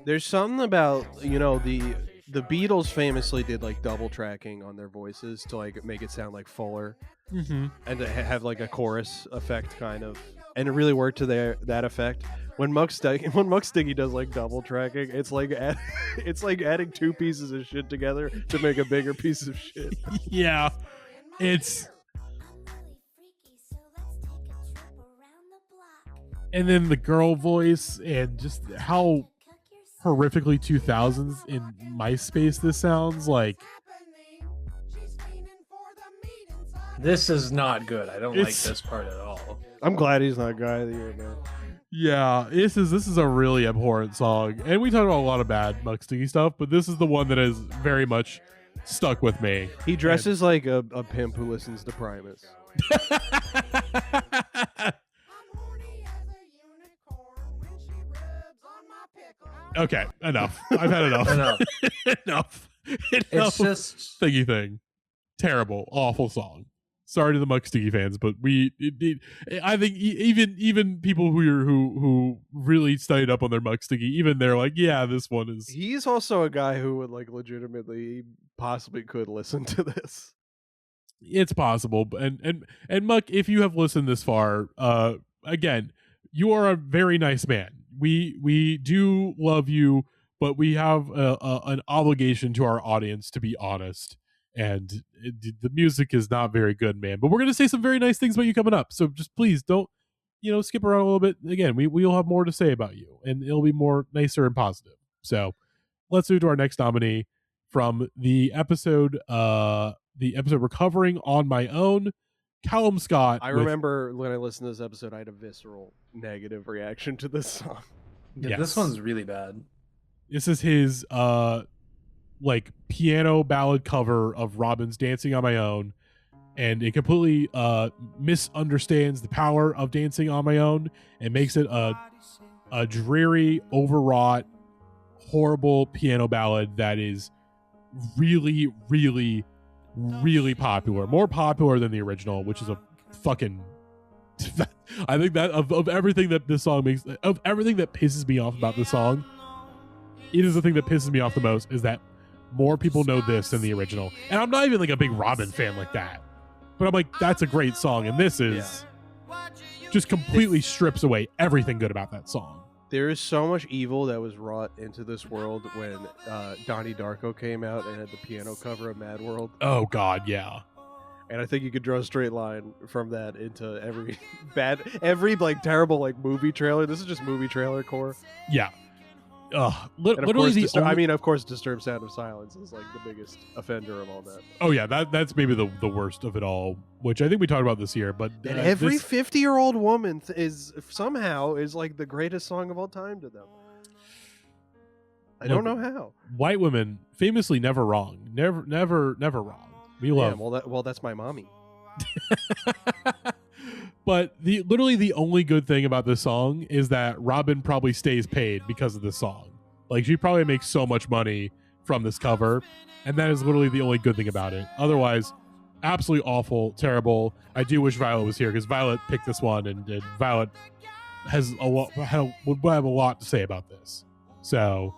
There's something about, you know, the Beatles famously did like double tracking on their voices to like make it sound like fuller, and to have like a chorus effect kind of, and it really worked to that effect. When Muck Sticky does like double tracking, it's like it's like adding two pieces of shit together to make a bigger piece of shit. Yeah, it's. And then the girl voice and just how horrifically 2000s in MySpace this sounds like. This is not good. I don't like this part at all. I'm glad he's not Guy of the Year, man. Yeah, this is a really abhorrent song, and we talked about a lot of bad Muck Sticky stuff, but this is the one that has very much stuck with me. He dresses like a pimp who listens to Primus. Okay, enough. I've had enough. Enough. It's just Thingy Thing. Terrible, awful song. Sorry to the Muck Sticky fans, but I think even people who really studied up on their Muck Sticky, even they're like, yeah, this one is. He's also a guy who would like legitimately possibly could listen to this. It's possible, and Muck, if you have listened this far, again, you are a very nice man. We do love you, but we have an obligation to our audience to be honest. And the music is not very good, man. But we're going to say some very nice things about you coming up. So just please don't, skip around a little bit. Again, we'll have more to say about you, and it'll be more nicer and positive. So let's move to our next nominee from the episode Recovering on My Own. Callum Scott. I remember when I listened to this episode, I had a visceral negative reaction to this song. Yeah, this one's really bad. This is his like piano ballad cover of Robin's Dancing on My Own, and it completely misunderstands the power of Dancing on My Own and makes it a dreary, overwrought, horrible piano ballad that is really, really, really popular. More popular than the original, which is a fucking I think that of everything that this song makes, of everything that pisses me off about this song, it is the thing that pisses me off the most, is that more people know this than the original. And I'm not even like a big Robin fan like that, but I'm like, that's a great song, and this is just completely strips away everything good about that song. There is so much evil that was wrought into this world when Donnie Darko came out and had the piano cover of Mad World. Oh God, yeah. And I think you could draw a straight line from that into every like terrible like movie trailer. This is just movie trailer core. Yeah. Literally, of course, Disturbed Sound of Silence is like the biggest offender of all that. Oh yeah, that's maybe the worst of it all, which I think we talked about this year. But and every 50-year-old woman is like the greatest song of all time to them. I don't know how. White women famously never wrong, never wrong. We love. Well, that's my mommy. But literally the only good thing about this song is that Robin probably stays paid because of this song. Like, she probably makes so much money from this cover, and that is literally the only good thing about it. Otherwise, absolutely awful, terrible. I do wish Violet was here, because Violet picked this one, and Violet has would have a lot to say about this. So,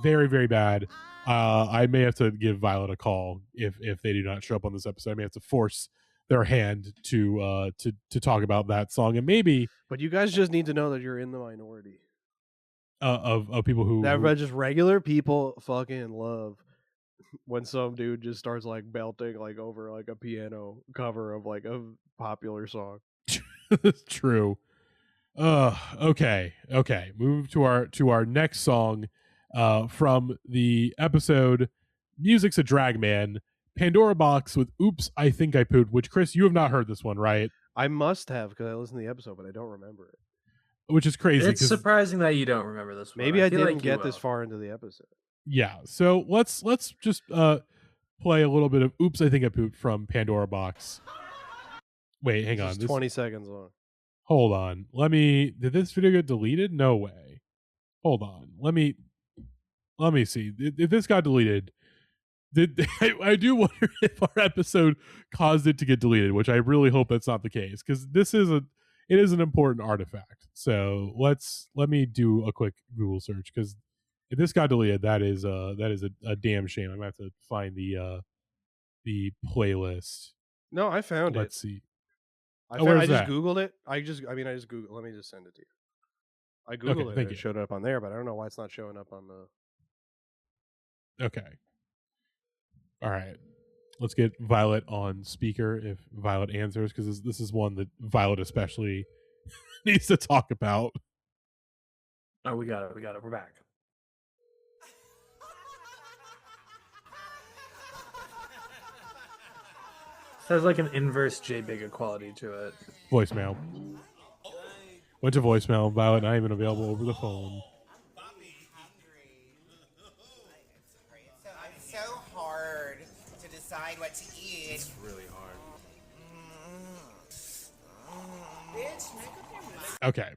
very, very bad. I may have to give Violet a call if they do not show up on this episode. I may have to force their hand to talk about that song, and maybe But you guys just need to know that you're in the minority. Of people who Just regular people fucking love when some dude just starts like belting like over like a piano cover of like a popular song. That's true. Okay. Move to our next song from the episode Music's a Drag Man, Pandora Box with Oops, I Think I Pooped, which, Chris, you have not heard this one, right? I must have, because I listened to the episode, but I don't remember it. Which is crazy. It's surprising that you don't remember this one. Maybe I feel didn't like you get this will. far into the episode. Yeah. So let's just play a little bit of Oops, I Think I Pooped from Pandora Box. Wait, hang on. This is 20 seconds long. Hold on. Did this video get deleted? No way. Hold on. Let me see. If this got deleted, I do wonder if our episode caused it to get deleted, which I really hope that's not the case, because it is an important artifact. So let me do a quick Google search, because if this got deleted, that is a damn shame. I'm gonna have to find the playlist. No, I found it. Let's see. I where's just that? Googled it. I just Googled. Let me just send it to you. I Googled it. Thank And you. it showed up on there, but I don't know why it's not showing up on the. Okay. All right. Let's get Violet on speaker if Violet answers, because this is one that Violet especially needs to talk about. Oh, we got it. We're back. Has like an inverse J-Big quality to it. Voicemail. Went to voicemail. Violet not even available over the phone. It's so hard to decide what to eat. It's really hard. Bitch, make up your mind. Okay.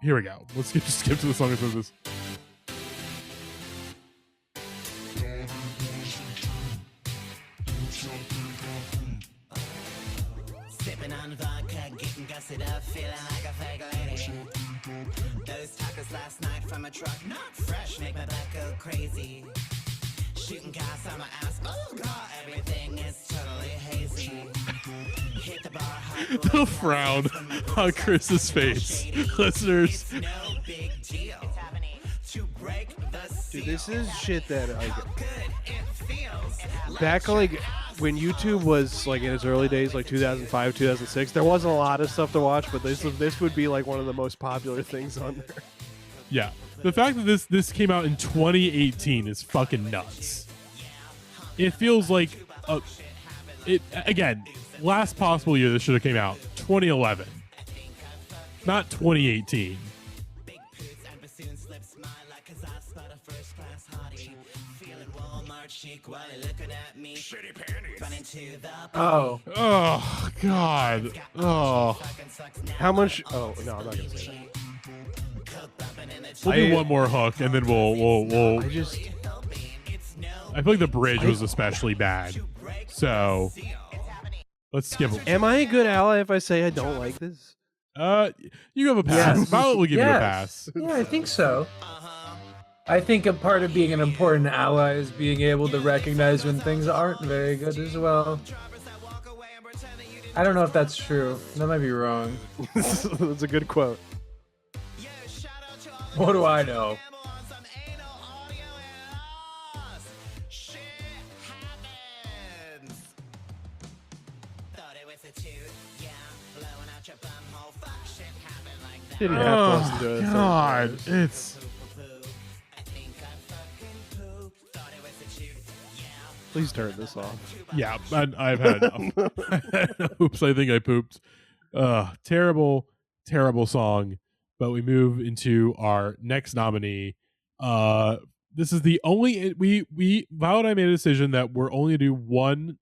Here we go. Let's skip to the song that says this. Sipping on vodka, getting gussied up, feeling like a fake lady. Those tacos last night from a truck, not fresh, make my back go crazy. Shooting gas on my ass, oh god, everything is totally hazy. Hit the bar hard. The frown on Chris's face. Listeners. It's no big deal. It's happening. To break the seal. Dude, this is shit that How good it feels. back like when YouTube was like in its early days, like 2005, 2006, there wasn't a lot of stuff to watch, but this would be like one of the most popular things on there. Yeah. The fact that this came out in 2018 is fucking nuts. It feels like again, last possible year this should have came out, 2011. Not 2018. Oh. Oh God. Oh. How much? Oh no, I'm not gonna say that. We'll do one more hook and then we'll I just I feel like the bridge was especially bad. So let's skip it. am I a good ally if I say I don't like this? You have a pass. Yes. Violet will give you a Yes. pass. Yeah, I think so. I think a part of being an important ally is being able to recognize when things aren't very good as well. I don't know if that's true. That might be wrong. That's a good quote. What do I know? Didn't have to listen to it. God, it's Please turn this off. yeah. I've had enough. Oops, I think I pooped. Terrible song. But we move into our next nominee. This is the only Violet and I made a decision that we're only to do one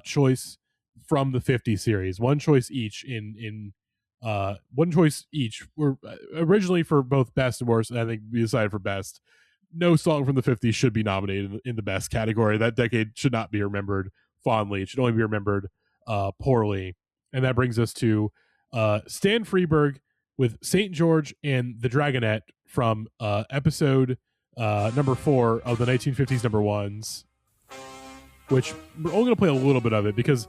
choice from the 50 series, one choice each in one choice each. We're originally for both best and worst, and I think we decided for best. No song from the 50s should be nominated in the best category. That decade should not be remembered fondly. It should only be remembered poorly. And that brings us to Stan Freberg with St. George and the Dragonette from episode number 4 of the 1950s number ones, which we're only going to play a little bit of it because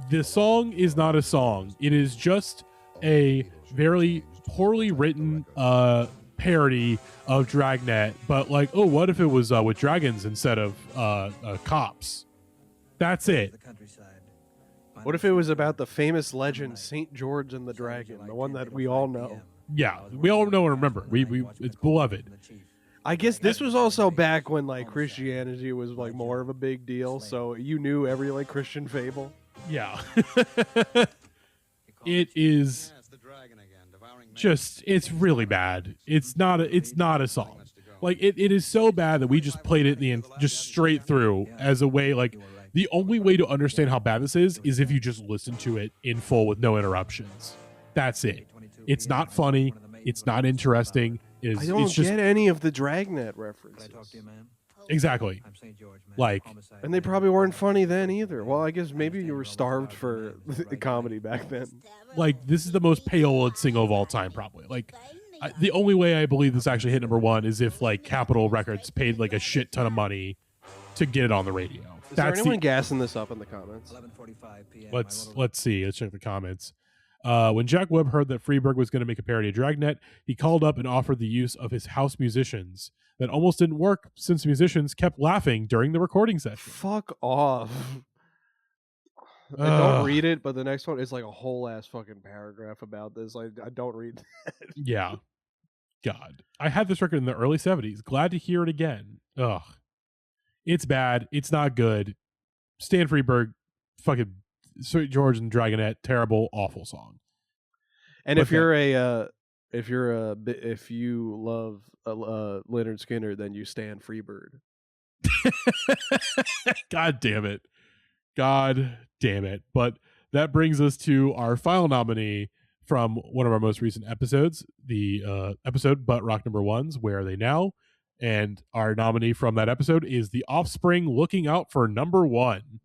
the song is not a song. It is just a very poorly written parody of Dragnet, but like, oh, what if it was with dragons instead of cops? That's it. What if it was about the famous legend St. George and the Dragon, the one that we all know? Yeah, we all know and remember. We it's beloved. I guess this was also back when like Christianity was like more of a big deal, so you knew every like Christian fable. Yeah. It is just, it's really bad. It's not a song. Like it is so bad that we just played it just straight through as a way, like the only way to understand how bad this is if you just listen to it in full with no interruptions. That's it. It's not funny. It's not interesting. I don't get any of the Dragnet references. Exactly. Like, and they probably weren't funny then either. Well, I guess maybe you were starved for comedy back then. Like, this is the most payola single of all time, probably. Like, the only way I believe this actually hit number one is if like Capitol Records paid like a shit ton of money to get it on the radio. Is there anyone gassing this up in the comments? Let's see. Let's check the comments. When Jack Webb heard that Freeberg was going to make a parody of Dragnet, he called up and offered the use of his house musicians. That almost didn't work since musicians kept laughing during the recording session. Fuck off. I don't read it, but the next one is like a whole ass fucking paragraph about this. I don't read that. Yeah. God. I had this record in the early 70s. Glad to hear it again. Ugh. It's bad. It's not good. Stan Freeberg, fucking Sweet George and Dragonette, terrible, awful song. And if you love Leonard Skinner, then you stand Freebird. God damn it. But that brings us to our final nominee from one of our most recent episodes, the episode Butt Rock Number Ones, Where Are They Now? And our nominee from that episode is The Offspring, Looking Out for Number One.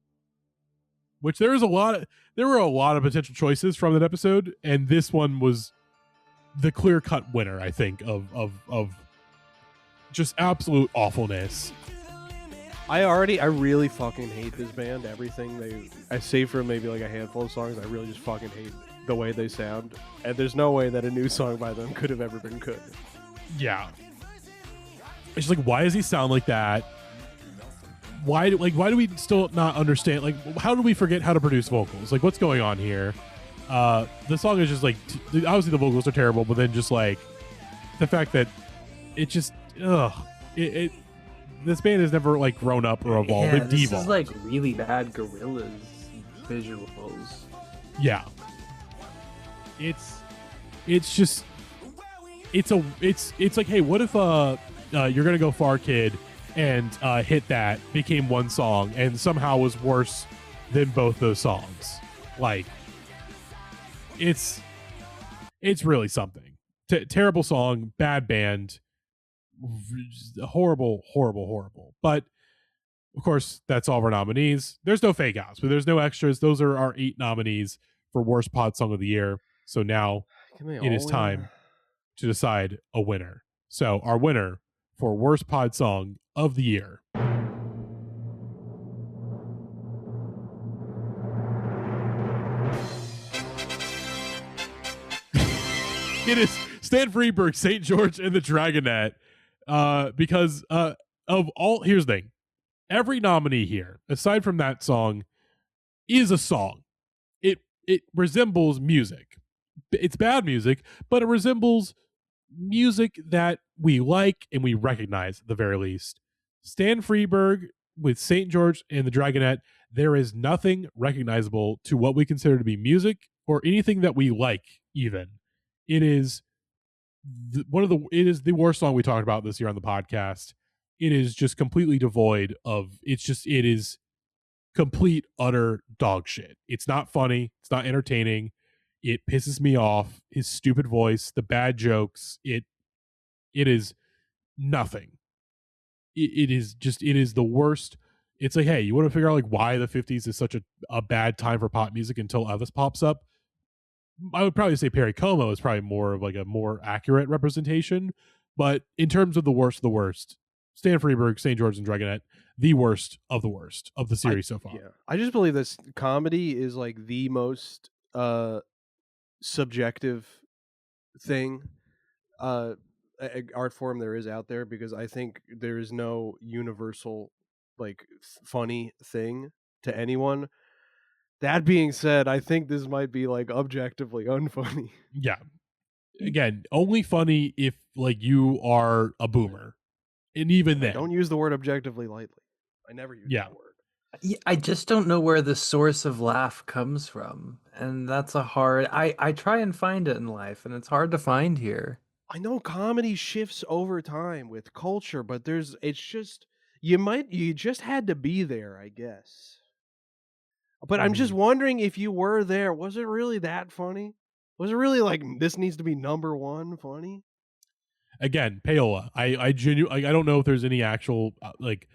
Which there were a lot of potential choices from that episode, and this one was the clear-cut winner, I think, of just absolute awfulness. I really fucking hate this band. Everything I save for maybe like a handful of songs, I really just fucking hate the way they sound. And there's no way that a new song by them could have ever been good. Yeah. It's just like, why does he sound like that? Why do we still not understand? Like, how do we forget how to produce vocals? Like, what's going on here? The song is just like, obviously the vocals are terrible, but then just like the fact that it just, this band has never like grown up or evolved. Yeah, It this devolved. is like really bad Gorillaz visuals. Yeah. It's just, it's like, hey, what if You're Gonna Go Far Kid and Hit That became one song and somehow was worse than both those songs? Like, it's really something. Terrible song, bad band, horrible. But of course, that's all of our nominees. There's no fake outs, but there's no extras. Those are our 8 nominees for worst pod song of the year. So now it is time to decide a winner. So our winner for worst pod song of the year it is Stan Freeberg, St. George and the Dragonette. Because of all, here's the thing. Every nominee here, aside from that song, is a song. It resembles music. It's bad music, but it resembles music that we like and we recognize at the very least. Stan Freeberg with St. George and the Dragonette, there is nothing recognizable to what we consider to be music or anything that we like even. It is it is the worst song we talked about this year on the podcast. It is just completely devoid of, it is complete, utter dog shit. It's not funny. It's not entertaining. It pisses me off. His stupid voice, the bad jokes. It is nothing. It is the worst. It's like, hey, you want to figure out like why the 50s is such a bad time for pop music until Elvis pops up? I would probably say Perry Como is probably more of like a more accurate representation. But in terms of the worst, Stan Freberg, St. George, and Dragonette, the worst of the series so far. Yeah, I just believe this comedy is like the most subjective thing art form there is out there, because I think there is no universal like funny thing to anyone. That being said, I think this might be like objectively unfunny. Yeah. Again, only funny if like you are a boomer. And even then. Don't use the word objectively lightly. I never use that word. Yeah, I just don't know where the source of laugh comes from. And that's a hard I try and find it in life, and it's hard to find here. I know comedy shifts over time with culture, but it's just you just had to be there, I guess. But I'm just wondering, if you were there, was it really that funny? Was it really like, this needs to be number one funny? Again, payola. I genuinely, I don't know if there's any actual like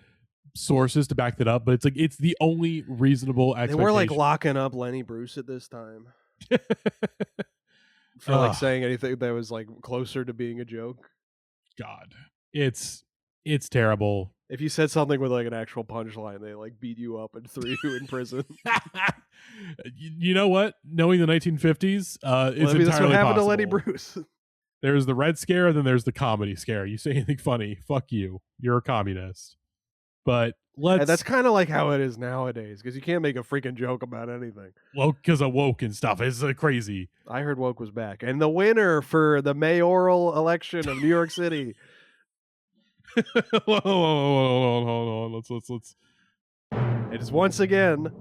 sources to back that up, but it's like it's the only reasonable expectation. They were like locking up Lenny Bruce at this time for like saying anything that was like closer to being a joke. God, it's terrible. If you said something with like an actual punchline, they like beat you up and threw you in prison. You know what? Knowing the 1950s, it's entirely that's what happened possible. to Lenny Bruce. There's the Red Scare, and then there's the comedy scare. You say anything funny, fuck you. You're a communist. But that's kind of like how it is nowadays, because you can't make a freaking joke about anything. Well, because of woke and stuff. It's crazy. I heard woke was back. And the winner for the mayoral election of New York City. Hold on. Let's. It is once again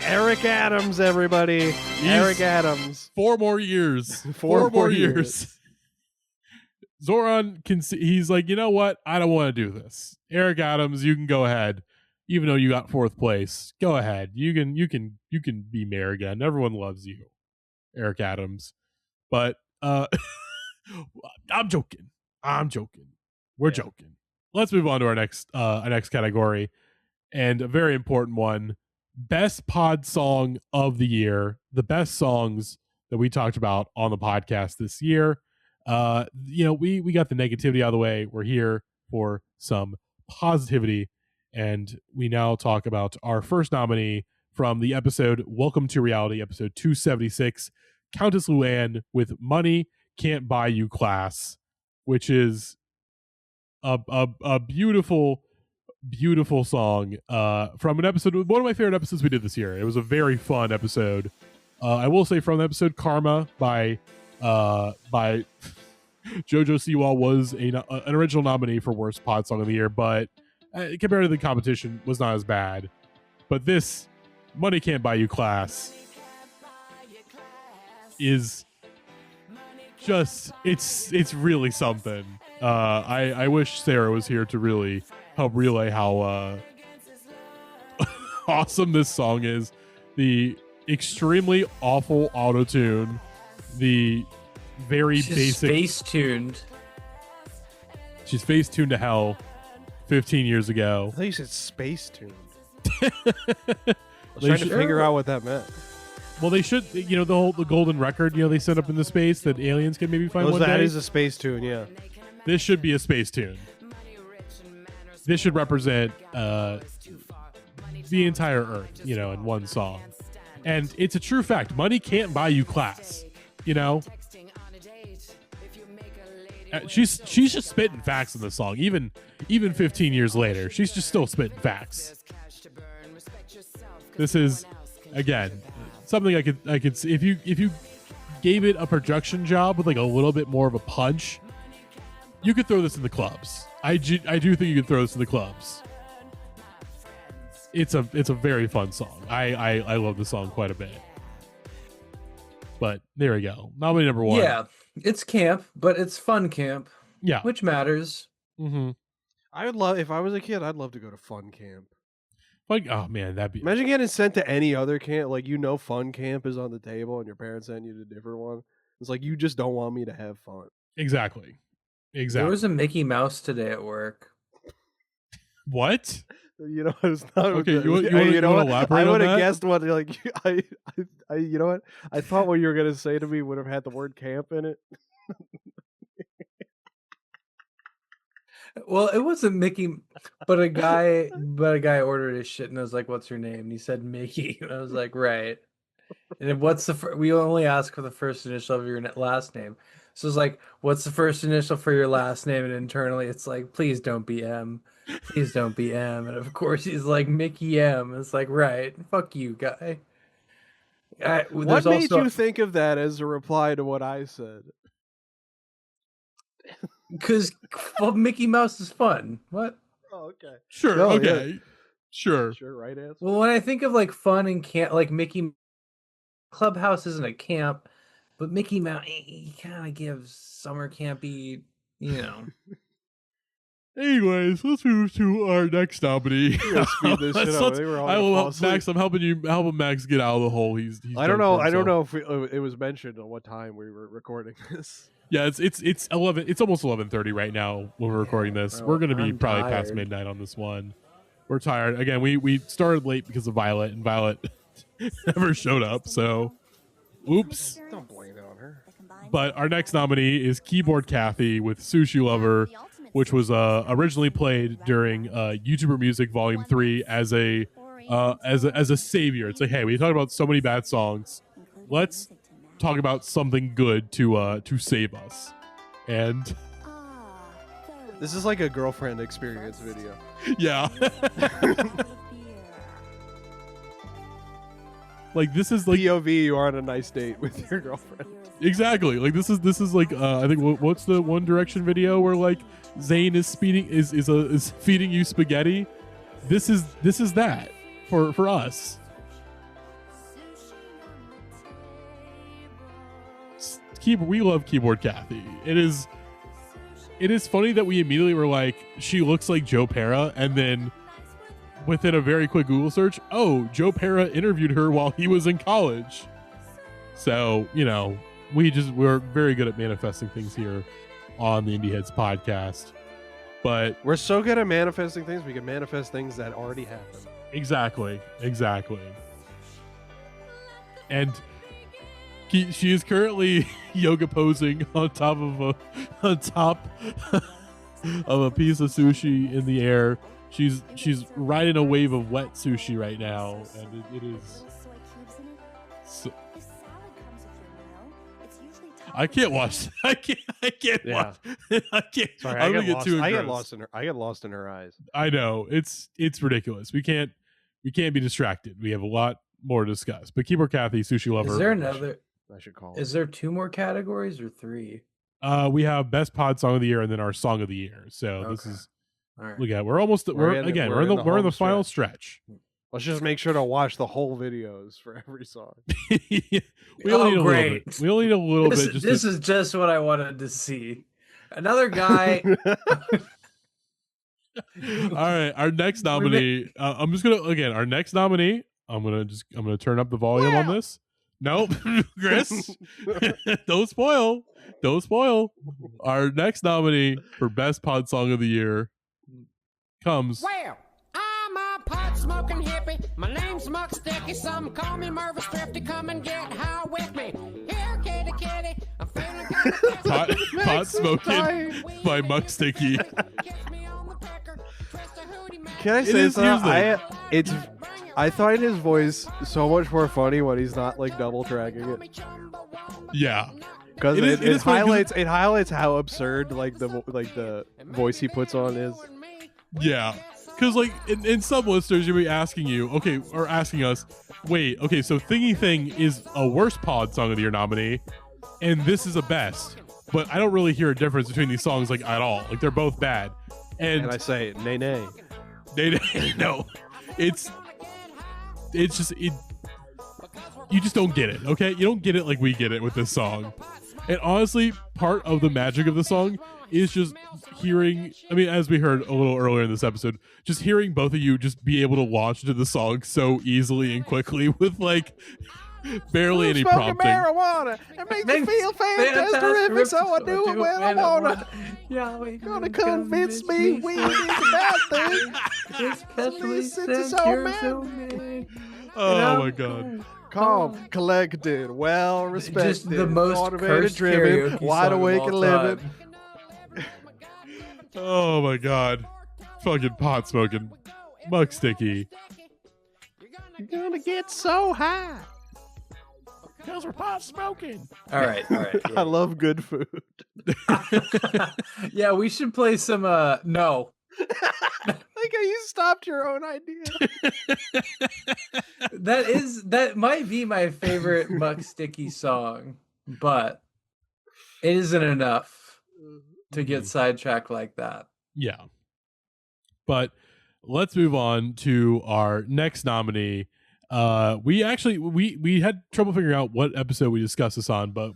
Eric Adams, everybody. Eric Adams. 4 more years. 4 more years. Zoran he's like, you know what? I don't want to do this. Eric Adams, you can go ahead. Even though you got 4th place, go ahead. You can be mayor again. Everyone loves you, Eric Adams. But I'm joking. We're joking. Let's move on to our next category, and a very important one. Best pod song of the year. The best songs that we talked about on the podcast this year. We got the negativity out of the way. We're here for some positivity, and we now talk about our first nominee from the episode Welcome to Reality, episode 276, Countess Luann with Money Can't Buy You Class, which is a beautiful song from an episode, one of my favorite episodes we did this year. It was a very fun episode. I will say, from the episode Karma by Jojo Siwa was an original nominee for worst pod song of the year, but compared to the competition was not as bad. But this Money Can't Buy You Class is just it's really something. I wish Sarah was here to really help relay how awesome this song is. The extremely awful auto-tune, the very basic face-tuned. She's face-tuned to hell 15 years ago. I thought you said space-tuned. I was trying to figure out what that meant. Well, they should, the golden record, they sent up into space that aliens can maybe find one day. That is a space tune, yeah. This should be a space tune. This should represent the entire Earth, in one song. And it's a true fact. Money can't buy you class, She's just spitting facts in the song. Even 15 years later, she's just still spitting facts. This is, again, something I could see if you gave it a production job with like a little bit more of a punch, you could throw this in the clubs. I do think you could throw this in the clubs. It's a very fun song. I love the song quite a bit. But there we go. Nominee number 1. Yeah, it's camp, but it's fun camp. Yeah, which matters. Mm-hmm. I would love, if I was a kid, I'd love to go to fun camp. Like, oh man, that'd be. Imagine getting sent to any other camp. Like, fun camp is on the table, and your parents sent you to a different one. It's like, you just don't want me to have fun. Exactly. There was a Mickey Mouse today at work. What? It's not okay. You want to elaborate? I would have guessed what. Like, I. You know what? I thought what you were gonna say to me would have had the word camp in it. Well, it wasn't Mickey, but a guy ordered his shit and I was like, "What's your name?" And he said Mickey, and I was like, "Right." And then what's the we only ask for the first initial of your last name. So it's like, "What's the first initial for your last name?" And internally, it's like, "Please don't be M. Please don't be M." And of course, he's like Mickey M. It's like, right, fuck you, guy. What made you think of that as a reply to what I said? Because Mickey Mouse is fun. What? Oh, okay. Sure. No, okay. yeah. Sure. Right answer. Well, when I think of like fun and camp, like Mickey Clubhouse isn't a camp, but Mickey Mouse, he kind of gives summer campy, you know. Anyways, let's move to our next nominee. Speed this shit up. They were all I will fall help asleep. Max. I'm helping Max get out of the hole. He's I don't know. I don't know if it was mentioned on what time we were recording this. Yeah, it's 11. It's almost 11:30 right now when we're recording this. We're gonna be I'm probably past tired. midnight on this one. We're tired. Again, we started late because of Violet, and Violet never showed up. So, oops. Don't blame it on her. But our next nominee is Keyboard Kathy with Sushi Lover, which was originally played during YouTuber Music Volume 3 as a savior. It's like, hey, we talk about so many bad songs. Let's talk about something good to save us. And This is like a girlfriend experience video. yeah. Like this is like POV, you are on a nice date with your girlfriend. exactly like this is like I think what's the One Direction video where like Zayn is feeding you spaghetti. This is that for us. We love Keyboard Kathy. It is funny that we immediately were like, she looks like Joe Pera, and then within a very quick Google search, oh, Joe Pera interviewed her while he was in college. So, you know, we're very good at manifesting things here on the Indieheads podcast. But We're so good at manifesting things, we can manifest things that already happened. exactly. And she is currently yoga posing on top of a piece of sushi in the air. She's riding a wave of wet sushi right now, and it is. So, I can't watch. I can't Yeah. watch. I can't. Sorry, I'm I gonna get get too lost engrossed. I get lost in her eyes. I know it's ridiculous. We can't be distracted. We have a lot more to discuss. But Keyboard Kathy, Sushi Lover. Is there another? I should call Is there 2 more categories or 3? We have Best Pod Song of the Year and then our Song of the Year. So this Okay. is All right. look at we're almost we're in the home final stretch. Let's just make sure to watch the whole videos for every song. We only need a little great. bit. We only need a little bit. This is just what I wanted to see. Another guy. All right, our next nominee. I'm just gonna our next nominee. I'm gonna turn up the volume on this. Nope, Chris. Don't spoil. Our next nominee for Best Pod Song of the Year comes. Well, I'm a pot smoking hippie. My name's Muck Sticky. Some call me Mervis Thrifty. Come and get high with me. Here, kitty, kitty. I'm feeling good. Pot Smoking by Muck Sticky. Can I say something? I find his voice so much more funny when he's not like double tracking it. Yeah, Because It is it funny 'cause highlights how absurd like the voice he puts on is. yeah. Because like in some listeners, you'll be asking us, wait, okay, so Thingy Thing is a worst pod song of the year nominee, and this is a best. But I don't really hear a difference between these songs like at all. Like they're both bad. And I say, nay. No, it's just you just don't get it. Okay, you don't get it like we get it with this song. And honestly, part of the magic of the song is just hearing. I mean, as we heard a little earlier in this episode, just hearing both of you just be able to launch into the song so easily and quickly with like barely any Smoking prompting. marijuana. It makes me feel fantastic. So I do it when I wanna. Yeah, Gonna convince me weed is a bad thing. Especially since since it's you're all so mean. Oh my god. Calm, collected, well respected, Just the most motivated, cursed driven, karaoke wide song awake of and all living. time. Oh my god. Fucking pot smoking. Muck sticky. You're gonna get so high. Because we're pot smoking. All right. I love good food. Yeah, we should play some no. Like how you stopped your own idea. That might be my favorite Muck Sticky song, but it isn't enough to get sidetracked like that. Yeah. But let's move on to our next nominee. We had trouble figuring out what episode we discussed this on, but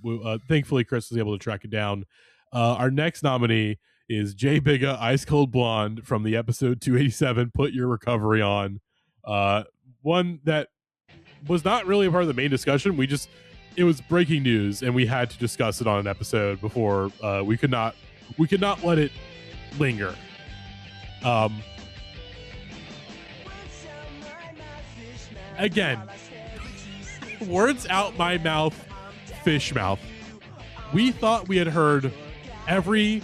thankfully Chris was able to track it down. Our next nominee is Jay Bigga, Ice Cold Blonde from the episode 287, Put Your Recovery On. One that was not really a part of the main discussion. It was breaking news and we had to discuss it on an episode before we could not let it linger. Again, words out my mouth, fish mouth. We thought we had heard every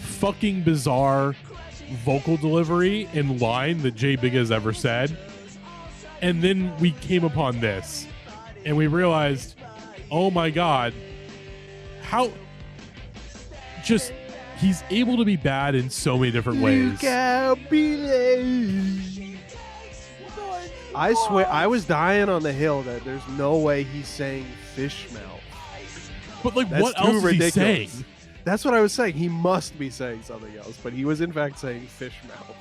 fucking bizarre vocal delivery and line that Jay Bigga has ever said. And then we came upon this and we realized, oh my God, how just he's able to be bad in so many different ways. I swear, I was dying on the hill that there's no way he's saying fish mouth. But like, That's what too else is he ridiculous. saying? That's what I was saying. He must be saying something else, but he was in fact saying fish mouth.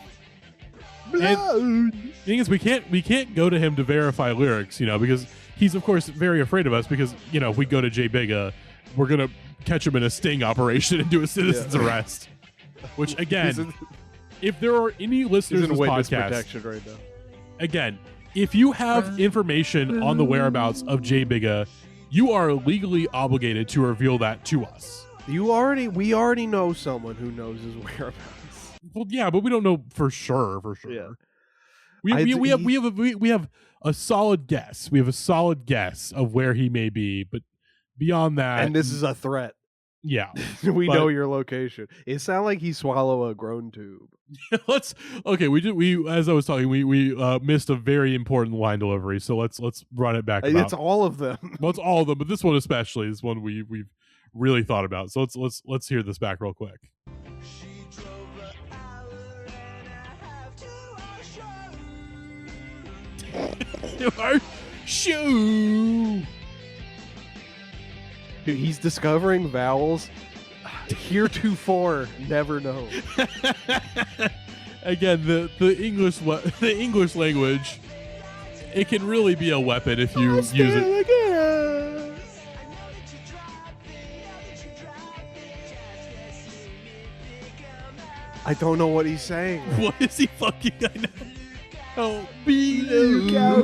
And the thing is, we can't go to him to verify lyrics, because he's of course very afraid of us because, if we go to Jay Bigga, we're going to catch him in a sting operation and do a citizen's arrest. Which again, if there are any listeners He's to in this witness podcast, protection right now. again, if you have information on the whereabouts of Jay Bigga, you are legally obligated to reveal that to us. We already know someone who knows his whereabouts. Well, yeah, but we don't know for sure. Yeah. We have a solid guess. We have a solid guess of where he may be, but beyond that, And this is a threat. yeah. We But- know your location. It sounded like he swallow a grown tube. We as I was talking, we missed a very important line delivery, so let's run it back. It's all of them. Well, it's all of them, but this one especially is one we've really thought about. So let's hear this back real quick. Our shoe. Dude, he's discovering vowels heretofore never known. Again, the English language, it can really be a weapon if you use it. I don't know what he's saying. What is he fucking? I know. Oh, below.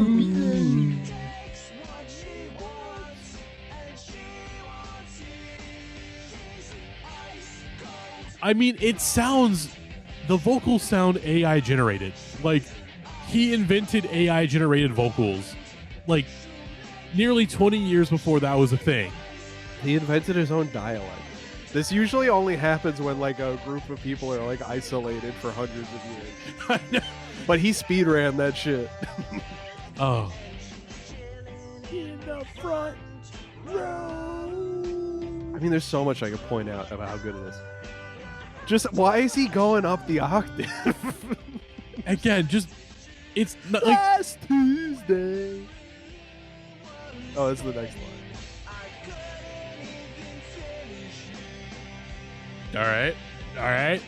I mean, the vocals sound AI generated. Like, he invented AI generated vocals, like, nearly 20 years before that was a thing. He invented his own dialect. This usually only happens when like a group of people are like isolated for hundreds of years. I know. But he speed ran that shit. Oh. In the front row. I mean, there's so much I could point out about how good it is. Just why is he going up the octave? Again, just it's not like Last Tuesday. Oh, that's the next line. all right.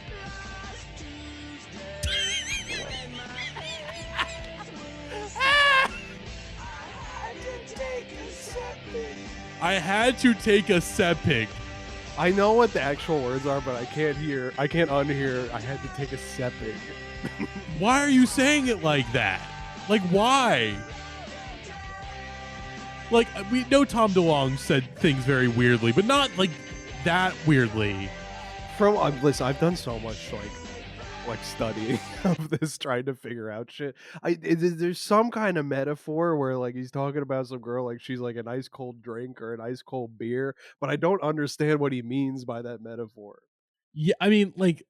I had to take a septic. I know what the actual words are, but I can't unhear. I had to take a septic. Why are you saying it like that? Like, why? Like, we know Tom DeLonge said things very weirdly, but not like that weirdly. Listen, I've done so much like studying of this, trying to figure out shit. There's some kind of metaphor where like he's talking about some girl like she's like an ice cold drink or an ice cold beer, but I don't understand what he means by that metaphor. Yeah, I mean, like,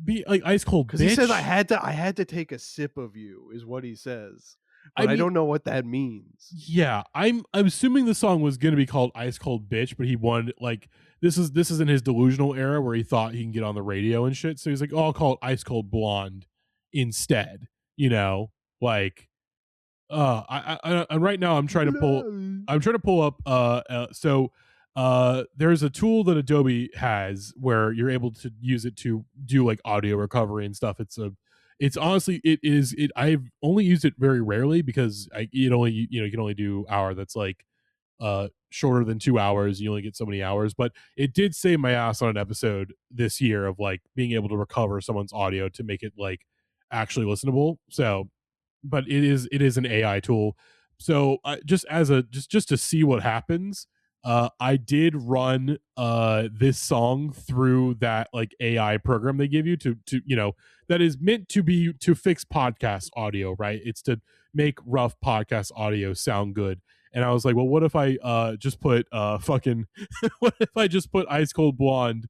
be like ice cold. Because he says I had to take a sip of you is what he says, but I mean, don't know what that means. Yeah, I'm assuming the song was going to be called "Ice Cold Bitch," but he wanted like this is in his delusional era where he thought he can get on the radio and shit. So he's like, "Oh, I'll call it Ice Cold Blonde instead." You know, like I right now I'm trying to pull up there's a tool that Adobe has where you're able to use it to do like audio recovery and stuff. It's honestly I've only used it very rarely because you can only do hour that's like shorter than 2 hours. You only get so many hours, but it did save my ass on an episode this year of like being able to recover someone's audio to make it like actually listenable. So but it is an AI tool. So just as a just to see what happens, I did run this song through that like AI program they give you to that is meant to be to fix podcast audio, right? It's to make rough podcast audio sound good. And I was like, well, what if I just put fucking what if I just put Ice Cold Blonde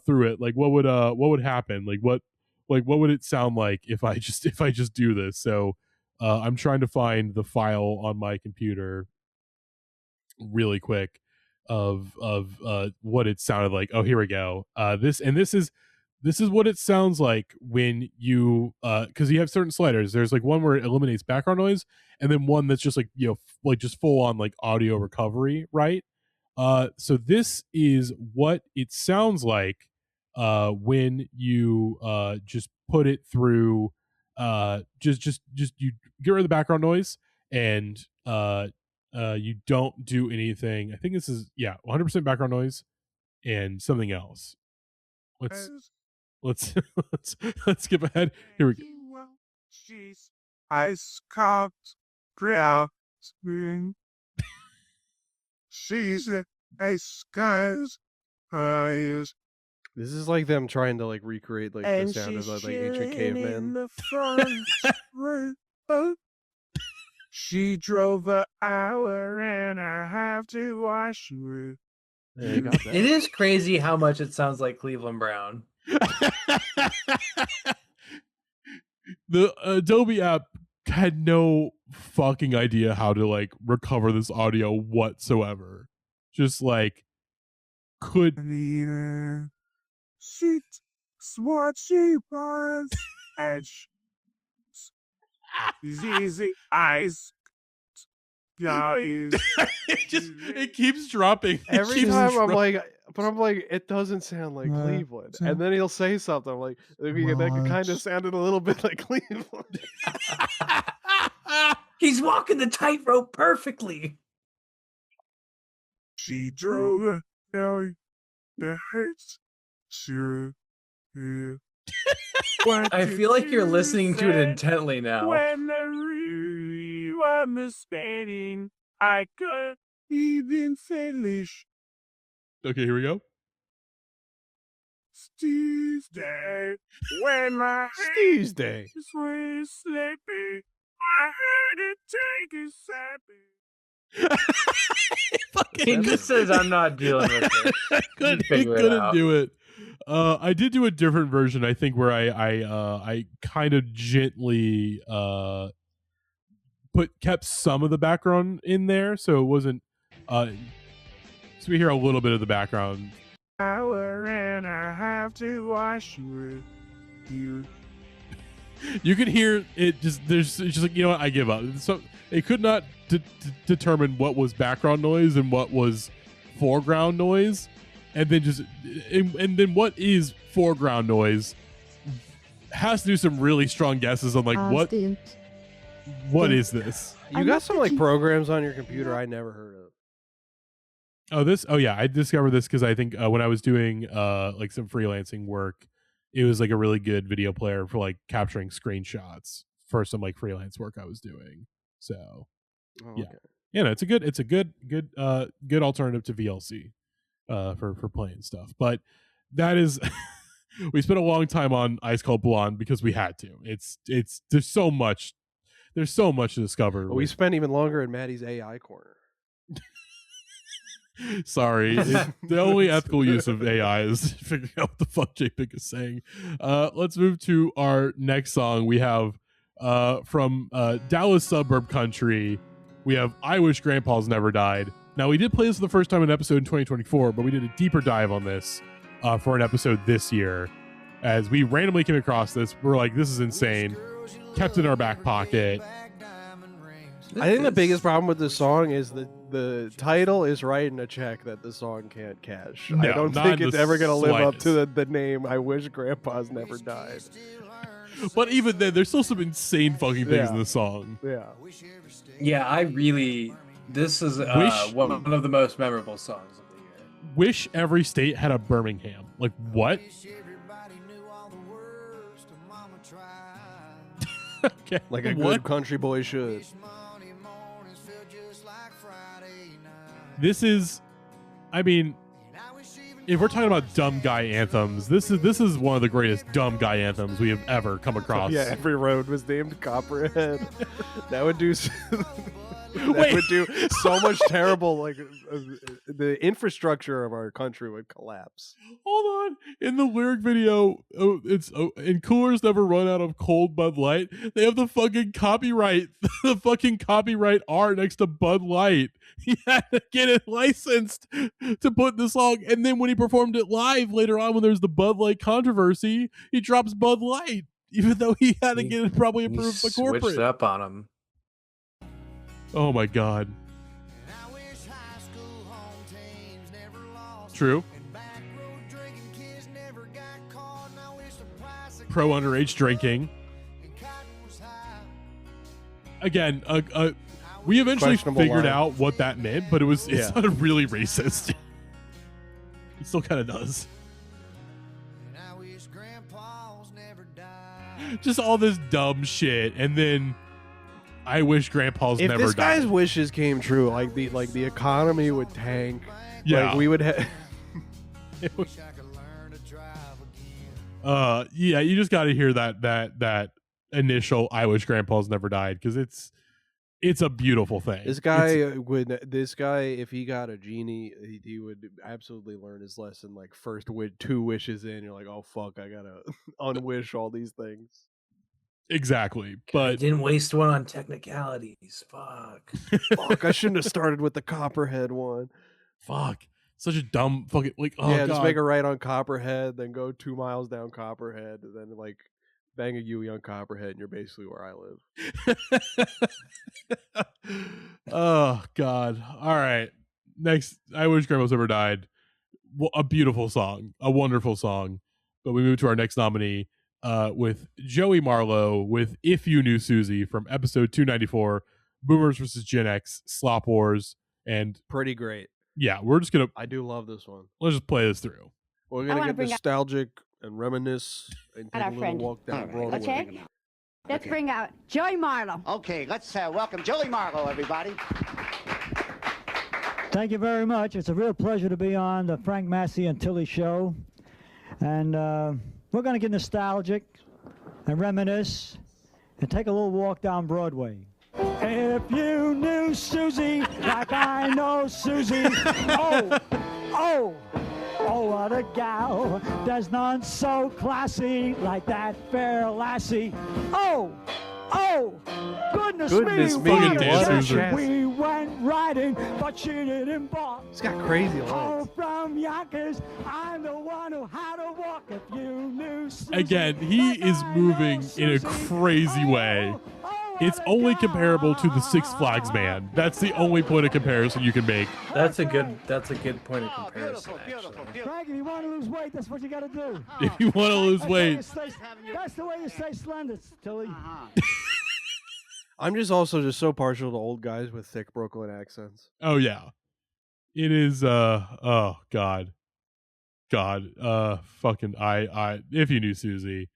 through it? Like what would happen? Like what would it sound like if I just do this? So I'm trying to find the file on my computer really quick of what it sounded like. Oh, here we go. This is what it sounds like when you because you have certain sliders. There's like one where it eliminates background noise, and then one that's just like like just full on like audio recovery, right? So this is what it sounds like when you just put it through just you get rid of the background noise and you don't do anything. I think this is 100% background noise and something else. Let's let's skip ahead. Here we go. She's ice cold brown spring. She's a skies eyes. This is like them trying to like recreate like the sound of like ancient cavemen. She drove an hour and a half to wash with. Yeah, you got that. It is crazy how much it sounds like Cleveland Brown. The Adobe app had no fucking idea how to like recover this audio whatsoever. Just like could She what she was edge easy eyes guys. it keeps dropping. Every time I'm like, it doesn't sound like Cleveland. And then he'll say something I'm like, that kind of sounded a little bit like Cleveland. He's walking the tightrope perfectly. She drove the hurts. Sure. I feel like you're listening to it intently now. When the was spinning, I could even finish. Okay, here we go. Tuesday, when my Tuesday were sleepy, I heard it take a sappy. He just says, "I'm not dealing with it." He couldn't do it. I did do a different version, I think, where I kind of gently kept some of the background in there, so it wasn't. So we hear a little bit of the background. Hour and a half to wash with you. You can hear it. It's just like, you know what? I give up. So it could not determine what was background noise and what was foreground noise, and then what is foreground noise has to do some really strong guesses on like what is this? You got some like programs on your computer I never heard of. Oh yeah, I discovered this because I think when I was doing like some freelancing work, it was like a really good video player for like capturing screenshots for some like freelance work I was doing. So no, it's a good alternative to VLC for playing stuff. But that is we spent a long time on Ice Cold Blonde because we had to. It's there's so much to discover. We spent even longer in Matty's AI corner. Sorry. The only ethical use of AI is figuring out what the fuck JPEG is saying. Let's move to our next song. We have from Dallas suburb country. We have I Wish Grandpa's Never Died. Now, we did play this for the first time in an episode in 2024, but we did a deeper dive on this for an episode this year. As we randomly came across this, we're like, this is insane. Kept it in our back pocket. I think the biggest problem with this song is that the title is writing a check that the song can't cash. No, I don't not think in it's the ever going to live up to slightest. the name I Wish Grandpa's Never Died. But even then, there's still some insane fucking things Yeah. in the song. Yeah. Yeah, this is one of the most memorable songs of the year. Wish every state had a Birmingham. Like, what? Okay. Like a What? good country boy should. This is, I mean, if we're talking about dumb guy anthems, this is one of the greatest dumb guy anthems we have ever come across. Yeah, every road was named Copperhead. That would do. That Wait. would do so much terrible. Like the infrastructure of our country would collapse. Hold on. In the lyric video, and coolers never run out of cold Bud Light. They have the fucking copyright, the fucking copyright R next to Bud Light. He had to get it licensed to put the song, and then when he performed it live later on, when there's the Bud Light controversy, he drops Bud Light, even though he had to get it probably approved by corporate. Switched up on him. Oh my god. True. Pro underage drinking. Again, we eventually Questionable figured line. out what that meant, but it's Yeah. sounded really racist. It still kind of does. Just all this dumb shit, and then I wish Grandpa's If never this died. guy's wishes came true, like the economy would tank. Yeah. Like we would have. Yeah, you just got to hear that initial "I wish Grandpa's never died" because it's a beautiful thing. This guy if he got a genie, he would absolutely learn his lesson. Like first 2 wishes in, you're like, oh fuck, I gotta unwish all these things. Exactly, I but didn't waste one on technicalities. Fuck. Fuck, I shouldn't have started with the Copperhead one. fuck, such a dumb fucking like. Oh Yeah, god, just make a right on Copperhead, then go 2 miles down Copperhead, and then like bang a Yui on Copperhead, and you're basically where I live. Oh god. All right, next. I wish Grandpa's never died. A beautiful song, a wonderful song. But we move to our next nominee. With Joey Marlowe with If You Knew Susie from episode 294, Boomers versus Gen X, Slop Wars. And Pretty great. yeah, we're just going to, I do love this one. let's just play this through. We're I gonna wanna get bring out- nostalgic and reminisce and take our a little friend. walk down Broadway. Okay? Let's bring out Joey Marlowe. Okay, let's welcome Joey Marlowe, everybody. Thank you very much. It's a real pleasure to be on the Frank Massey and Tilly show. And we're going to get nostalgic and reminisce and take a little walk down Broadway. If you knew Susie like I know Susie, oh, what a gal. There's none so classy like that fair lassie. Oh, goodness me, Goodness me, what a what a chance. chance. We went riding, but she didn't balk. It's got crazy Oh, lines. from Yonkers, I'm the one who had to walk. If you knew Susie, Again, he like is I moving know in a Susie. crazy way. It's only comparable to the Six Flags man. That's the only point of comparison you can make. That's a good point of comparison, actually. Frank, if you want to lose weight, that's what you got to do. If you want to lose That's the way weight, you stay- That's the way you stay slender, Tilly. I'm just also just so partial to old guys with thick Brooklyn accents. oh yeah, it is. Oh god, fucking I. If you knew Susie,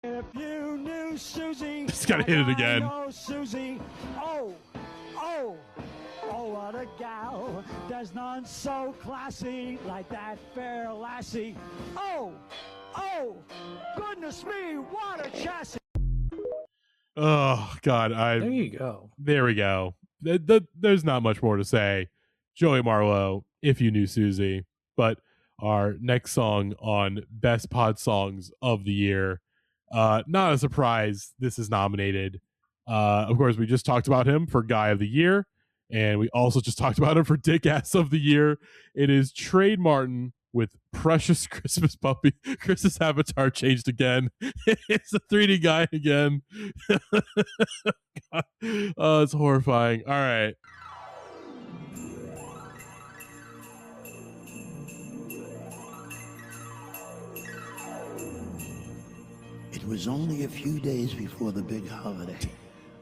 If you knew Susie, Just gotta hit it like I again. know Susie, oh, what a gal. There's none so classy like that fair lassie. Oh, goodness me, what a chassis. oh god, There you go. There we go. There's not much more to say. Joey Marlowe, If You Knew Susie. But our next song on Best Pod Songs of the Year, not a surprise, this is nominated. Of course, we just talked about him for Guy of the Year, and we also just talked about him for Dickass of the Year. It is Trade Martin with Precious Christmas Puppy. Chris's avatar changed again. It's a 3D guy again. Oh, it's horrifying. All right. It was only a few days before the big holiday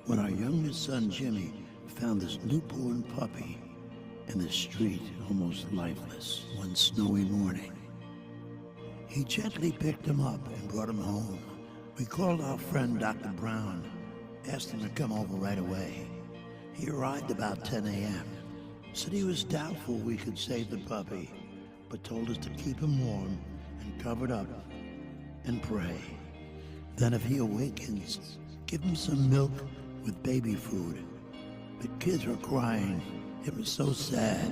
when our youngest son, Jimmy, found this newborn puppy in the street, almost lifeless, one snowy morning. He gently picked him up and brought him home. We called our friend Dr. Brown, asked him to come over right away. He arrived about 10 a.m., said he was doubtful we could save the puppy, but told us to keep him warm and covered up and pray. Then if he awakens, give him some milk with baby food. The kids were crying. It was so sad.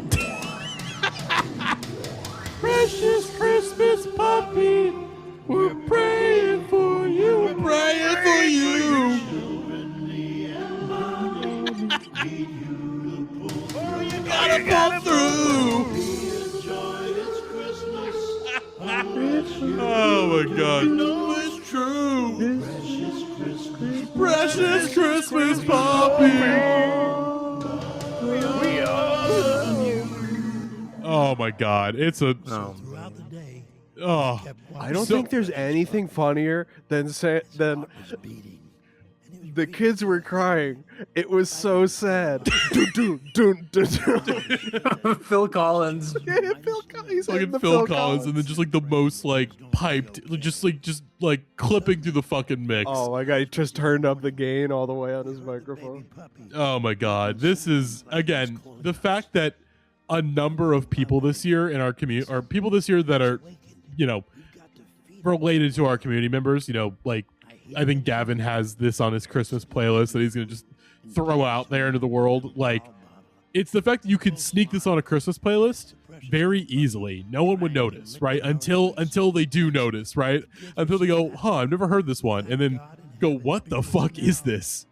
Precious Christmas puppy, we're praying for you. We're praying for you. You gotta pull through. Oh my God. It's true. Precious Christmas puppy. Oh my God. It's a... Oh, I don't think there's anything funnier than the kids were crying. It was so sad. Phil Collins. Yeah, Phil Collins. He's fucking Phil Collins, and then just like the most like piped, just clipping through the fucking mix. Oh my God, he just turned up the gain all the way on his microphone. Oh my God, this is again the fact that a number of people this year in our community, or people this year that are, you know, related to our community members, you know, like I think Gavin has this on his Christmas playlist that he's gonna just throw out there into the world. Like, it's the fact that you could sneak this on a Christmas playlist very easily. No one would notice, right? Until they do notice, right? Until they go, huh, I've never heard this one, and then go, what the fuck is this?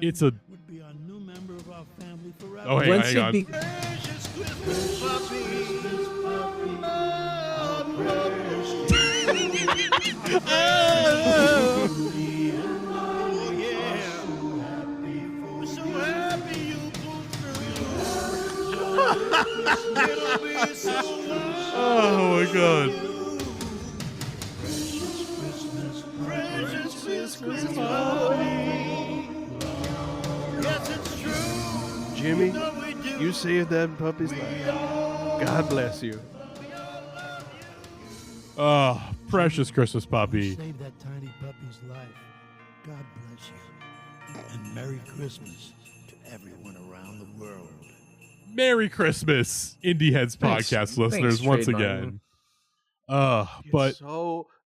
It's a... Oh, hang on. Oh my God. Jimmy, you saved that puppy's life. God bless you. Oh, precious Christmas puppy. Save that tiny puppy's life. God bless you. And Merry Christmas to everyone around the world. Merry Christmas, Indieheads podcast listeners, once again. But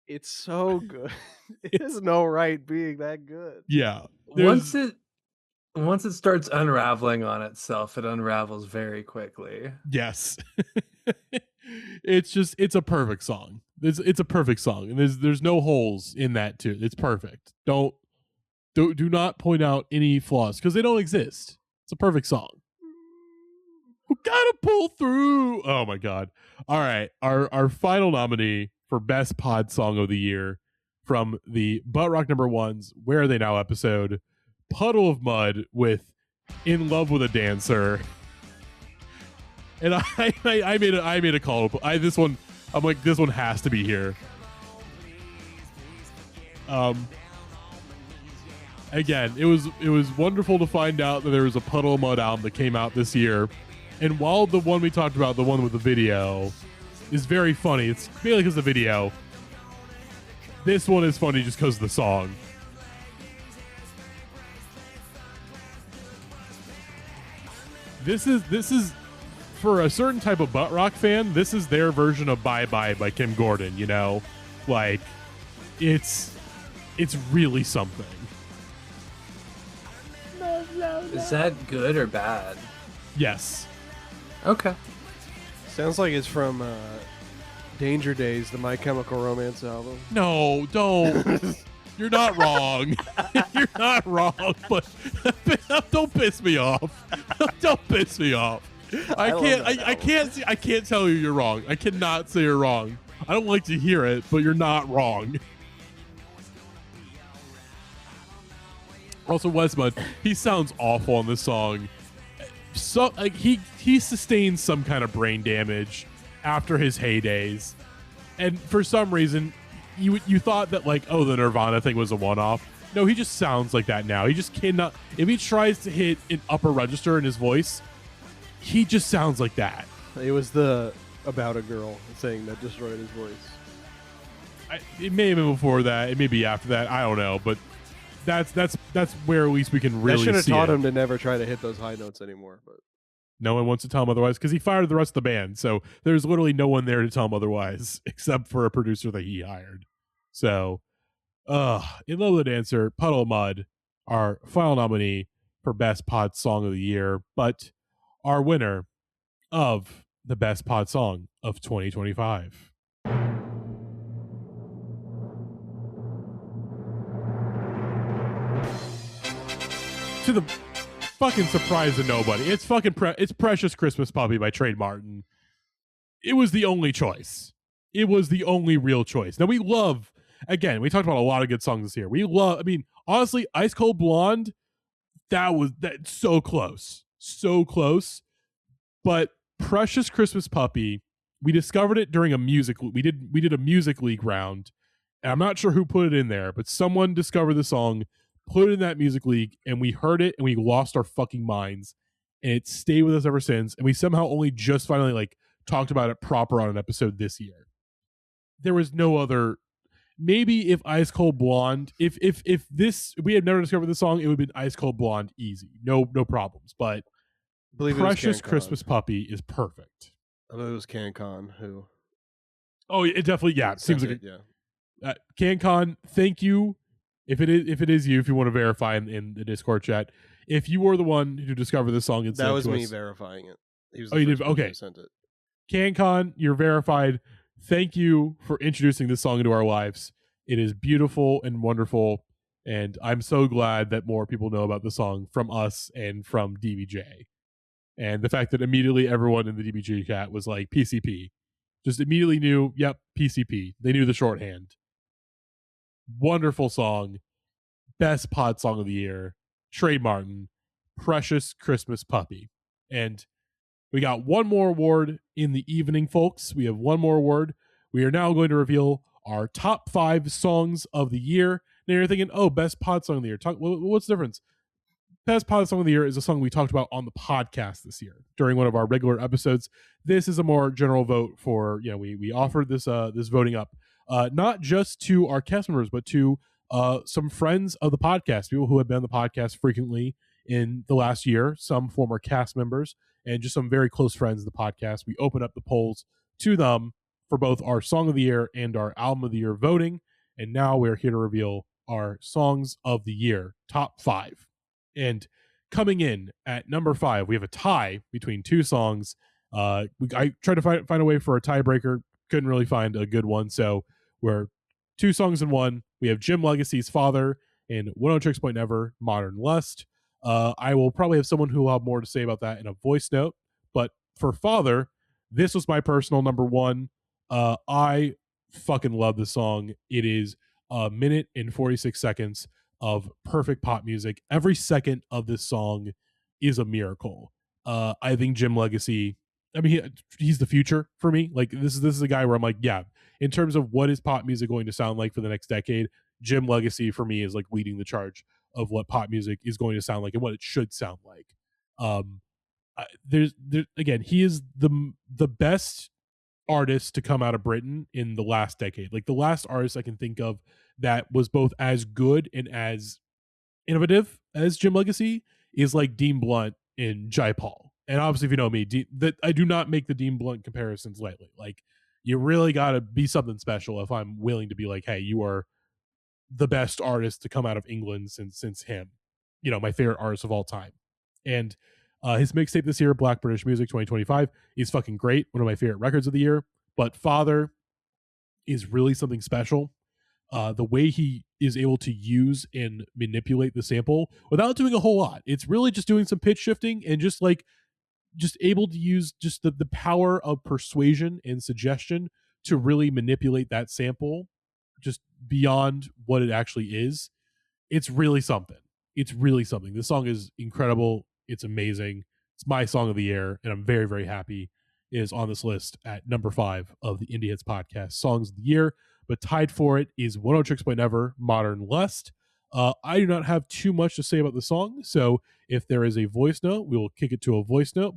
it's so good. It has no right being that good. Yeah. Once it starts unraveling on itself, it unravels very quickly. Yes. It's a perfect song. It's a perfect song, and there's no holes in that too. It's perfect. Do not point out any flaws because they don't exist. It's a perfect song. We gotta pull through. Oh my God. All right. Our final nominee for Best Pod Song of the Year from the Butt Rock number one's Where Are They Now episode, Puddle of Mud with In Love with a Dancer. And I made a call. This one has to be here. Again, it was wonderful to find out that there was a Puddle of Mud album that came out this year. And while the one we talked about, the one with the video, is very funny, it's mainly because of the video. This one is funny just because of the song. This is for a certain type of butt rock fan, this is their version of Bye Bye by Kim Gordon, you know? Like, it's really something. Is that good or bad? Yes. Okay. Sounds like it's from Danger Days, the My Chemical Romance album. No, don't. You're not wrong. You're not wrong, but don't piss me off. Don't piss me off. I can't tell you you're wrong. I cannot say you're wrong. I don't like to hear it, but you're not wrong. Also, Westmud, he sounds awful on this song. So like he sustained some kind of brain damage after his heydays, and for some reason, you thought that like, oh, the Nirvana thing was a one-off. No, he just sounds like that now. He just cannot. If he tries to hit an upper register in his voice, he just sounds like that. It was the About a Girl thing that destroyed his voice. It may have been before that. It may be after that. I don't know, but that's where at least we can really see it. I should have taught him to never try to hit those high notes anymore, but no one wants to tell him otherwise because he fired the rest of the band. So there's literally no one there to tell him otherwise except for a producer that he hired. So, In Love with the Dancer, Puddle of Mud, our final nominee for Best Pod Song of the Year, but our winner of the Best Pod Song of 2025. To the fucking surprise of nobody, it's it's Precious Christmas Puppy by Trade Martin. It was the only choice. It was the only real choice. Now we talked about a lot of good songs this year. Honestly, Ice Cold Blonde, that's so close. So close. But Precious Christmas Puppy, we discovered it during a music. We did a music league round, and I'm not sure who put it in there, but someone discovered the song, put it in that music league, and we heard it and we lost our fucking minds, and it stayed with us ever since. And we somehow only just finally like talked about it proper on an episode this year. There was no other. Maybe if Ice Cold Blonde, if we had never discovered the song, it would have been Ice Cold Blonde easy, no problems. But Precious Christmas Puppy is perfect. I thought it was CanCon who. Oh, it definitely seems like yeah. CanCon, thank you. If it is you, if you want to verify in the Discord chat, if you were the one who discovered this song, that was me verifying it. He was you did? Okay. Who sent it. CanCon, you're verified. Thank you for introducing this song into our lives. It is beautiful and wonderful, and I'm so glad that more people know about the song from us and from DBJ. And the fact that immediately everyone in the DBJ chat was like PCP, just immediately knew, yep, PCP. They knew the shorthand. Wonderful song, best pod song of the year, Trade Martin, Precious Christmas Puppy. And we got one more award in the evening, folks. We have one more award. We are now going to reveal our top 5 songs of the year. Now you're thinking, oh, best pod song of the year. What's the difference? Best pod song of the year is a song we talked about on the podcast this year during one of our regular episodes. This is a more general vote for, we offered this voting up, not just to our cast members, but to some friends of the podcast, people who have been on the podcast frequently in the last year, some former cast members, and just some very close friends of the podcast. We open up the polls to them for both our Song of the Year and our Album of the Year voting. And now we're here to reveal our Songs of the Year, top 5. And coming in at number 5, we have a tie between 2 songs. I tried to find a way for a tiebreaker, couldn't really find a good one. So we're 2 songs in one. We have Jim Legacy's Father and 100 Tricks Point Never, Modern Lust. I will probably have someone who will have more to say about that in a voice note. But for Father, this was my personal number 1. I fucking love this song. It is a minute and 46 seconds of perfect pop music. Every second of this song is a miracle. I think Jim Legacy, he's the future for me. Like this is a guy where I'm like, yeah, in terms of what is pop music going to sound like for the next decade, Jim Legacy for me is like leading the charge of what pop music is going to sound like and what it should sound like. Again, he is the best artist to come out of Britain in the last decade. Like the last artist I can think of that was both as good and as innovative as Jim Legacy is like Dean Blunt and Jai Paul. And obviously, if you know me, I do not make the Dean Blunt comparisons lightly. Like you really got to be something special if I'm willing to be like, hey, you are the best artist to come out of England since him. My favorite artist of all time. And His mixtape this year, Black British Music 2025, is fucking great. One of my favorite records of the year. But Father is really something special. The way he is able to use and manipulate the sample without doing a whole lot. It's really just doing some pitch shifting and just able to use just the power of persuasion and suggestion to really manipulate that sample just beyond what it actually is. It's really something. It's really something. This song is incredible. It's amazing. It's my song of the year, and I'm very, very happy it is on this list at number 5 of the Indieheads podcast songs of the year. But tied for it is 106 Tricks By Never, Modern Lust. I do not have too much to say about the song, so if there is a voice note, we will kick it to a voice note.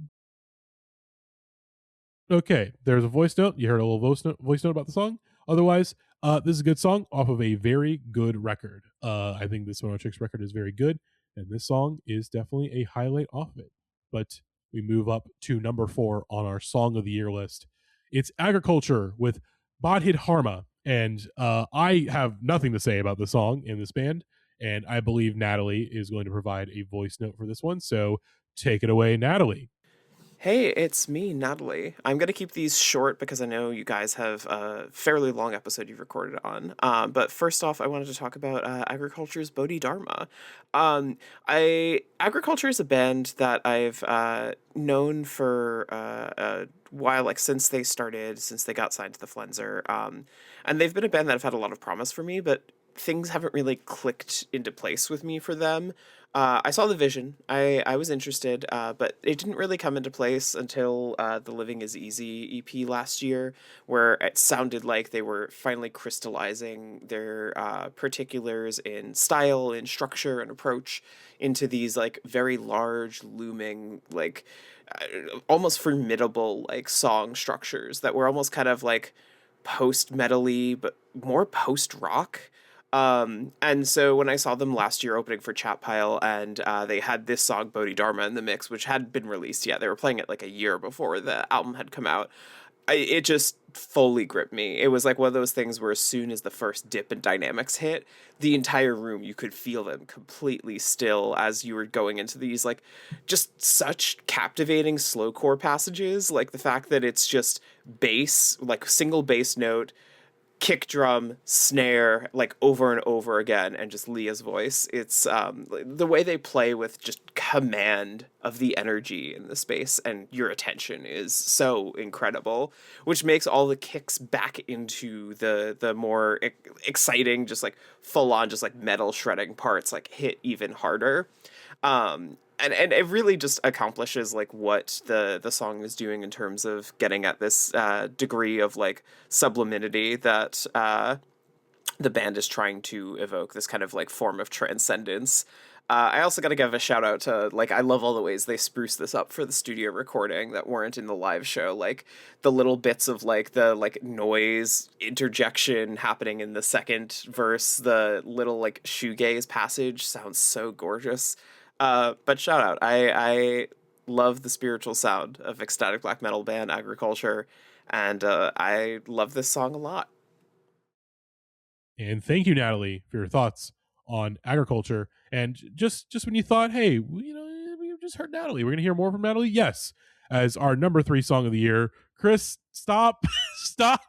Okay, there's a voice note. You heard a little voice note about the song. Otherwise, this is a good song off of a very good record. I think this 106 record is very good, and this song is definitely a highlight off of it. But we move up to number 4 on our Song of the Year list. It's Agriculture with Bodhid Harma, and I have nothing to say about the song in this band, and I believe Natalie is going to provide a voice note for this one, so take it away, Natalie. Hey, it's me, Natalie. I'm going to keep these short because I know you guys have a fairly long episode you've recorded on. But first off, I wanted to talk about Agriculture's Bodhidharma. Agriculture is a band that I've known for a while, like since they got signed to the Flenser. And they've been a band that have had a lot of promise for me, but things haven't really clicked into place with me for them. I saw the vision. I was interested, but it didn't really come into place until the Living is Easy EP last year, where it sounded like they were finally crystallizing their particulars in style, in structure, and approach into these like very large, looming, like almost formidable like song structures that were almost kind of like post-metal-y, but more post-rock. And so when I saw them last year opening for Chat Pile, and they had this song Bodhidharma in the mix, which hadn't been released yet, they were playing it like a year before the album had come out, it just fully gripped me. It was like one of those things where as soon as the first dip in dynamics hit, the entire room, you could feel them completely still as you were going into these like just such captivating slowcore passages, like the fact that it's just bass, like single bass note, kick drum, snare, like over and over again, and just Leah's voice. It's the way they play with just command of the energy in the space and your attention is so incredible, which makes all the kicks back into the more exciting, just like full on, just like metal shredding parts, like hit even harder. And it really just accomplishes like what the song is doing in terms of getting at this degree of like sublimity that the band is trying to evoke, this kind of like form of transcendence. I also got to give a shout out to, like, I love all the ways they spruce this up for the studio recording that weren't in the live show. Like the little bits of like the like noise interjection happening in the second verse, the little like shoegaze passage sounds so gorgeous. But shout out. I love the spiritual sound of ecstatic black metal band Agriculture, and I love this song a lot. And thank you, Natalie, for your thoughts on Agriculture. And just when you thought, hey, we just heard Natalie, we're going to hear more from Natalie. Yes, as our number 3 song of the year. Chris, stop. Stop.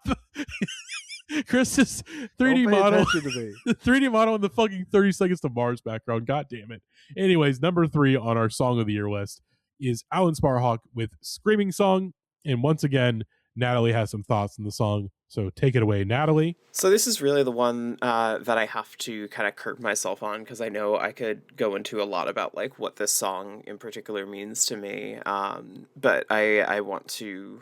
Chris's 3D model. 3D model in the fucking 30 Seconds to Mars background. God damn it. Anyways, number 3 on our Song of the Year list is Alan Sparhawk with Screaming Song. And once again, Natalie has some thoughts on the song. So take it away, Natalie. So this is really the one that I have to kind of curb myself on, because I know I could go into a lot about like what this song in particular means to me. But I want to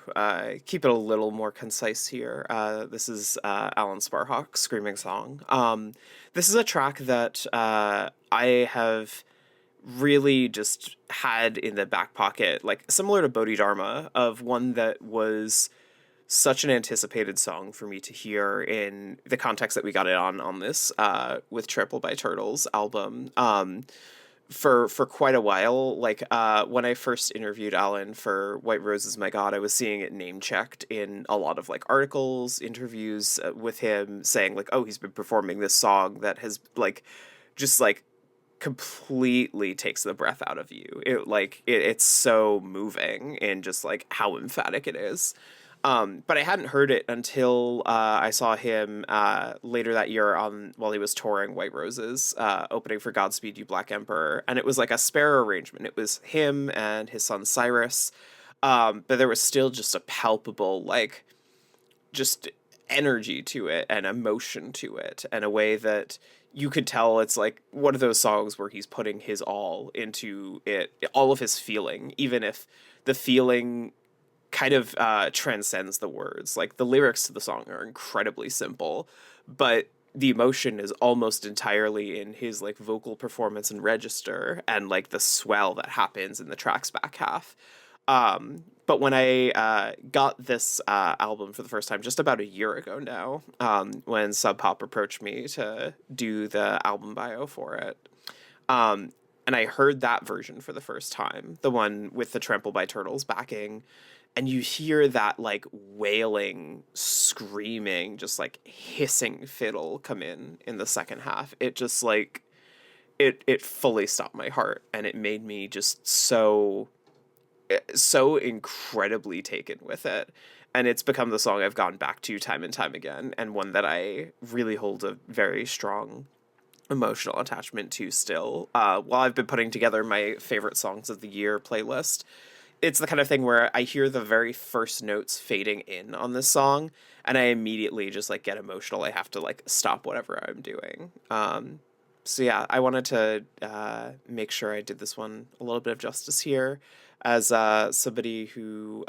keep it a little more concise here. This is Alan Sparhawk, Screaming Song. This is a track that I have really just had in the back pocket, like similar to Bodhidharma, of one that was such an anticipated song for me to hear in the context that we got it on this with Triple by Turtles album for quite a while. Like when I first interviewed Alan for White Roses My God, I was seeing it name checked in a lot of like articles, interviews with him, saying like, oh, he's been performing this song that has like just like completely takes the breath out of you. It's so moving and just like how emphatic it is. But I hadn't heard it until I saw him later that year while he was touring White Roses, opening for Godspeed You Black Emperor, and it was like a spare arrangement. It was him and his son Cyrus, but there was still just a palpable like just energy to it and emotion to it, and a way that you could tell it's like one of those songs where he's putting his all into it, all of his feeling, even if the feeling kind of transcends the words. Like the lyrics to the song are incredibly simple, but the emotion is almost entirely in his like vocal performance and register, and like the swell that happens in the track's back half. But when I got this album for the first time just about a year ago now, when Sub Pop approached me to do the album bio for it, and I heard that version for the first time, the one with the Trample by Turtles backing, and you hear that like wailing, screaming, just like hissing fiddle come in the second half. It just like it fully stopped my heart, and it made me just so incredibly taken with it. And it's become the song I've gone back to time and time again, and one that I really hold a very strong emotional attachment to still. While I've been putting together my favorite songs of the year playlist, it's the kind of thing where I hear the very first notes fading in on this song, and I immediately just like get emotional. I have to like stop whatever I'm doing. So yeah, I wanted to make sure I did this one a little bit of justice here, as somebody who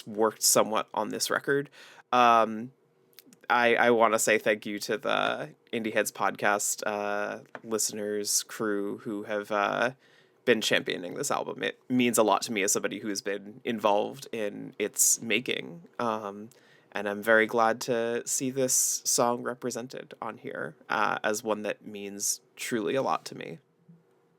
worked somewhat on this record. I want to say thank you to the Indieheads podcast listeners, crew, who have been championing this album. It means a lot to me as somebody who's been involved in its making. And I'm very glad to see this song represented on here as one that means truly a lot to me.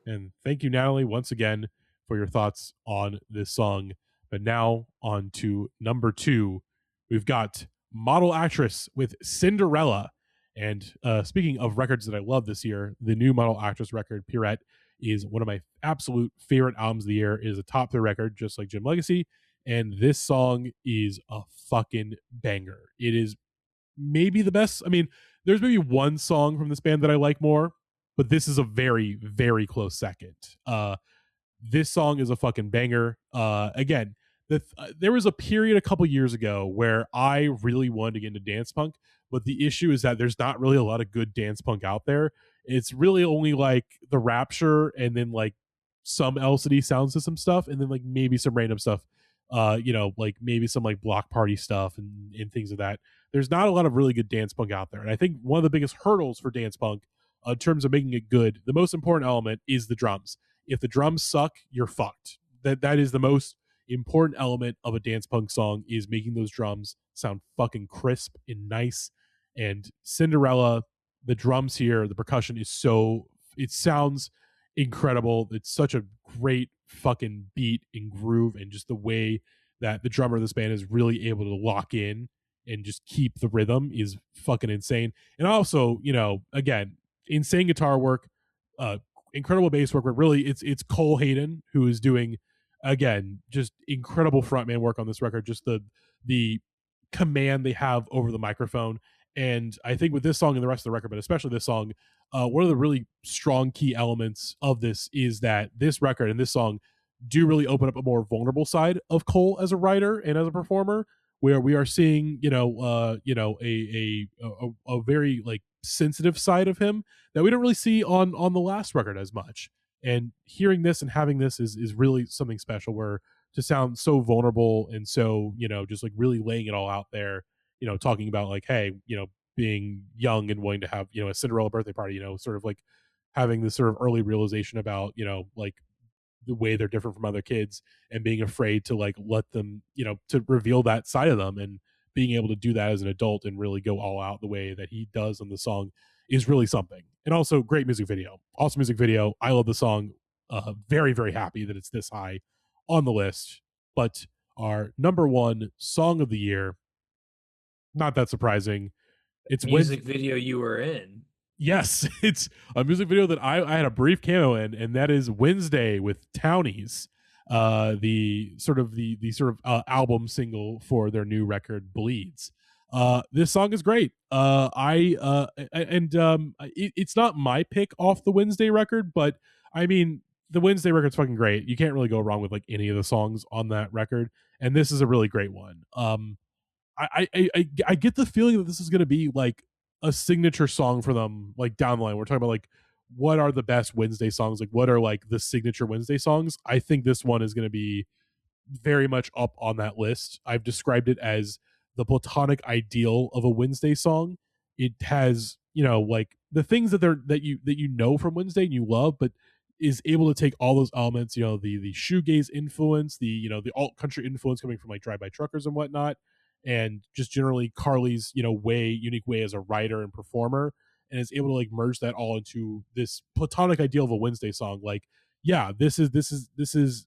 And thank you, Natalie, once again for your thoughts on this song. But now on to number 2. We've got Model Actress with Cinderella. And speaking of records that I love this year, the new Model Actress record, Pirate, is one of my absolute favorite albums of the year. It is a top 3 record, just like Jim Legacy. And this song is a fucking banger. It is maybe the best. I mean, there's maybe one song from this band that I like more, but this is a very, very close second. This song is a fucking banger. Again, there was a period a couple years ago where I really wanted to get into dance punk, but the issue is that there's not really a lot of good dance punk out there. It's really only like the Rapture, and then like some LCD Sound System stuff, and then like maybe some random stuff. Like maybe some like Block Party stuff and things of that. There's not a lot of really good dance punk out there. And I think one of the biggest hurdles for dance punk in terms of making it good, the most important element is the drums. If the drums suck, you're fucked. That is the most important element of a dance punk song, is making those drums sound fucking crisp and nice. And Cinderella, the drums here, the percussion is it sounds incredible. It's such a great fucking beat and groove, and just the way that the drummer of this band is really able to lock in and just keep the rhythm is fucking insane. And also, again, insane guitar work, incredible bass work, but really it's Cole Hayden who is doing, again, just incredible frontman work on this record. Just the command they have over the microphone. And I think with this song and the rest of the record, but especially this song, one of the really strong key elements of this is that this record and this song do really open up a more vulnerable side of Cole as a writer and as a performer, where we are seeing, a very like sensitive side of him that we don't really see on the last record as much. And hearing this and having this is really something special, where to sound so vulnerable and so, just like really laying it all out there, talking about like, hey, being young and wanting to have, a Cinderella birthday party, sort of like having this sort of early realization about, like the way they're different from other kids, and being afraid to like let them, to reveal that side of them, and being able to do that as an adult and really go all out the way that he does on the song is really something. And also great music video, awesome music video. I love the song. Very, very happy that it's this high on the list. But our number 1 song of the year, not that surprising. It's music video you were in. Yes, it's a music video that I had a brief cameo in, and that is Wednesday with Townies, the sort of album single for their new record Bleeds. This song is great. It's not my pick off the Wednesday record, but I mean the Wednesday record's fucking great. You can't really go wrong with like any of the songs on that record, and this is a really great one. I get the feeling that this is going to be like a signature song for them, like down the line. We're talking about like what are the best Wednesday songs, like what are like the signature Wednesday songs. I think this one is going to be very much up on that list. I've described it as the platonic ideal of a Wednesday song. It has, you know, like the things that you know from Wednesday and you love, but is able to take all those elements, you know, the shoegaze influence, the alt country influence coming from like Drive By Truckers and whatnot, and just generally Carly's, you know, unique way as a writer and performer, and is able to like merge that all into this platonic ideal of a Wednesday song. Like, yeah, this is,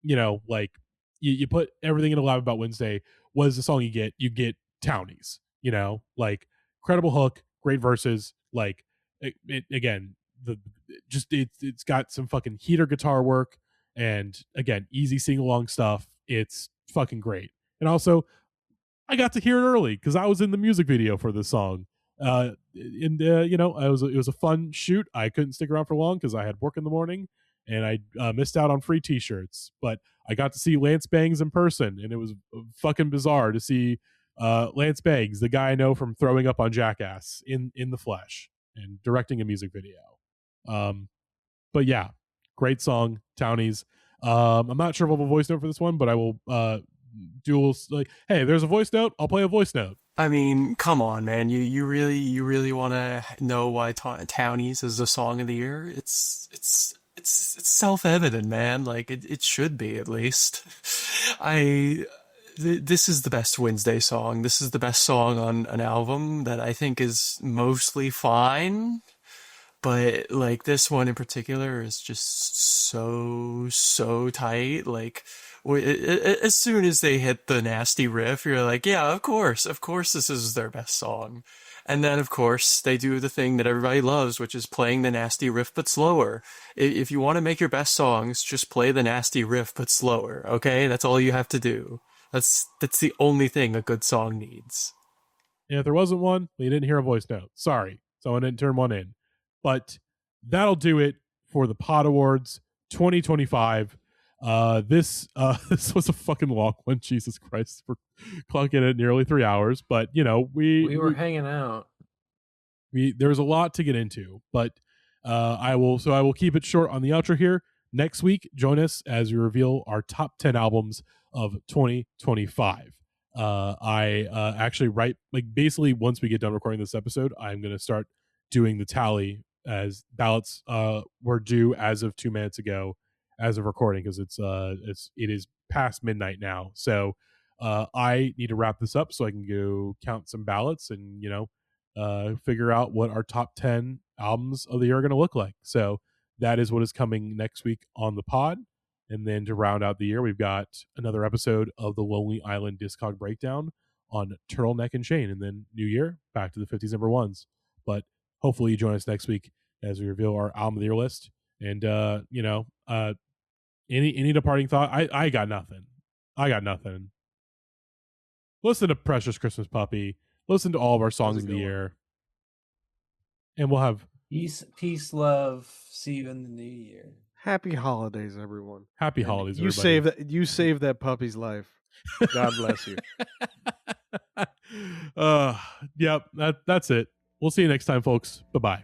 you know, like you put everything in a lab about Wednesday. What is the song you get? You get Townies, you know, like credible hook, great verses, like it again, it's got some fucking heater guitar work, and again, easy sing along stuff. It's fucking great. And also I got to hear it early because I was in the music video for this song. You know, it was a fun shoot. I couldn't stick around for long because I had work in the morning, and I missed out on free T-shirts. But I got to see Lance Bangs in person, and it was fucking bizarre to see Lance Bangs, the guy I know from throwing up on Jackass, in the flesh and directing a music video. But yeah, great song, Townies. I'm not sure if I'll have a voice note for this one, but I will like, hey, there's a voice note, I'll play a voice note. I mean, come on, man. You really want to know why Townies is the song of the year? It's self-evident, man. Like it should be, at least. This is the best Wednesday song. This is the best song on an album that I think is mostly fine. But like this one in particular is just so tight. Like as soon as they hit the nasty riff, you're like, yeah, of course this is their best song. And then of course they do the thing that everybody loves, which is playing the nasty riff but slower. If you want to make your best songs, just play the nasty riff but slower. Okay, that's all you have to do. That's the only thing a good song needs. And if there wasn't one, you didn't hear a voice note. Sorry, someone didn't turn one in. But that'll do it for the Pod Awards 2025. This was a fucking long one. Jesus Christ, we're clocking at nearly 3 hours. But you know, we were hanging out. There's a lot to get into, but I will keep it short on the outro here. Next week, join us as we reveal our top 10 albums of 2025. I actually basically once we get done recording this episode, I'm going to start doing the tally as ballots were due as of 2 minutes ago as of recording, because it is past midnight now. So I need to wrap this up so I can go count some ballots and, you know, figure out what our top 10 albums of the year are going to look like. So that is what is coming next week on the pod. And then to round out the year, we've got another episode of the Lonely Island Discog Breakdown on Turtleneck and Chain. And then New Year, back to the 50s number ones. But hopefully you join us next week as we reveal our album of the year list. And, you know, any departing thought? I got nothing. Listen to Precious Christmas Puppy. Listen to all of our songs of the year. And we'll have peace, love. See you in the new year. Happy holidays, everyone. Happy holidays, you everybody. You saved that puppy's life. God bless you. Yep, that's it. We'll see you next time, folks. Bye-bye.